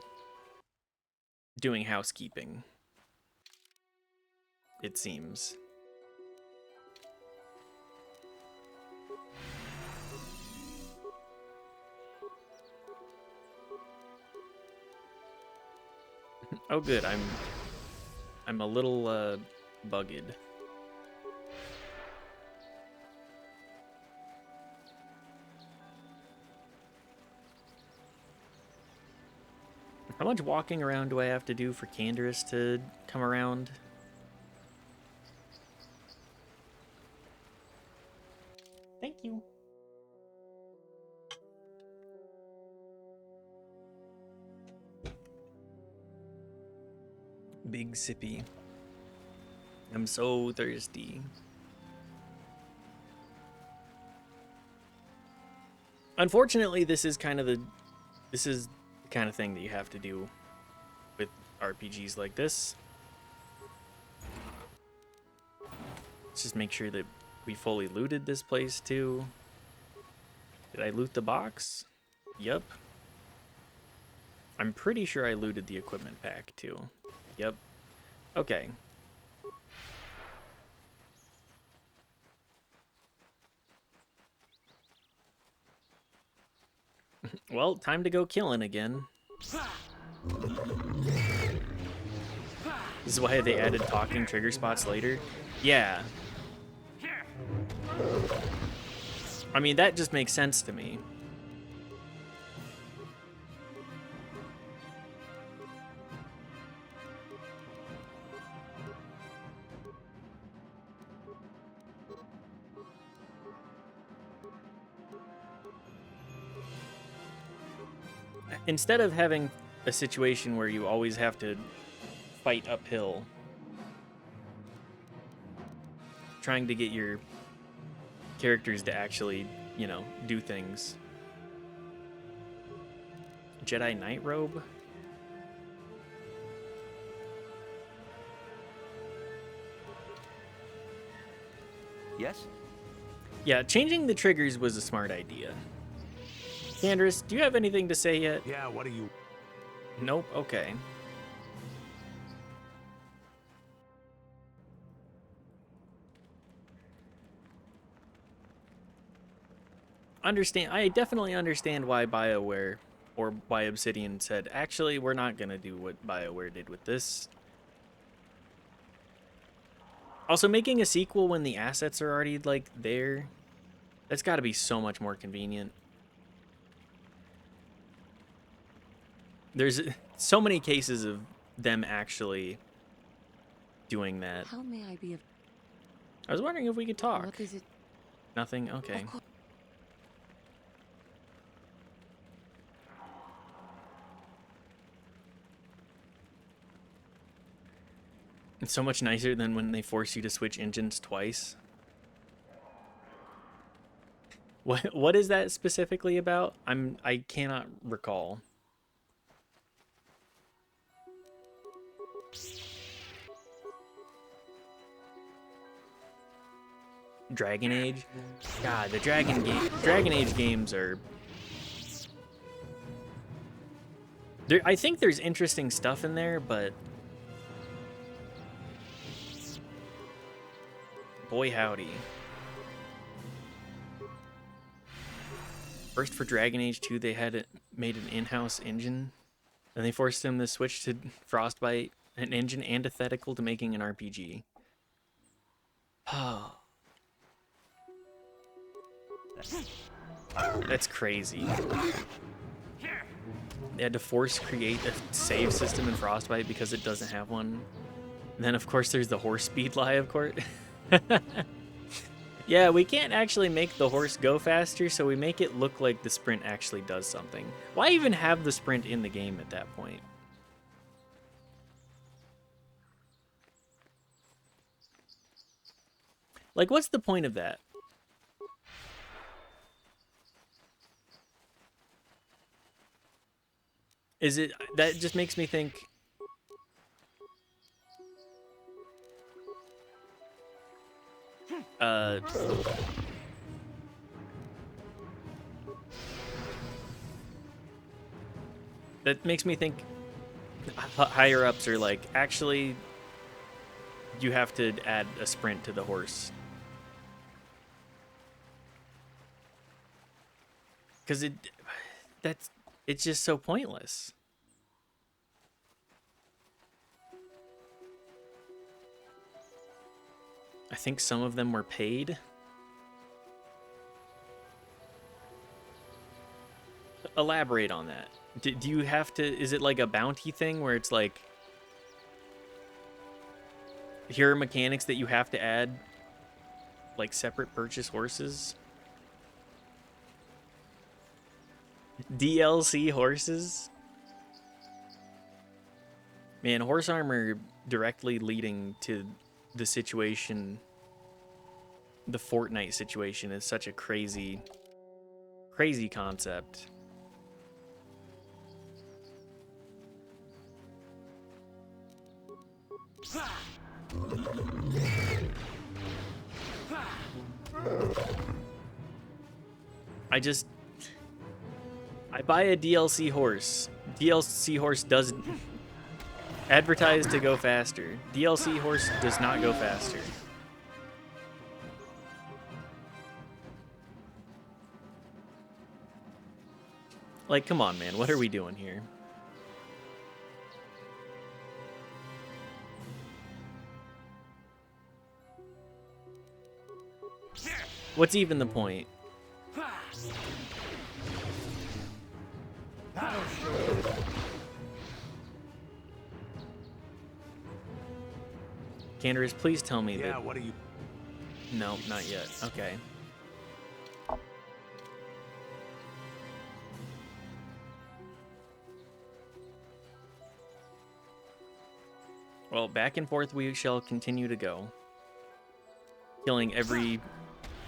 doing housekeeping, it seems. Oh good, I'm a little bugged. How much walking around do I have to do for Canderous to come around? Thank you. Big sippy. I'm so thirsty. Unfortunately, this is the kind of thing that you have to do with RPGs like this. Let's just make sure that we fully looted this place too. Did I loot the box? Yep. I'm pretty sure I looted the equipment pack too. Yep. Okay. Well, time to go killing again. This is why they added talking trigger spots later. Yeah. I mean, that just makes sense to me. Instead of having a situation where you always have to fight uphill, trying to get your characters to actually, you know, do things. Jedi Knight Robe? Yes? Yeah, changing the triggers was a smart idea. Canderous, do you have anything to say yet? Yeah, what are you... Nope, okay. I definitely understand why BioWare or why Obsidian said, actually, we're not gonna do what BioWare did with this. Also, making a sequel when the assets are already, like, there, that's gotta be so much more convenient. There's so many cases of them actually doing that. How may I be of... I was wondering if we could talk. What is it? Nothing? Okay. It's so much nicer than when they force you to switch engines twice. What is that specifically about? I cannot recall. Dragon Age? God, the Dragon Age games are I think there's interesting stuff in there, but boy howdy. First for Dragon Age 2, they had made an in-house engine, and they forced them to switch to Frostbite, an engine antithetical to making an RPG. That's crazy. They had to force create a save system in Frostbite because it doesn't have one. And then, of course, there's the horse speed lie, of course. Yeah, we can't actually make the horse go faster, so we make it look like the sprint actually does something. Why even have the sprint in the game at that point? Like, what's the point of that? Is it... That just makes me think... That makes me think higher ups are like, actually, you have to add a sprint to the horse. Because it's just so pointless. I think some of them were paid. Elaborate on that. Do you have to... Is it like a bounty thing where it's like... Here are mechanics that you have to add, like separate purchase horses? DLC horses? Man, horse armor directly leading to the situation, the Fortnite situation, is such a crazy, crazy concept. I buy a DLC horse. DLC horse doesn't advertise to go faster. DLC horse does not go faster. Like, come on, man. What are we doing here? What's even the point? Canderous, please tell me that... Yeah, what are you... No, not yet. Okay. Well, back and forth we shall continue to go. Killing every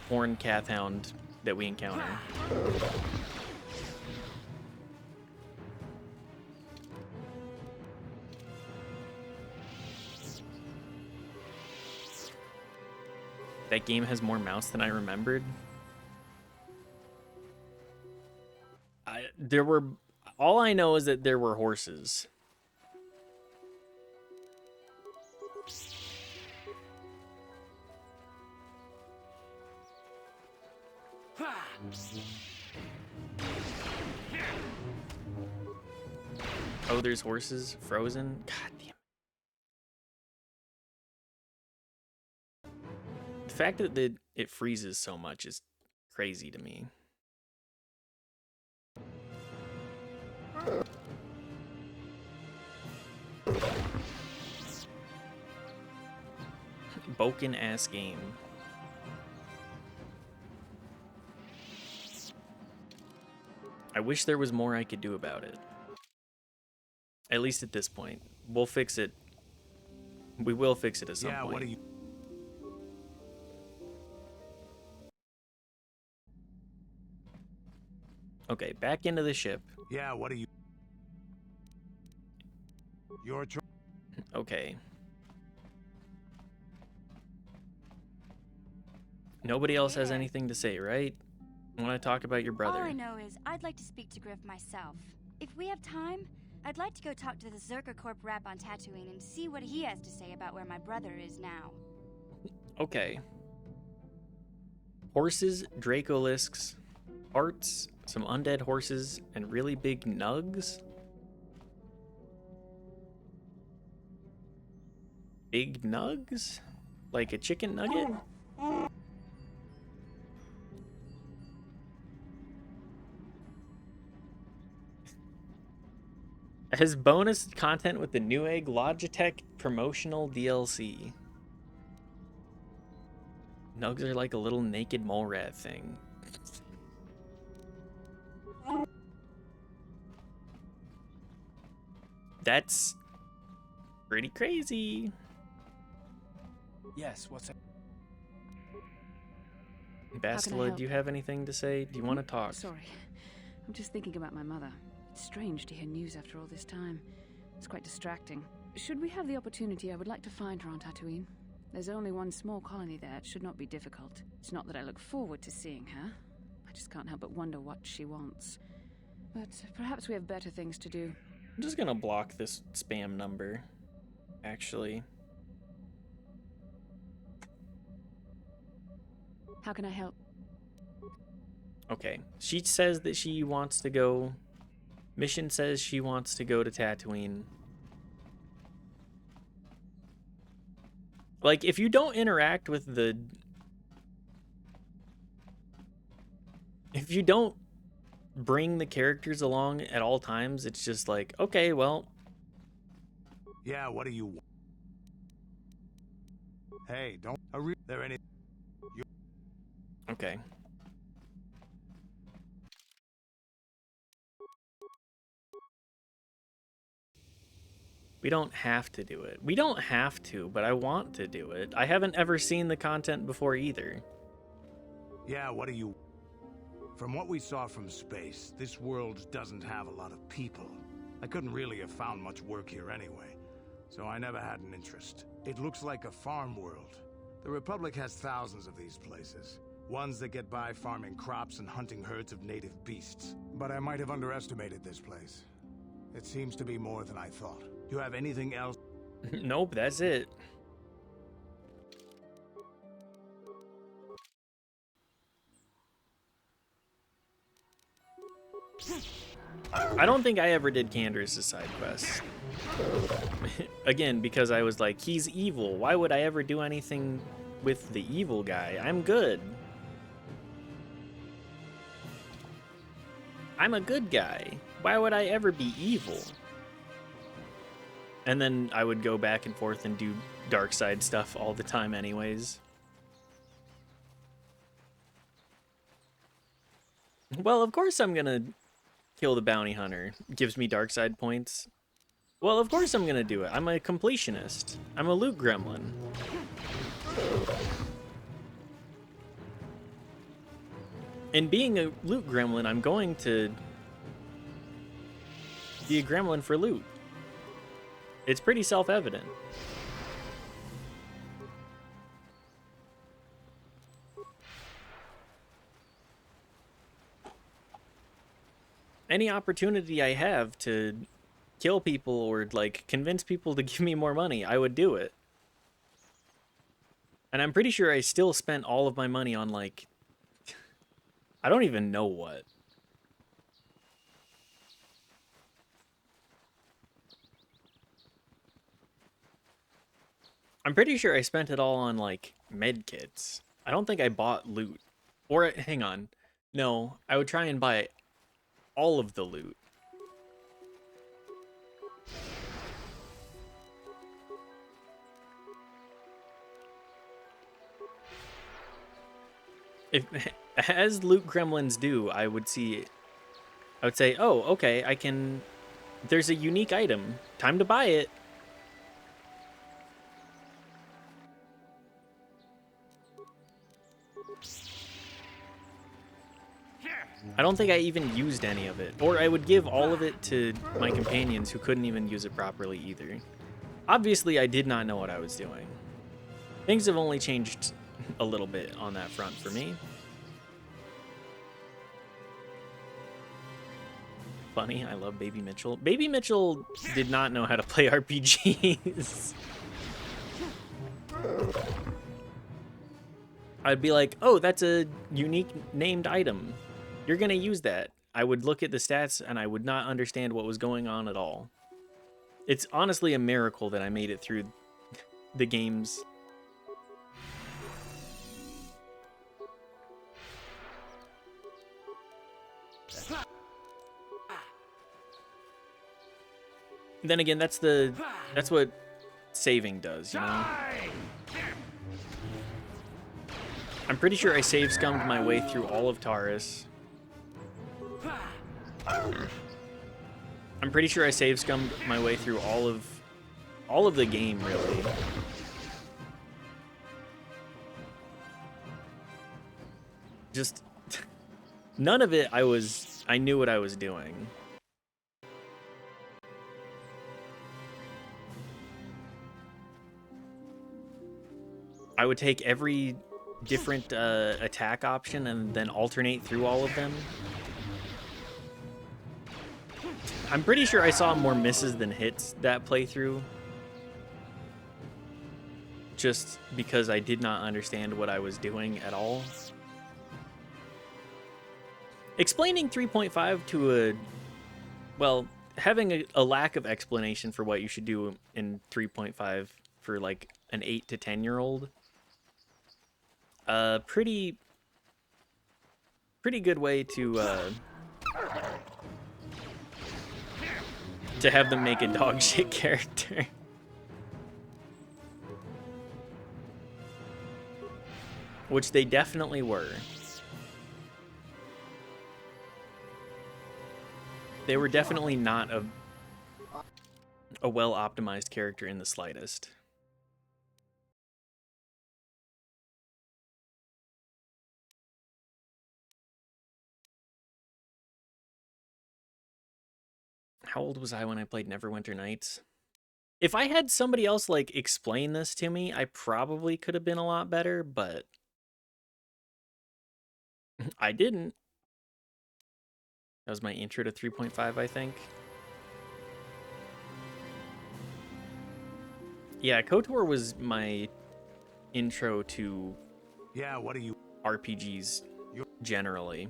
horned Cathhound that we encounter. That game has more mounts than I remembered. All I know is that there were horses. Oh, there's horses frozen? God damn. The fact that it freezes so much is crazy to me. Broken ass game. I wish there was more I could do about it. At least at this point. We'll fix it. We will fix it at some point. What are you... Okay, back into the ship. Yeah, what are you... Your choice. Okay. Nobody else has anything to say, right? I want to talk about your brother. All I know is I'd like to speak to Griff myself. If we have time, I'd like to go talk to the Zerker Corp rep on Tatooine and see what he has to say about where my brother is now. Okay. Horses, Dracolisks, arts, some undead horses, and really big nugs? Big nugs? Like a chicken nugget? Has bonus content with the Newegg Logitech promotional DLC. Nugs are like a little naked mole rat thing. That's pretty crazy. Yes, what's that? Bastila, do you have anything to say? Do you want to talk? Sorry. I'm just thinking about my mother. It's strange to hear news after all this time. It's quite distracting. Should we have the opportunity, I would like to find her on Tatooine. There's only one small colony there. It should not be difficult. It's not that I look forward to seeing her. I just can't help but wonder what she wants. But perhaps we have better things to do. I'm just gonna block this spam number, actually. How can I help? Okay. She says that she wants to go. Mission says she wants to go to Tatooine. Like, if you don't interact with the... If you don't bring the characters along at all times, it's just like, okay, well... Yeah, what do you want? Hey, don't... there any... Okay. We don't have to do it. We don't have to, but I want to do it. I haven't ever seen the content before either. Yeah, what do you... From what we saw from space, this world doesn't have a lot of people. I couldn't really have found much work here anyway, so I never had an interest. It looks like a farm world. The Republic has thousands of these places. Ones that get by farming crops and hunting herds of native beasts. But I might have underestimated this place. It seems to be more than I thought. Do you have anything else? Nope, that's it. I don't think I ever did Canderous' side quests. Again, because I was like, he's evil. Why would I ever do anything with the evil guy? I'm good. I'm a good guy. Why would I ever be evil? And then I would go back and forth and do dark side stuff all the time anyways. Well, of course I'm gonna kill the bounty hunter. Gives me dark side points. Well, of course I'm gonna do it. I'm a completionist. I'm a loot gremlin. And being a loot gremlin, I'm going to be a gremlin for loot. It's pretty self-evident. Any opportunity I have to kill people or like convince people to give me more money, I would do it. And I'm pretty sure I still spent all of my money on like I don't even know what. I'm pretty sure I spent it all on like med kits. I don't think I bought loot. Or hang on. No, I would try and buy all of the loot. If as loot gremlins do, I would say, oh, okay, I can, there's a unique item. Time to buy it. I don't think I even used any of it. Or I would give all of it to my companions who couldn't even use it properly either. Obviously, I did not know what I was doing. Things have only changed a little bit on that front for me. funny. I love Baby Mitchell. Baby Mitchell did not know how to play RPGs. I'd be like, oh, that's a unique named item. You're gonna use that. I would look at the stats and I would not understand what was going on at all. It's honestly a miracle that I made it through the games. Then again, that's what saving does, you know? I'm pretty sure I save scummed my way through all of Taurus. I'm pretty sure I save scummed my way through all of the game, really. Just none of it I knew what I was doing. I would take every different attack option and then alternate through all of them. I'm pretty sure I saw more misses than hits that playthrough. Just because I did not understand what I was doing at all. Explaining 3.5 to well, having a lack of explanation for what you should do in 3.5 for like an 8 to 10-year-old. Pretty good way to have them make a dog shit character. Which they definitely were. They were definitely not a well-optimized character in the slightest. How old was I when I played Neverwinter Nights? If I had somebody else, like, explain this to me, I probably could have been a lot better, but I didn't. That was my intro to 3.5, I think. Yeah, KOTOR was my intro to RPGs generally.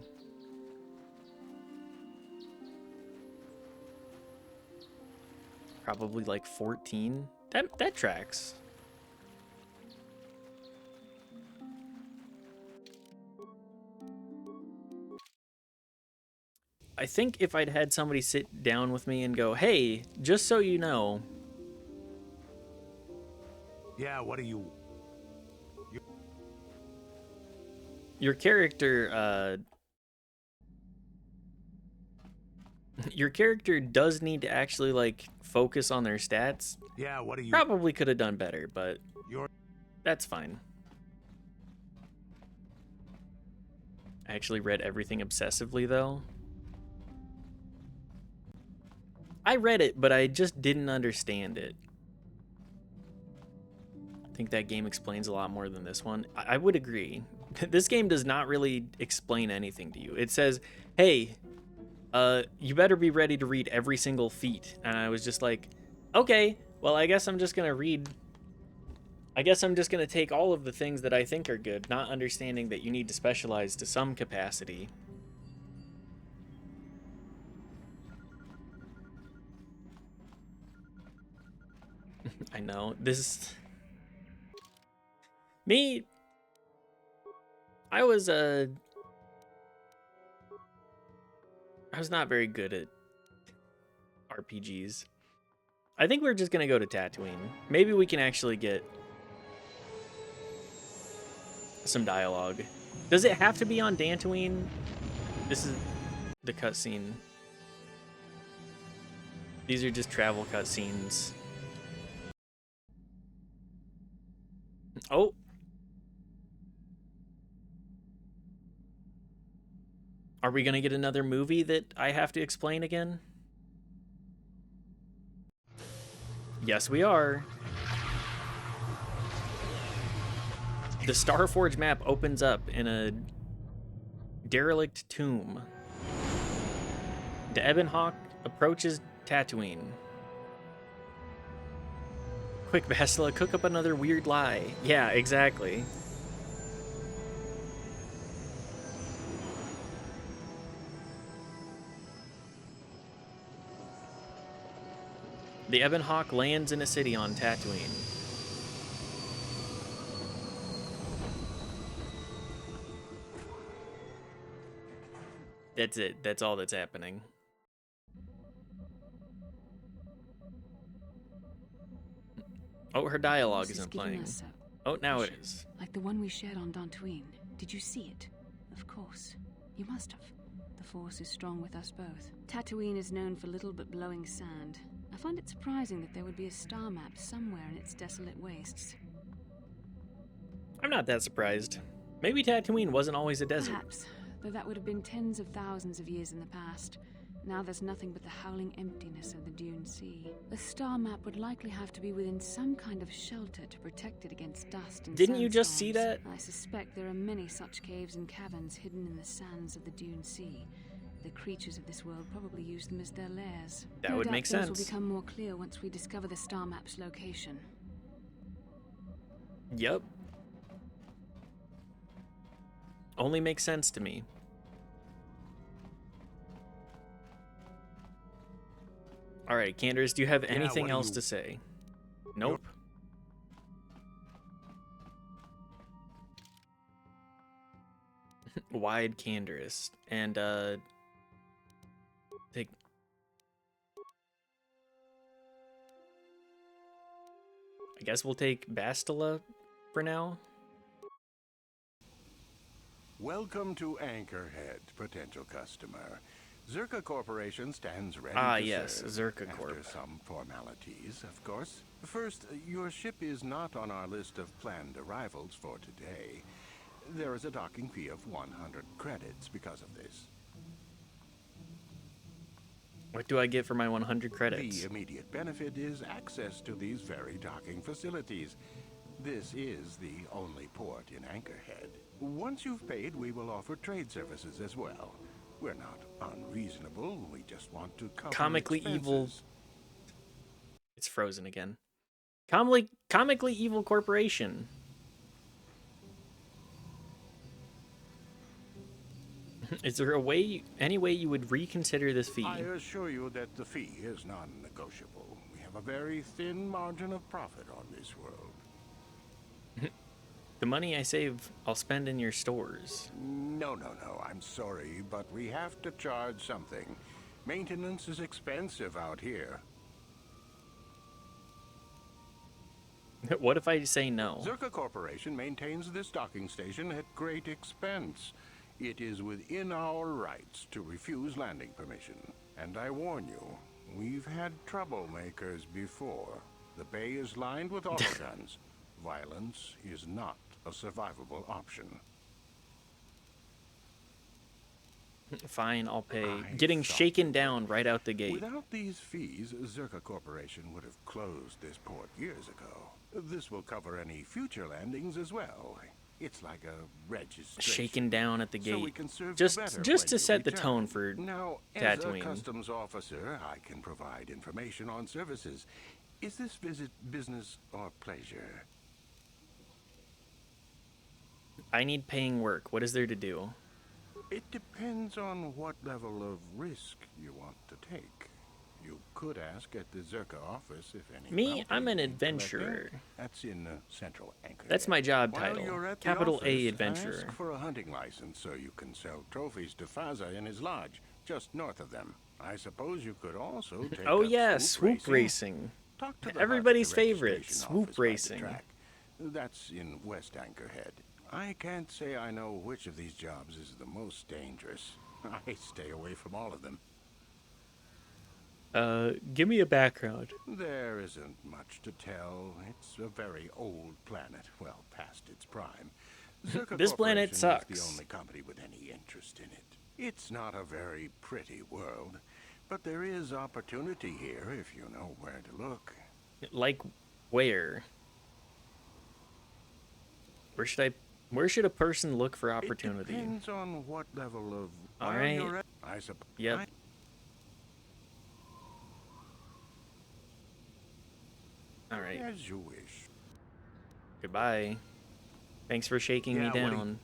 Probably like 14. That tracks. I think if I'd had somebody sit down with me and go, hey, just so you know. Yeah, what are you? Your character, your character does need to actually, like, focus on their stats. Yeah, what are you? Probably could have done better, but that's fine. I actually read everything obsessively, though. I read it, but I just didn't understand it. I think that game explains a lot more than this one. I would agree. This game does not really explain anything to you. It says, hey, you better be ready to read every single feat. And I was just like, okay, well, I guess I'm just going to read. I guess I'm just going to take all of the things that I think are good, not understanding that you need to specialize to some capacity. I know. Me, I was not very good at RPGs. I think we're just gonna go to Tatooine. Maybe we can actually get some dialogue. Does it have to be on Dantooine? This is the cutscene. These are just travel cutscenes. Oh. Are we gonna get another movie that I have to explain again? Yes, we are. The Starforge map opens up in a derelict tomb. The Ebonhawk approaches Tatooine. Quick, Bastila, cook up another weird lie. Yeah, exactly. The Ebonhawk lands in a city on Tatooine. That's it. That's all that's happening. Oh, her dialogue isn't playing. Oh, now it is. Like the one we shared on Dantooine. Did you see it? Of course. You must have. The Force is strong with us both. Tatooine is known for little but blowing sand. I find it surprising that there would be a star map somewhere in its desolate wastes. I'm not that surprised. Maybe Tatooine wasn't always a desert. Perhaps, though that would have been tens of thousands of years in the past. Now there's nothing but the howling emptiness of the Dune Sea. The star map would likely have to be within some kind of shelter to protect it against dust and Didn't you just see that? I suspect there are many such caves and caverns hidden in the sands of the Dune Sea. The creatures of this world probably use them as their lairs. That No would doubt make those sense. will become more clear once we discover the star map's location. Yep. Only makes sense to me. Alright, Candace, do you have anything else to say? Nope. Wide Canderous. And, take... I guess we'll take Bastila for now. Welcome to Anchorhead, potential customer. Zerka Corporation stands ready Ah, to yes, serve. Zerka Corp. After some formalities, of course. First, your ship is not on our list of planned arrivals for today. There is a docking fee of 100 credits because of this. What do I get for my 100 credits? The immediate benefit is access to these very docking facilities. This is the only port in Anchorhead. Once you've paid, we will offer trade services as well. We're not unreasonable. We just want to cover Comically expenses. evil. It's frozen again. Comically evil corporation. Is there any way you would reconsider this fee? I assure you that the fee is non-negotiable. We have a very thin margin of profit on this world. The money I save, I'll spend in your stores. No, I'm sorry, but we have to charge something. Maintenance is expensive out here. What if I say no? Zerka Corporation maintains this docking station at great expense. It is within our rights to refuse landing permission. And I warn you, we've had troublemakers before. The bay is lined with autoguns. Violence is not a survivable option. Fine, I'll pay. Getting shaken down right out the gate. Without these fees, Zerka Corporation would have closed this port years ago. This will cover any future landings as well. It's like a registration. Shaken down at the So we gate. can serve you Just better to when set you the return. tone for Now, as a Tatooine. customs officer, I can provide information on services. Is this visit business or pleasure? I need paying work. What is there to do? It depends on what level of risk you want to take. You could ask at the Zerka office if any. Me, bounty I'm an is collected. adventurer. That's in Central Anchorhead. That's my job While title. you're at the Capital A office, adventurer. Ask for a hunting license so you can sell trophies to Faza in his lodge, just north of them. I suppose you could also take Oh up yeah, swoop racing. Talk to the Everybody's hut, the favorite, registration swoop office by the racing. track. That's in West Anchorhead. I can't say I know which of these jobs is the most dangerous. I stay away from all of them. Give me a background. There isn't much to tell. It's a very old planet, well past its prime. Zerka This planet Corporation is sucks. the only company with any interest in it. It's not a very pretty world, but there is opportunity here if you know where to look. Like where? Where should a person look for opportunity? It depends on what level of... All right. I suppose. Yep. As you wish. Goodbye. Thanks for shaking me down.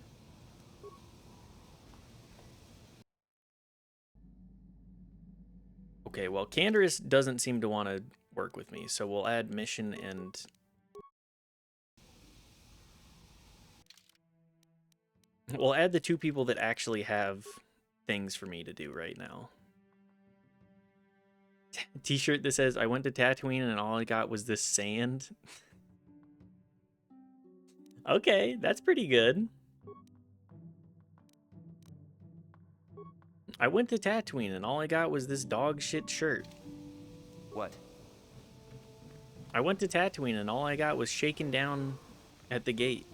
Okay, well, Canderous doesn't seem to want to work with me, so we'll add mission and... We'll add the two people that actually have things for me to do right now. T-shirt that says, I went to Tatooine and all I got was this sand. Okay, that's pretty good. I went to Tatooine and all I got was this dog shit shirt. What? I went to Tatooine and all I got was shaken down at the gate.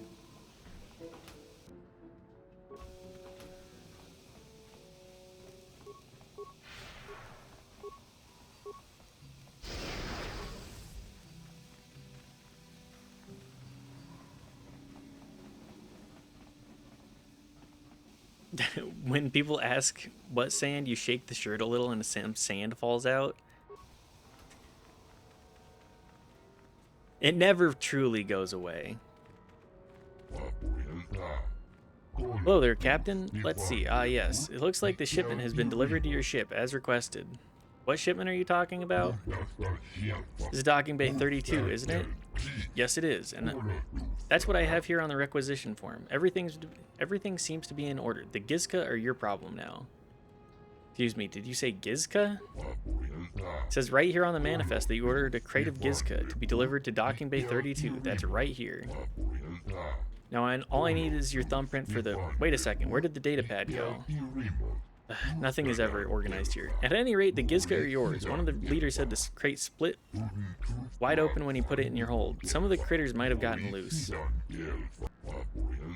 When people ask what sand, you shake the shirt a little and some sand falls out. It never truly goes away. Hello there, Captain. Let's see. Ah, yes. It looks like the shipment has been delivered to your ship, as requested. What shipment are you talking about? This is docking bay 32, isn't it? Yes, it is. And that's what I have here on the requisition form. Everything seems to be in order. The Gizka are your problem now. Excuse me, did you say Gizka? It says right here on the manifest that you ordered a crate of Gizka to be delivered to docking bay 32. That's right here. Now, all I need is your thumbprint for the... Wait a second, where did the data pad go? Nothing is ever organized here. At any rate, the Gizka are yours. One of the leaders said this crate split wide open when he put it in your hold. Some of the critters might have gotten loose.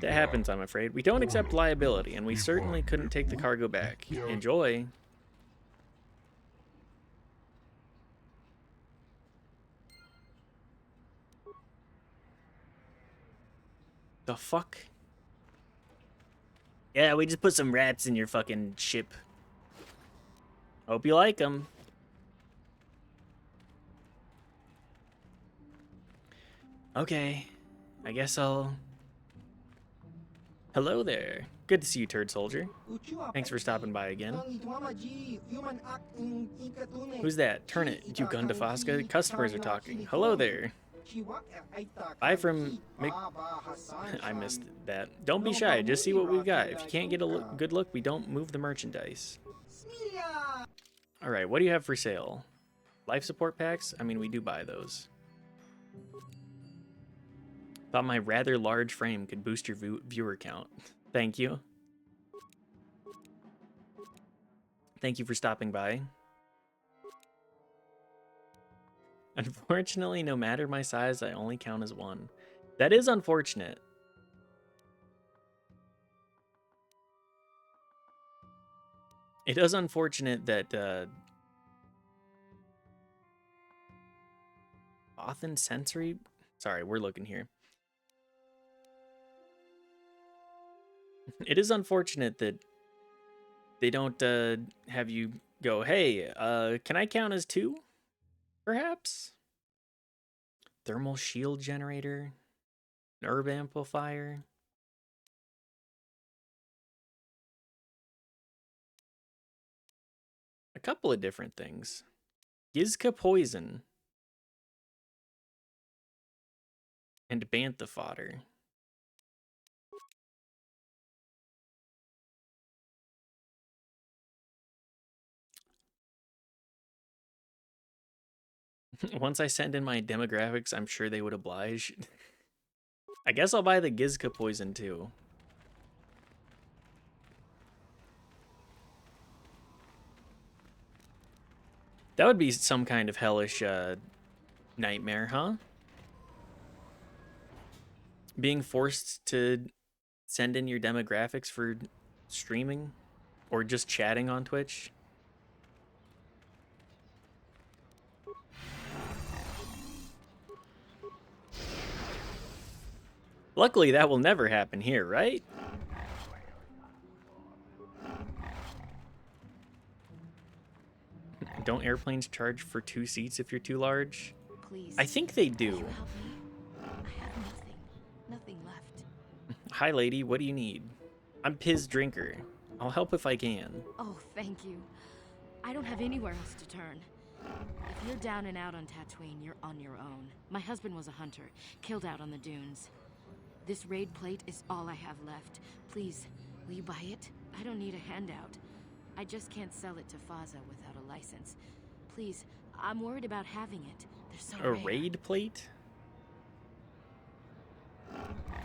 That happens, I'm afraid. We don't accept liability, and we certainly couldn't take the cargo back. Enjoy. The fuck? Yeah, we just put some rats in your fucking ship. Hope you like them. Okay, I guess I'll... Hello there. Good to see you, Turd Soldier. Thanks for stopping by again. Who's that? Turn it, you Gundafosca. Customers are talking. Hello there. Bye from I missed that. Don't be shy, just see what we've got. If you can't get a good look, we don't move the merchandise. Alright, what do you have for sale? Life support packs? I mean, we do buy those. Thought my rather large frame could boost your viewer count. Thank you. Thank you for stopping by. Unfortunately, no matter my size, I only count as one. That is unfortunate. It is unfortunate that Bothan Sensory... Sorry, we're looking here. It is unfortunate that they don't have you go, hey, can I count as two? Perhaps? Thermal shield generator? An herb amplifier? A couple of different things. Gizka poison. And bantha fodder. Once I send in my demographics, I'm sure they would oblige. I guess I'll buy the Gizka poison too. That would be some kind of hellish nightmare, huh? Being forced to send in your demographics for streaming or just chatting on Twitch. Luckily, that will never happen here, right? Don't airplanes charge for 2 seats if you're too large? Please. I think they do. Will you help me? I have nothing left. Hi, lady. What do you need? I'm Piz Drinker. I'll help if I can. Oh, thank you. I don't have anywhere else to turn. If you're down and out on Tatooine, you're on your own. My husband was a hunter, killed out on the dunes. This raid plate is all I have left. Please, will you buy it? I don't need a handout. I just can't sell it to Faza without a license. Please, I'm worried about having it. They're so A rare. raid plate?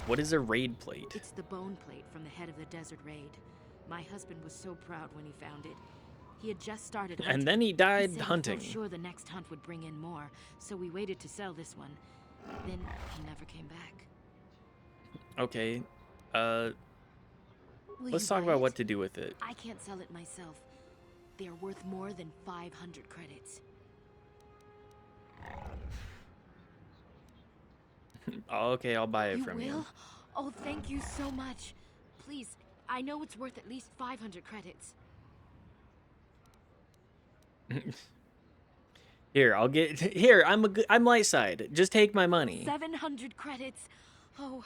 What is a raid plate? It's the bone plate from the head of the desert raid. My husband was so proud when he found it. He had just started hunting. And then he died He said hunting. He felt sure the next hunt would bring in more, so we waited to sell this one. Then he never came back. Okay. Will Let's you talk buy about it? what to do with it. I can't sell it myself. They are worth more than 500 credits. Okay, I'll buy it You from will? Oh, thank you so much. Please, I know it's worth at least 500 credits. you. Here, I'll get. Here, I'm light side. Just take my money. 700 credits. Oh,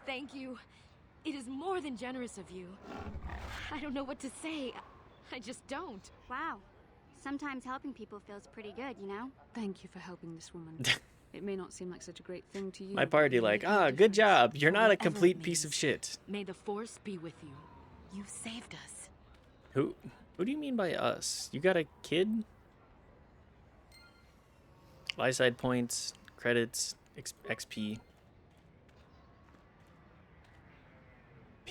thank you. It is more than generous of you. I don't know what to say. I just don't. Wow. Sometimes helping people feels pretty good, you know? Thank you for helping this woman. It may not seem like such a great thing to you. My but party you like, make a good difference. job. You're not a Whatever complete it piece of means. shit. May the Force be with you. You saved us. Who do you mean by us? You got a kid? Light side points, credits, XP.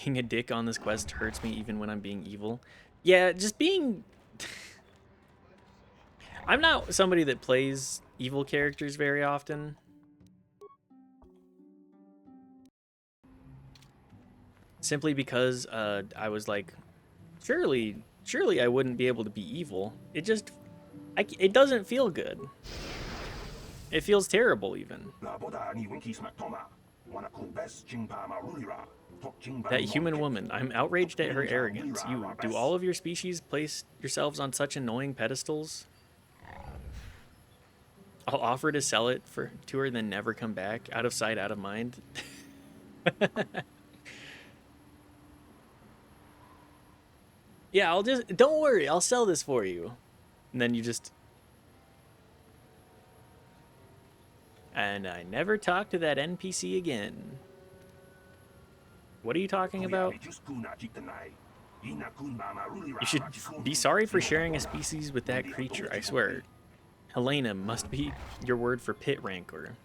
Being a dick on this quest hurts me even when I'm being evil. Yeah, just being... I'm not somebody that plays evil characters very often. Simply because I was like, surely I wouldn't be able to be evil. It just... it doesn't feel good. It feels terrible, even. That human woman. I'm outraged at her arrogance. Do all of your species place yourselves on such annoying pedestals? I'll offer to sell it to her, then never come back. Out of sight, out of mind. Yeah, don't worry, I'll sell this for you. And then you just... And I never talk to that NPC again. What are you talking about? You should be sorry for sharing a species with that creature, I swear. Helena must be your word for pit rancor.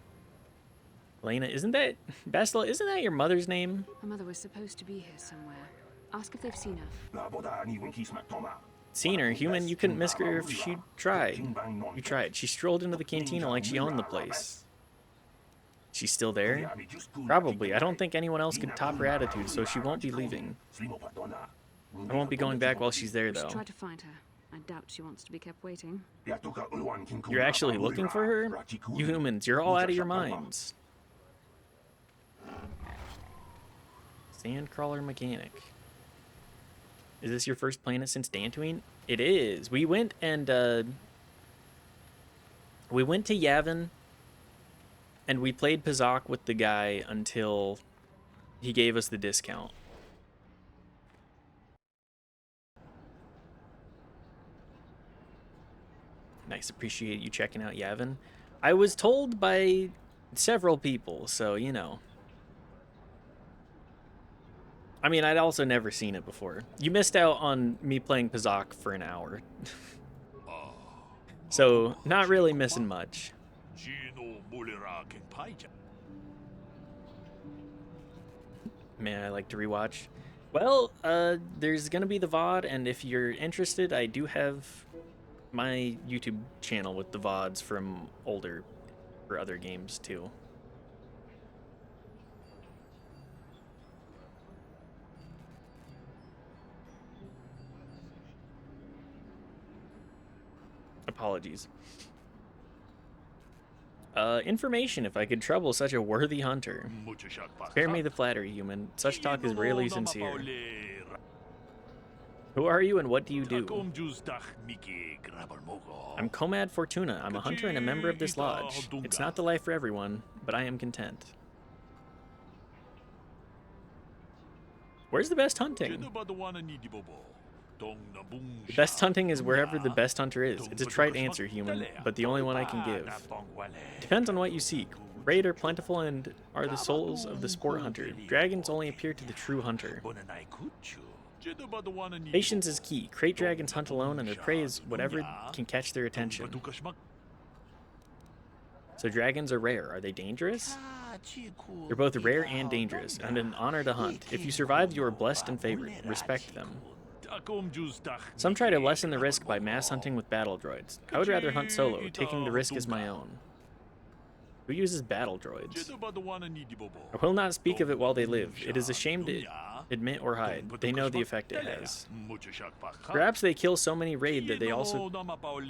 Helena, isn't that... Bastila, isn't that your mother's name? Her mother was supposed to be here somewhere. Ask if they've seen her. Seen her? Human, you couldn't miss her if she tried. You tried. She strolled into the cantina like she owned the place. She's still there? Probably. I don't think anyone else could top her attitude, so she won't be leaving. I won't be going back while she's there, though. Try to find her. I doubt she wants to be kept waiting. You're actually looking for her? You humans, you're all out of your minds. Sandcrawler mechanic. Is this your first planet since Dantooine? It is. We went and we went to Yavin and we played Pazak with the guy until he gave us the discount. Nice, appreciate you checking out Yavin. I was told by several people, so you know. I mean, I'd also never seen it before. You missed out on me playing Pazak for an hour. So, not really missing much. Man, I like to rewatch. Well, there's gonna be the VOD, and if you're interested, I do have my YouTube channel with the VODs from older, for other games too. Apologies. Information if I could trouble such a worthy hunter. Spare me the flattery, human. Such talk is rarely sincere. Who are you and what do you do? I'm Comad Fortuna. I'm a hunter and a member of this lodge. It's not the life for everyone, but I am content. Where's the best hunting? The best hunting is wherever the best hunter is. It's a trite answer, human, but the only one I can give. Depends on what you seek. Raid are plentiful and are the souls of the sport hunter. Dragons only appear to the true hunter. Patience is key. Crate dragons hunt alone and their prey is whatever can catch their attention. So dragons are rare. Are they dangerous? They're both rare and dangerous, and an honor to hunt. If you survive, you are blessed and favored. Respect them. Some try to lessen the risk by mass hunting with battle droids. I would rather hunt solo, taking the risk as my own. Who uses battle droids? I will not speak of it while they live. It is a shame to admit or hide. They know the effect it has. Perhaps they kill so many raid that they also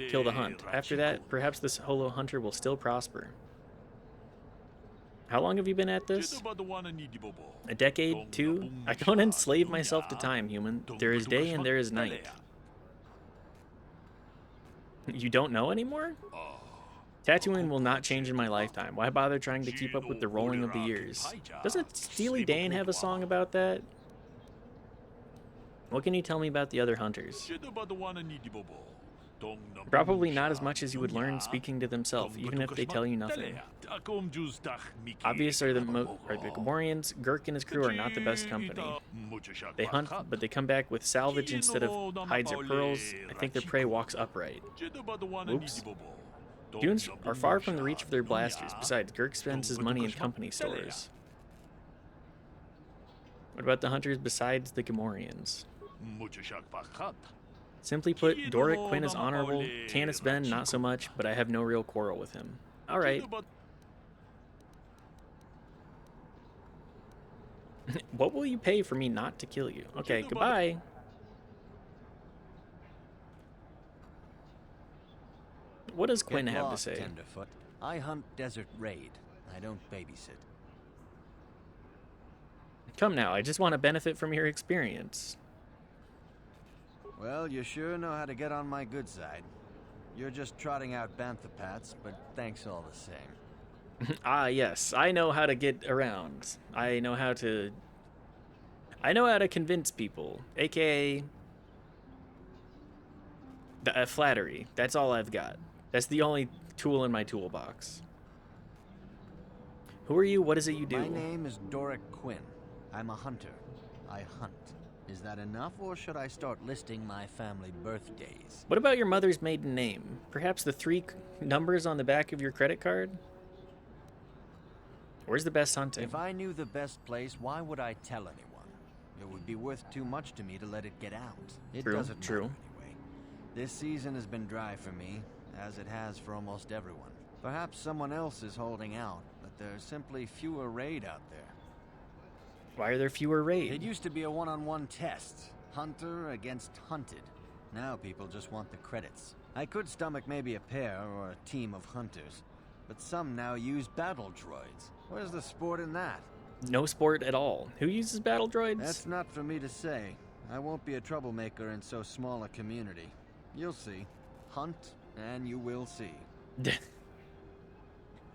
kill the hunt. After that, perhaps this solo hunter will still prosper. How long have you been at this? A decade? 2? I don't enslave myself to time, human. There is day and there is night. You don't know anymore? Tatooine will not change in my lifetime. Why bother trying to keep up with the rolling of the years? Doesn't Steely Dan have a song about that? What can you tell me about the other hunters? Probably not as much as you would learn speaking to themselves, even if they tell you nothing. Obvious are the Gamorreans. Gurk and his crew are not the best company. They hunt, but they come back with salvage instead of hides or pearls. I think their prey walks upright. Oops. Dunes are far from the reach of their blasters. Besides, Gurk spends his money in company stores. What about the hunters besides the Gamorreans? Simply put, Doric Quinn is honorable, Tanis Ben not so much, but I have no real quarrel with him. Alright. What will you pay for me not to kill you? Okay, goodbye. What does Quinn have to say? Tenderfoot. I hunt desert raid. I don't babysit. Come now, I just want to benefit from your experience. Well, you sure know how to get on my good side. You're just trotting out bantha pats, but thanks all the same. Ah, yes, I know how to get around. I know how to convince people, aka flattery. That's all I've got. That's the only tool in my toolbox. Who are you? What is it you do? My name is Doric Quinn. I'm a hunter. I hunt. Is that enough, or should I start listing my family birthdays? What about your mother's maiden name? Perhaps the 3 numbers on the back of your credit card? Where's the best hunting? If I knew the best place, why would I tell anyone? It would be worth too much to me to let it get out. It doesn't matter anyway. This season has been dry for me, as it has for almost everyone. Perhaps someone else is holding out, but there's simply fewer raid out there. Why are there fewer raid? It used to be a one-on-one test. Hunter against hunted. Now people just want the credits. I could stomach maybe a pair or a team of hunters, but some now use battle droids. Where's the sport in that? No sport at all. Who uses battle droids? That's not for me to say. I won't be a troublemaker in so small a community. You'll see. Hunt, and you will see.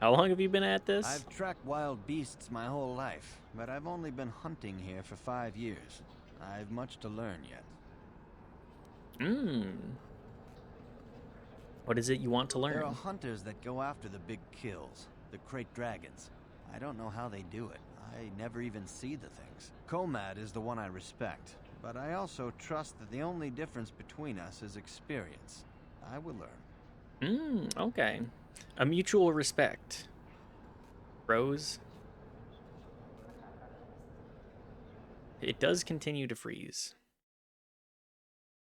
How long have you been at this? I've tracked wild beasts my whole life, but I've only been hunting here for 5 years. I've much to learn yet. What is it you want to learn? There are hunters that go after the big kills, the crate dragons. I don't know how they do it. I never even see the things. Comad is the one I respect, but I also trust that the only difference between us is experience. I will learn. Okay. A mutual respect. Rose. It does continue to freeze.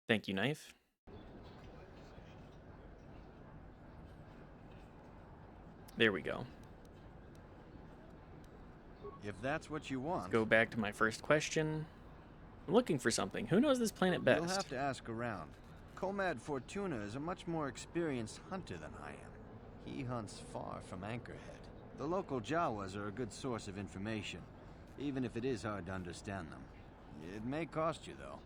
Thank you, knife. There we go. If that's what you want. Let's go back to my first question. I'm looking for something. Who knows this planet best? You'll have to ask around. Comad Fortuna is a much more experienced hunter than I am. He hunts far from Anchorhead. The local Jawas are a good source of information, even if it is hard to understand them. It may cost you, though.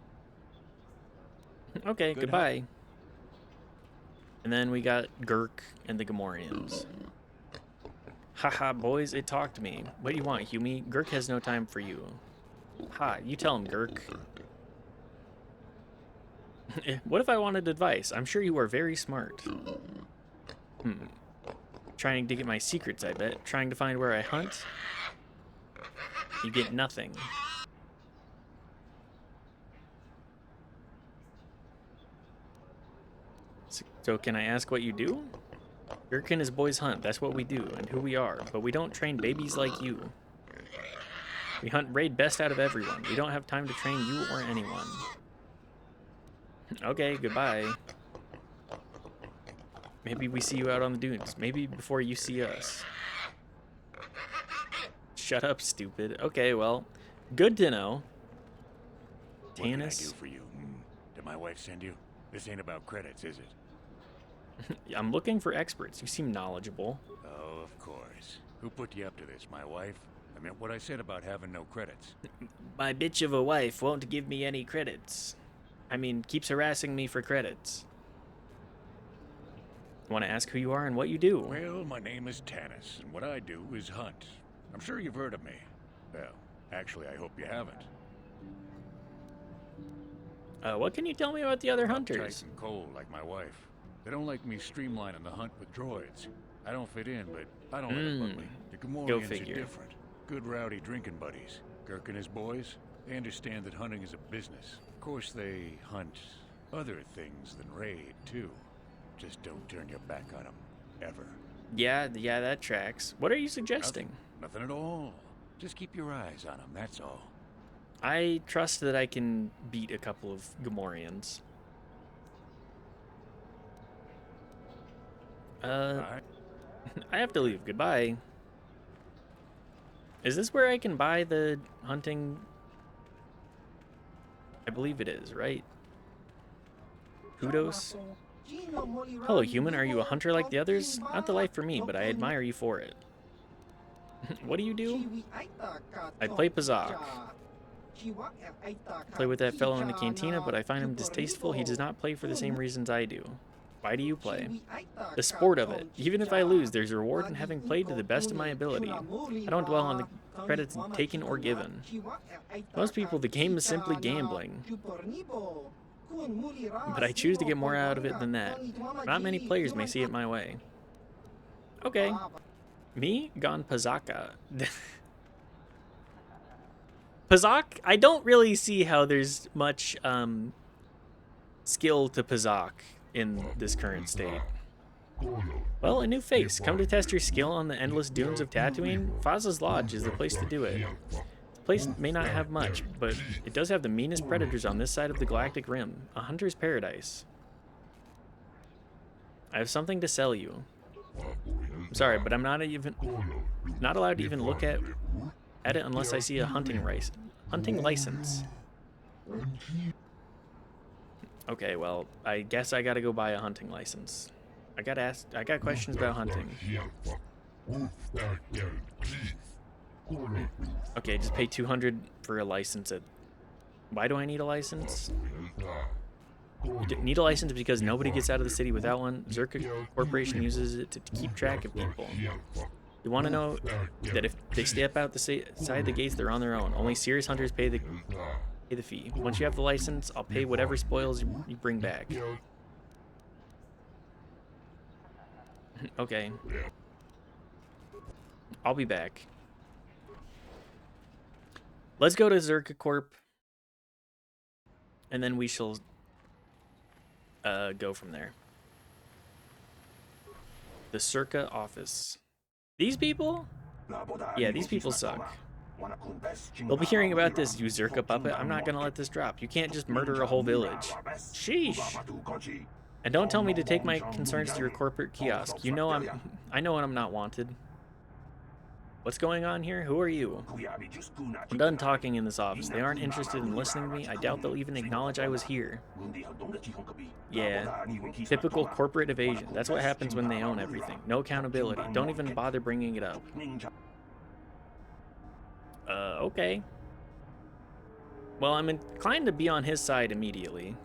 Okay, goodbye. And then we got Gurk and the Gamorreans. Haha, boys, it talked to me. What do you want, Hume? Gurk has no time for you. Ha, you tell him, Gurk. What if I wanted advice? I'm sure you are very smart. Trying to get my secrets, I bet. Trying to find where I hunt? You get nothing. So can I ask what you do? Gurk and his boys hunt. That's what we do and who we are. But we don't train babies like you. We hunt raid best out of everyone. We don't have time to train you or anyone. Okay, goodbye. Maybe we see you out on the dunes. Maybe before you see us. Shut up, stupid. Okay, well, good to know. What can I do Tanis? for you? Did my wife send you? This ain't about credits, is it? I'm looking for experts. You seem knowledgeable. Oh, of course. Who put you up to this, my wife? I meant what I said about having no credits. My bitch of a wife won't give me any credits. I mean, keeps harassing me for credits. Want to ask who you are and what you do? Well, my name is Tanis, and what I do is hunt. I'm sure you've heard of me. Well, actually, I hope you haven't. What can you tell me about the other hunters? Uptight and cold like my wife. They don't like me streamlining the hunt with droids. I don't fit in, but I don't let it bug me. The Go Gamorreans figure. are different. Good rowdy drinking buddies. Gurk and his boys, they understand that hunting is a business. Of course, they hunt other things than raid, too. Just don't turn your back on them, ever. Yeah, that tracks. What are you suggesting? Nothing at all. Just keep your eyes on them, that's all. I trust that I can beat a couple of Gamorreans. I have to leave. Goodbye. Is this where I can buy the hunting? I believe it is, right? Kudos. Hello, human. Are you a hunter like the others? Not the life for me, but I admire you for it. What do you do? I play Pazak. Play with that fellow in the cantina, but I find him distasteful. He does not play for the same reasons I do. Why do you play? The sport of it. Even if I lose, there's a reward in having played to the best of my ability. I don't dwell on the credits taken or given. Most people, the game is simply gambling. But I choose to get more out of it than that. Not many players may see it my way. Okay. Me? Gone Pazaka. Pazak? I don't really see how there's much skill to Pazak in this current state. Well, a new face. Come to test your skill on the endless dunes of Tatooine? Faza's Lodge is the place to do it. The place may not have much, but it does have the meanest predators on this side of the galactic rim. A hunter's paradise. I have something to sell you. I'm sorry, but I'm not allowed to even look at it unless I see a hunting license. Okay, well, I guess I gotta go buy a hunting license. I got questions about hunting. Okay, just pay 200 for a license. Why do I need a license? You need a license because nobody gets out of the city without one. Zerka Corporation uses it to keep track of people. You want to know that if they step out side the gates, they're on their own. Only serious hunters pay the fee. Once you have the license, I'll pay whatever spoils you bring back. Okay. I'll be back. Let's go to Zerka Corp. And then we shall go from there. The Circa office. These people? Yeah, these people suck. They'll be hearing about this, you Zerka puppet. I'm not gonna let this drop. You can't just murder a whole village. Sheesh. And don't tell me to take my concerns to your corporate kiosk. You know I know when I'm not wanted. What's going on here? Who are you? I'm done talking in this office. They aren't interested in listening to me. I doubt they'll even acknowledge I was here. Yeah, typical corporate evasion. That's what happens when they own everything. No accountability. Don't even bother bringing it up. Okay. Well, I'm inclined to be on his side immediately.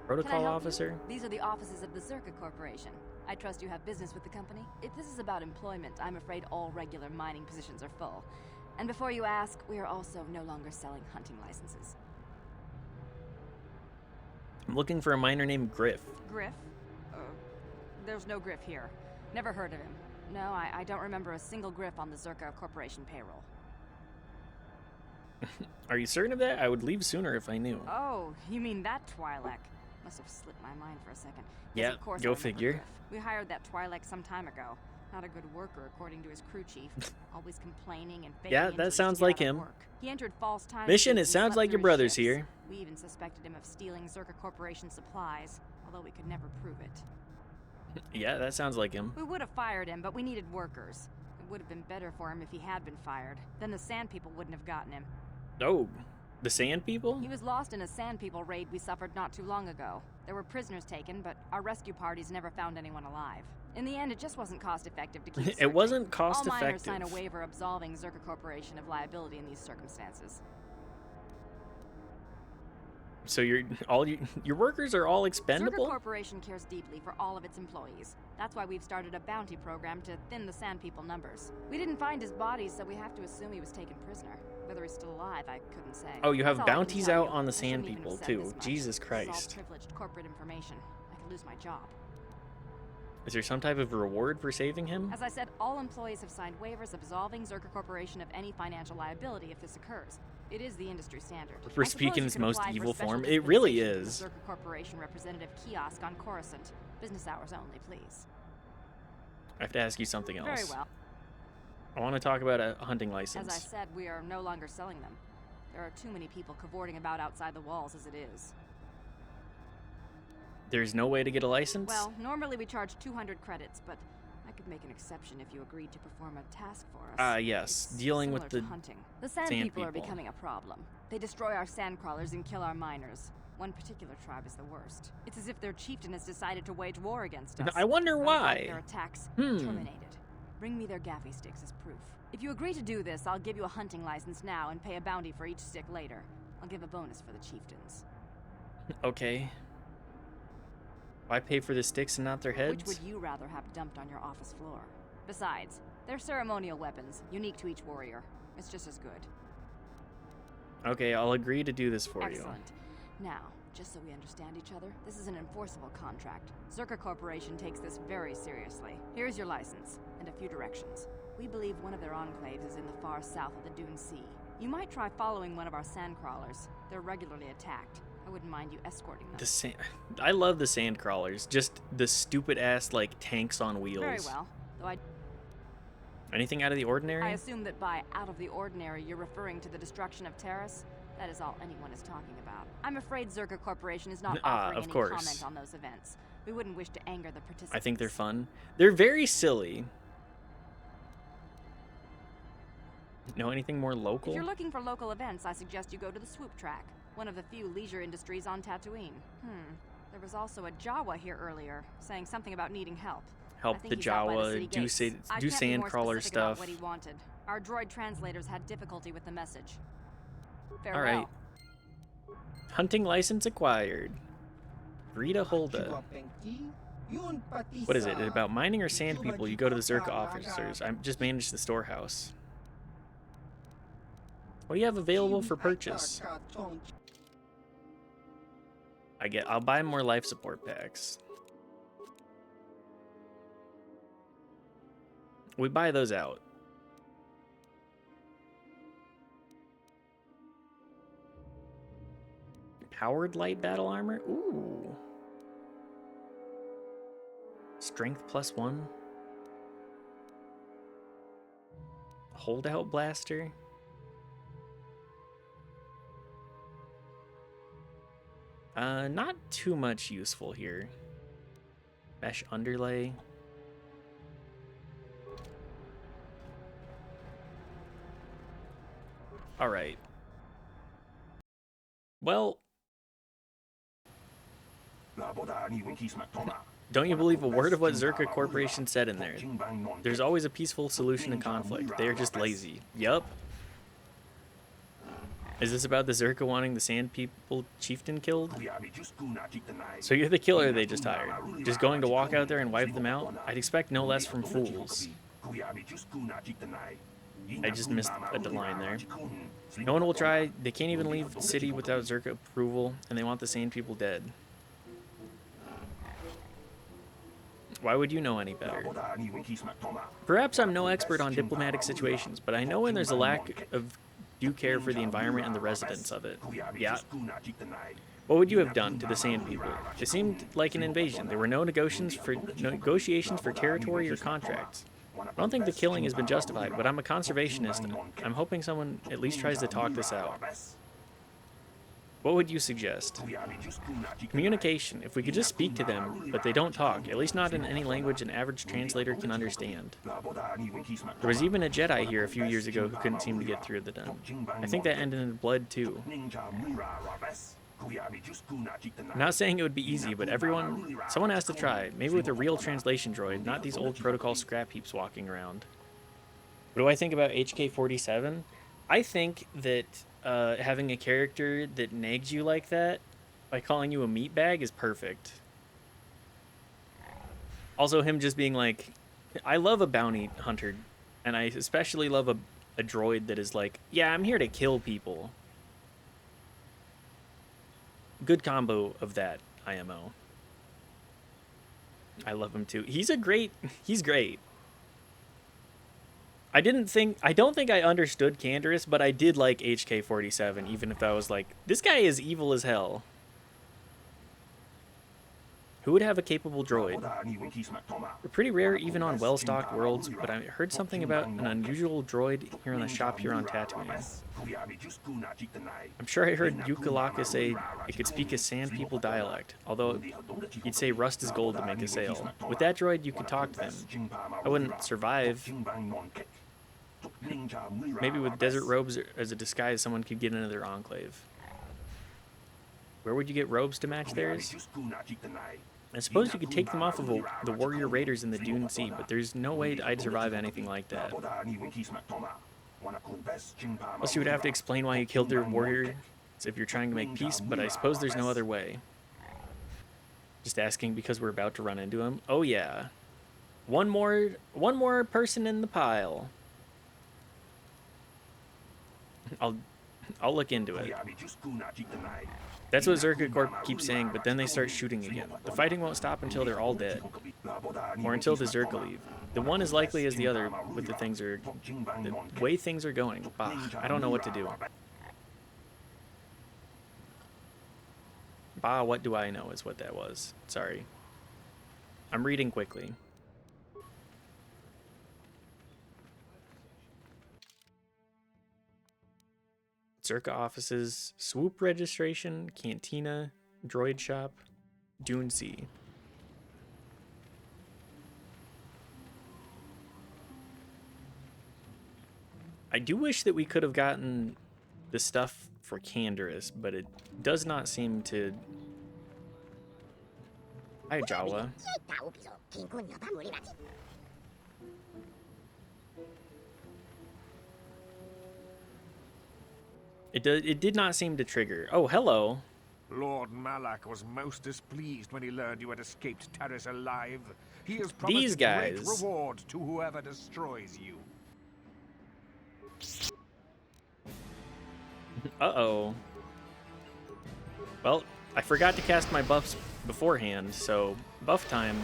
Protocol officer? These are the offices of the Zerka Corporation. I trust you have business with the company. If this is about employment, I'm afraid all regular mining positions are full. And before you ask, we are also no longer selling hunting licenses. I'm looking for a miner named Griff. Griff? There's no Griff here. Never heard of him. No, I don't remember a single Griff on the Zerka Corporation payroll. Are you certain of that? I would leave sooner if I knew. Oh, you mean that Twi'lek? Must have slipped my mind for a second. Yeah, Yes, of course go I remember figure. Griff. We hired that Twi'lek some time ago. Not a good worker, according to his crew chief. Always complaining and faking Yeah, that injuries sounds to get like out of him. work. He entered false time Mission, sheets it and sounds slept like your through his brother's shifts. here. We even suspected him of stealing Zerka Corporation supplies, although we could never prove it. Yeah, that sounds like him. We would have fired him, but we needed workers. It would have been better for him if he had been fired. Then the Sand People wouldn't have gotten him. Oh, the Sand People? He was lost in a Sand People raid we suffered not too long ago. There were prisoners taken, but our rescue parties never found anyone alive. In the end, it just wasn't cost-effective to keep searching. It wasn't All miners cost-effective. sign a waiver absolving Zerka Corporation of liability in these circumstances. So your workers are all expendable? Zerka Corporation cares deeply for all of its employees. That's why we've started a bounty program to thin the Sand People numbers. We didn't find his body, so we have to assume he was taken prisoner. Whether he's still alive, I couldn't say. Oh, you have That's all I can bounties tell out you. on the I Sand shouldn't even People have said too. this much. Jesus This is Christ. all privileged corporate information. I could lose my job. Is there some type of reward for saving him? As I said, all employees have signed waivers absolving Zerka Corporation of any financial liability if this occurs. It is the industry standard. For I suppose speaking you its can most apply for evil special form, it really dispensation is. to the Zerka Corporation representative kiosk on Coruscant. Business hours only, please. I have to ask you something else. Very well. I want to talk about a hunting license. As I said, we are no longer selling them. There are too many people cavorting about outside the walls as it is. There's no way to get a license? Well, normally we charge 200 credits, but I could make an exception if you agreed to perform a task for us. Yes. It's Dealing similar with to the hunting. The sand people are becoming a problem. They destroy our sand crawlers and kill our miners. One particular tribe is the worst. It's as if their chieftain has decided to wage war against us. I wonder would why. like their attacks terminated. Bring me their gaffy sticks as proof. If you agree to do this, I'll give you a hunting license now and pay a bounty for each stick later. I'll give a bonus for the chieftains. Okay. Why pay for the sticks and not their heads? Which would you rather have dumped on your office floor? Besides, they're ceremonial weapons, unique to each warrior. It's just as good. Okay, I'll agree to do this for you. Excellent. Now, just so we understand each other, this is an enforceable contract. Zerka Corporation takes this very seriously. Here's your license, and a few directions. We believe one of their enclaves is in the far south of the Dune Sea. You might try following one of our sand crawlers. They're regularly attacked. I wouldn't mind you escorting them. I love the sand crawlers. Just the stupid ass like tanks on wheels. Very well. Though Anything out of the ordinary? I assume that by out of the ordinary, you're referring to the destruction of Terrace? That is all anyone is talking about. I'm afraid Zerka Corporation is not offering of any course. comment on those events. We wouldn't wish to anger the participants. I think they're fun. They're very silly. Know anything more local? If you're looking for local events, I suggest you go to the Swoop Track, one of the few leisure industries on Tatooine. There was also a Jawa here earlier, saying something about needing help. Help I think the he's out by the Jawa, city do gates. I can't be sand more crawler specific about stuff. what he wanted. Our droid translators had difficulty with the message. Farewell. All right. Hunting license acquired. Rita Holda. What is it? About mining or sand people? You go to the Zerka officers. I just managed the storehouse. What do you have available for purchase? I'll buy more life support packs. We buy those out. Powered light battle armor? Ooh. Strength +1. Holdout blaster. Not too much useful here. Mesh underlay. All right. Well, don't you believe a word of what Zerka Corporation said in there? There's always a peaceful solution to conflict. They are just lazy. Yup. Is this about the Zerka wanting the Sand People chieftain killed? So you're the killer they just hired. Just going to walk out there and wipe them out? I'd expect no less from fools. I just missed a line there. No one will try. They can't even leave the city without Zerka approval, and they want the Sand People dead. Why would you know any better? Perhaps I'm no expert on diplomatic situations, but I know when there's a lack of due care for the environment and the residents of it. Yeah. What would you have done to the Sand People? It seemed like an invasion. There were no negotiations for territory or contracts. I don't think the killing has been justified, but I'm a conservationist. I'm hoping someone at least tries to talk this out. What would you suggest? Communication. If we could just speak to them, but they don't talk, at least not in any language an average translator can understand. There was even a Jedi here a few years ago who couldn't seem to get through the dome. I think that ended in blood too. I'm not saying it would be easy, but someone has to try. Maybe with a real translation droid, not these old protocol scrap heaps walking around. What do I think about HK-47? I think that having a character that nags you like that by calling you a meatbag is perfect. Also, him just being like, I love a bounty hunter, and I especially love a droid that is like, yeah, I'm here to kill people. Good combo of that, IMO. I love him too. He's great. I don't think I understood Canderous, but I did like HK-47, even if I was like, this guy is evil as hell. Who would have a capable droid? They're pretty rare even on well-stocked worlds, but I heard something about an unusual droid here in the shop here on Tatooine. I'm sure I heard Yukalaka say it could speak a Sand People dialect, although you'd say rust is gold to make a sale. With that droid, you could talk to them. I wouldn't survive. Maybe with desert robes as a disguise, someone could get into their enclave. Where would you get robes to match theirs? I suppose you could take them off of the warrior raiders in the Dune Sea, but there's no way I'd survive anything like that. Plus you would have to explain why you killed their warrior if you're trying to make peace, but I suppose there's no other way. Just asking because we're about to run into him. Oh yeah. One more person in the pile. I'll look into it. That's what Zerka Corp keeps saying, but then they start shooting again. The fighting won't stop until they're all dead. Or until the Zerka leave. The one as likely as the other with the way things are going. Bah, I don't know what to do. Bah, what do I know is what that was. Sorry. I'm reading quickly. Zerka offices, swoop registration, cantina, droid shop, Dune Sea. I do wish that we could have gotten the stuff for Canderous, but it does not seem to... Hi, Jawa. It did not seem to trigger. Oh, hello. Lord Malak was most displeased when he learned you had escaped Taris alive. He has promised These guys. A great reward to whoever destroys you. Uh-oh. Well, I forgot to cast my buffs beforehand, so buff time.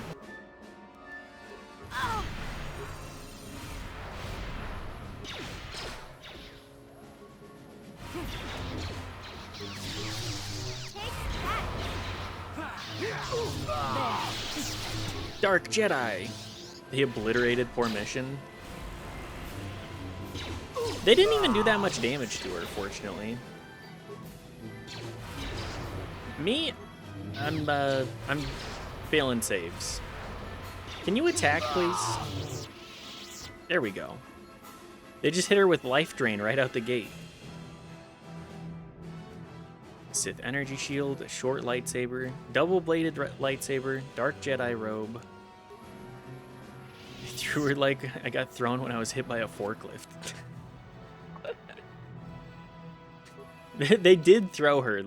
Dark Jedi. They obliterated poor mission. They didn't even do that much damage to her, fortunately. Me, I'm failing saves. Can you attack, please? There we go. They just hit her with life drain right out the gate. Sith energy shield, a short lightsaber, double-bladed lightsaber, dark Jedi robe. I threw her like I got thrown when I was hit by a forklift. They did throw her.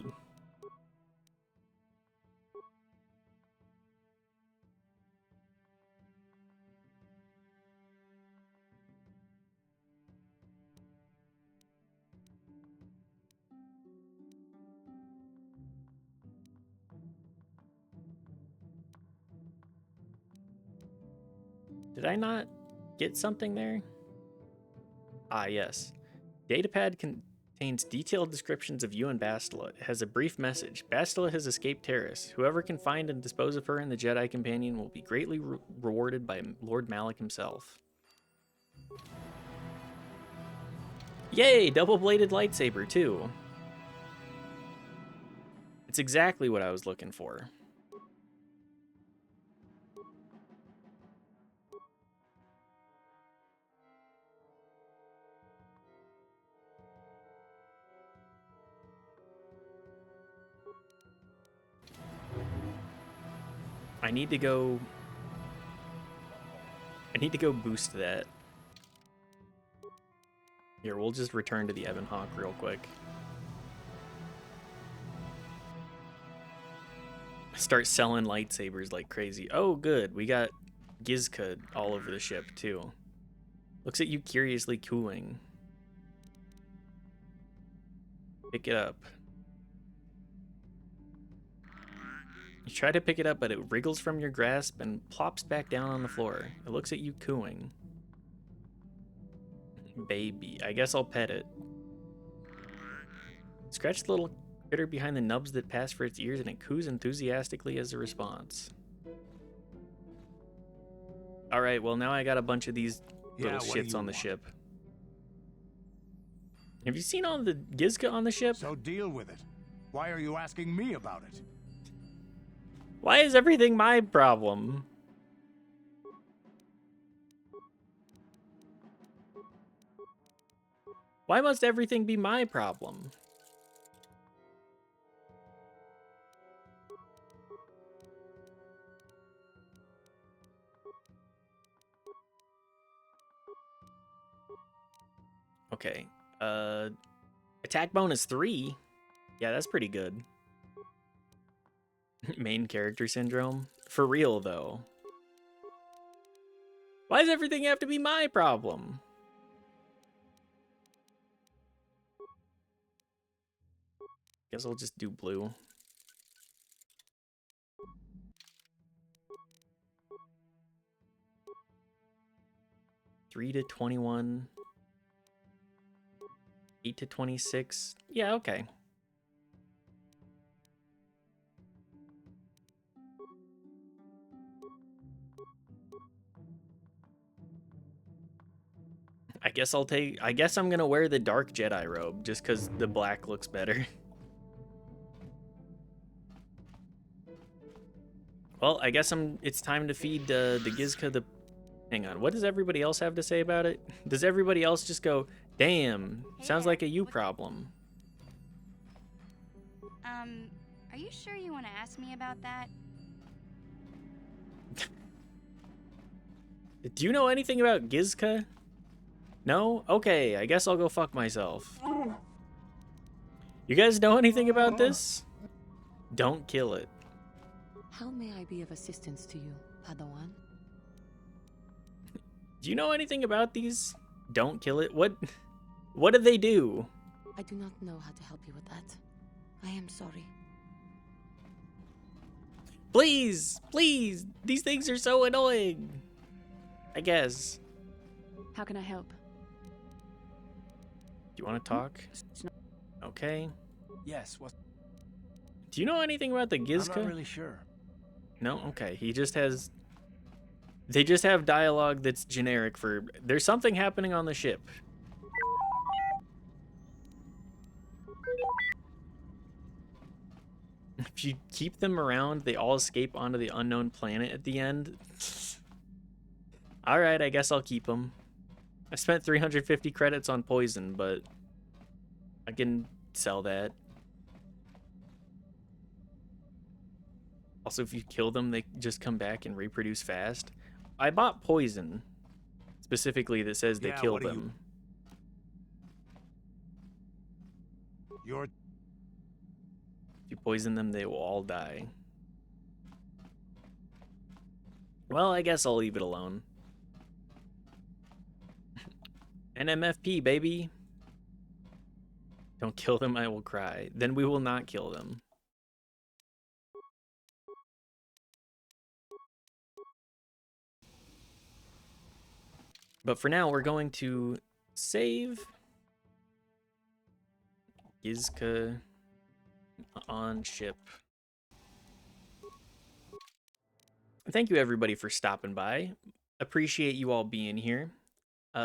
Did I not get something there? Ah, yes. Datapad contains detailed descriptions of you and Bastila. It has a brief message. Bastila has escaped Terrace. Whoever can find and dispose of her and the Jedi Companion will be greatly rewarded by Lord Malik himself. Yay! Double-bladed lightsaber, too. It's exactly what I was looking for. I need to go boost that. Here, we'll just return to the Ebon Hawk real quick. Start selling lightsabers like crazy. Oh, good. We got Gizka all over the ship, too. Looks at you curiously cooing. Pick it up. You try to pick it up, but it wriggles from your grasp and plops back down on the floor. It looks at you cooing. Baby. I guess I'll pet it. Scratch the little critter behind the nubs that pass for its ears, and it coos enthusiastically as a response. Alright, well now I got a bunch of these little shits on the ship. Have you seen all the Gizka on the ship? So deal with it. Why are you asking me about it? Why is everything my problem? Why must everything be my problem? Okay. Attack bonus 3? Yeah, that's pretty good. Main character syndrome? For real, though. Why does everything have to be my problem? Guess I'll just do blue. (3 to 21). 8 to 26. Yeah, okay. I guess I'm gonna wear the dark Jedi robe just because the black looks better. Well, I guess it's time to feed the Gizka the... Hang on, what does everybody else have to say about it? Does everybody else just go, damn, sounds like a you problem? Are you sure you want to ask me about that? Do you know anything about Gizka? No? Okay, I guess I'll go fuck myself. You guys know anything about this? Don't kill it. How may I be of assistance to you, Padawan? Do you know anything about these? Don't kill it? What do they do? I do not know how to help you with that. I am sorry. Please, please, these things are so annoying. I guess. How can I help? Do you want to talk? Okay. Yes, what? Do you know anything about the Gizka? I'm not really sure. No? Okay. They just have dialogue that's generic for... There's something happening on the ship. If you keep them around, they all escape onto the unknown planet at the end. Alright, I guess I'll keep them. I spent 350 credits on poison, but I can sell that. Also, if you kill them, they just come back and reproduce fast. I bought poison, specifically that says they kill them. If you poison them, they will all die. Well, I guess I'll leave it alone. NMFP, baby. Don't kill them, I will cry. Then we will not kill them. But for now, we're going to save Gizka on ship. Thank you everybody for stopping by. Appreciate you all being here.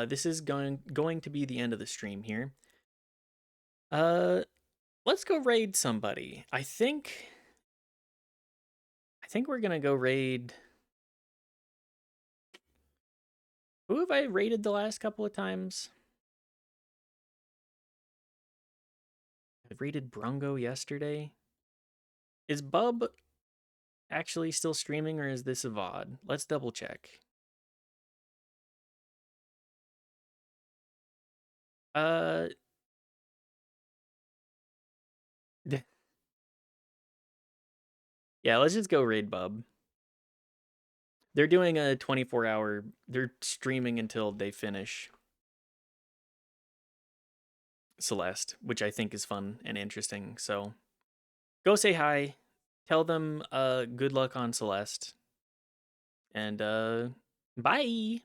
This is going to be the end of the stream here. Let's go raid somebody. I think we're gonna go raid. Who have I raided the last couple of times? I raided Brungo yesterday. Is Bub actually still streaming, or is this a VOD? Let's double check. Yeah, let's just go raid Bub. They're doing a 24-hour... They're streaming until they finish Celeste, which I think is fun and interesting. So go say hi. Tell them good luck on Celeste. And bye!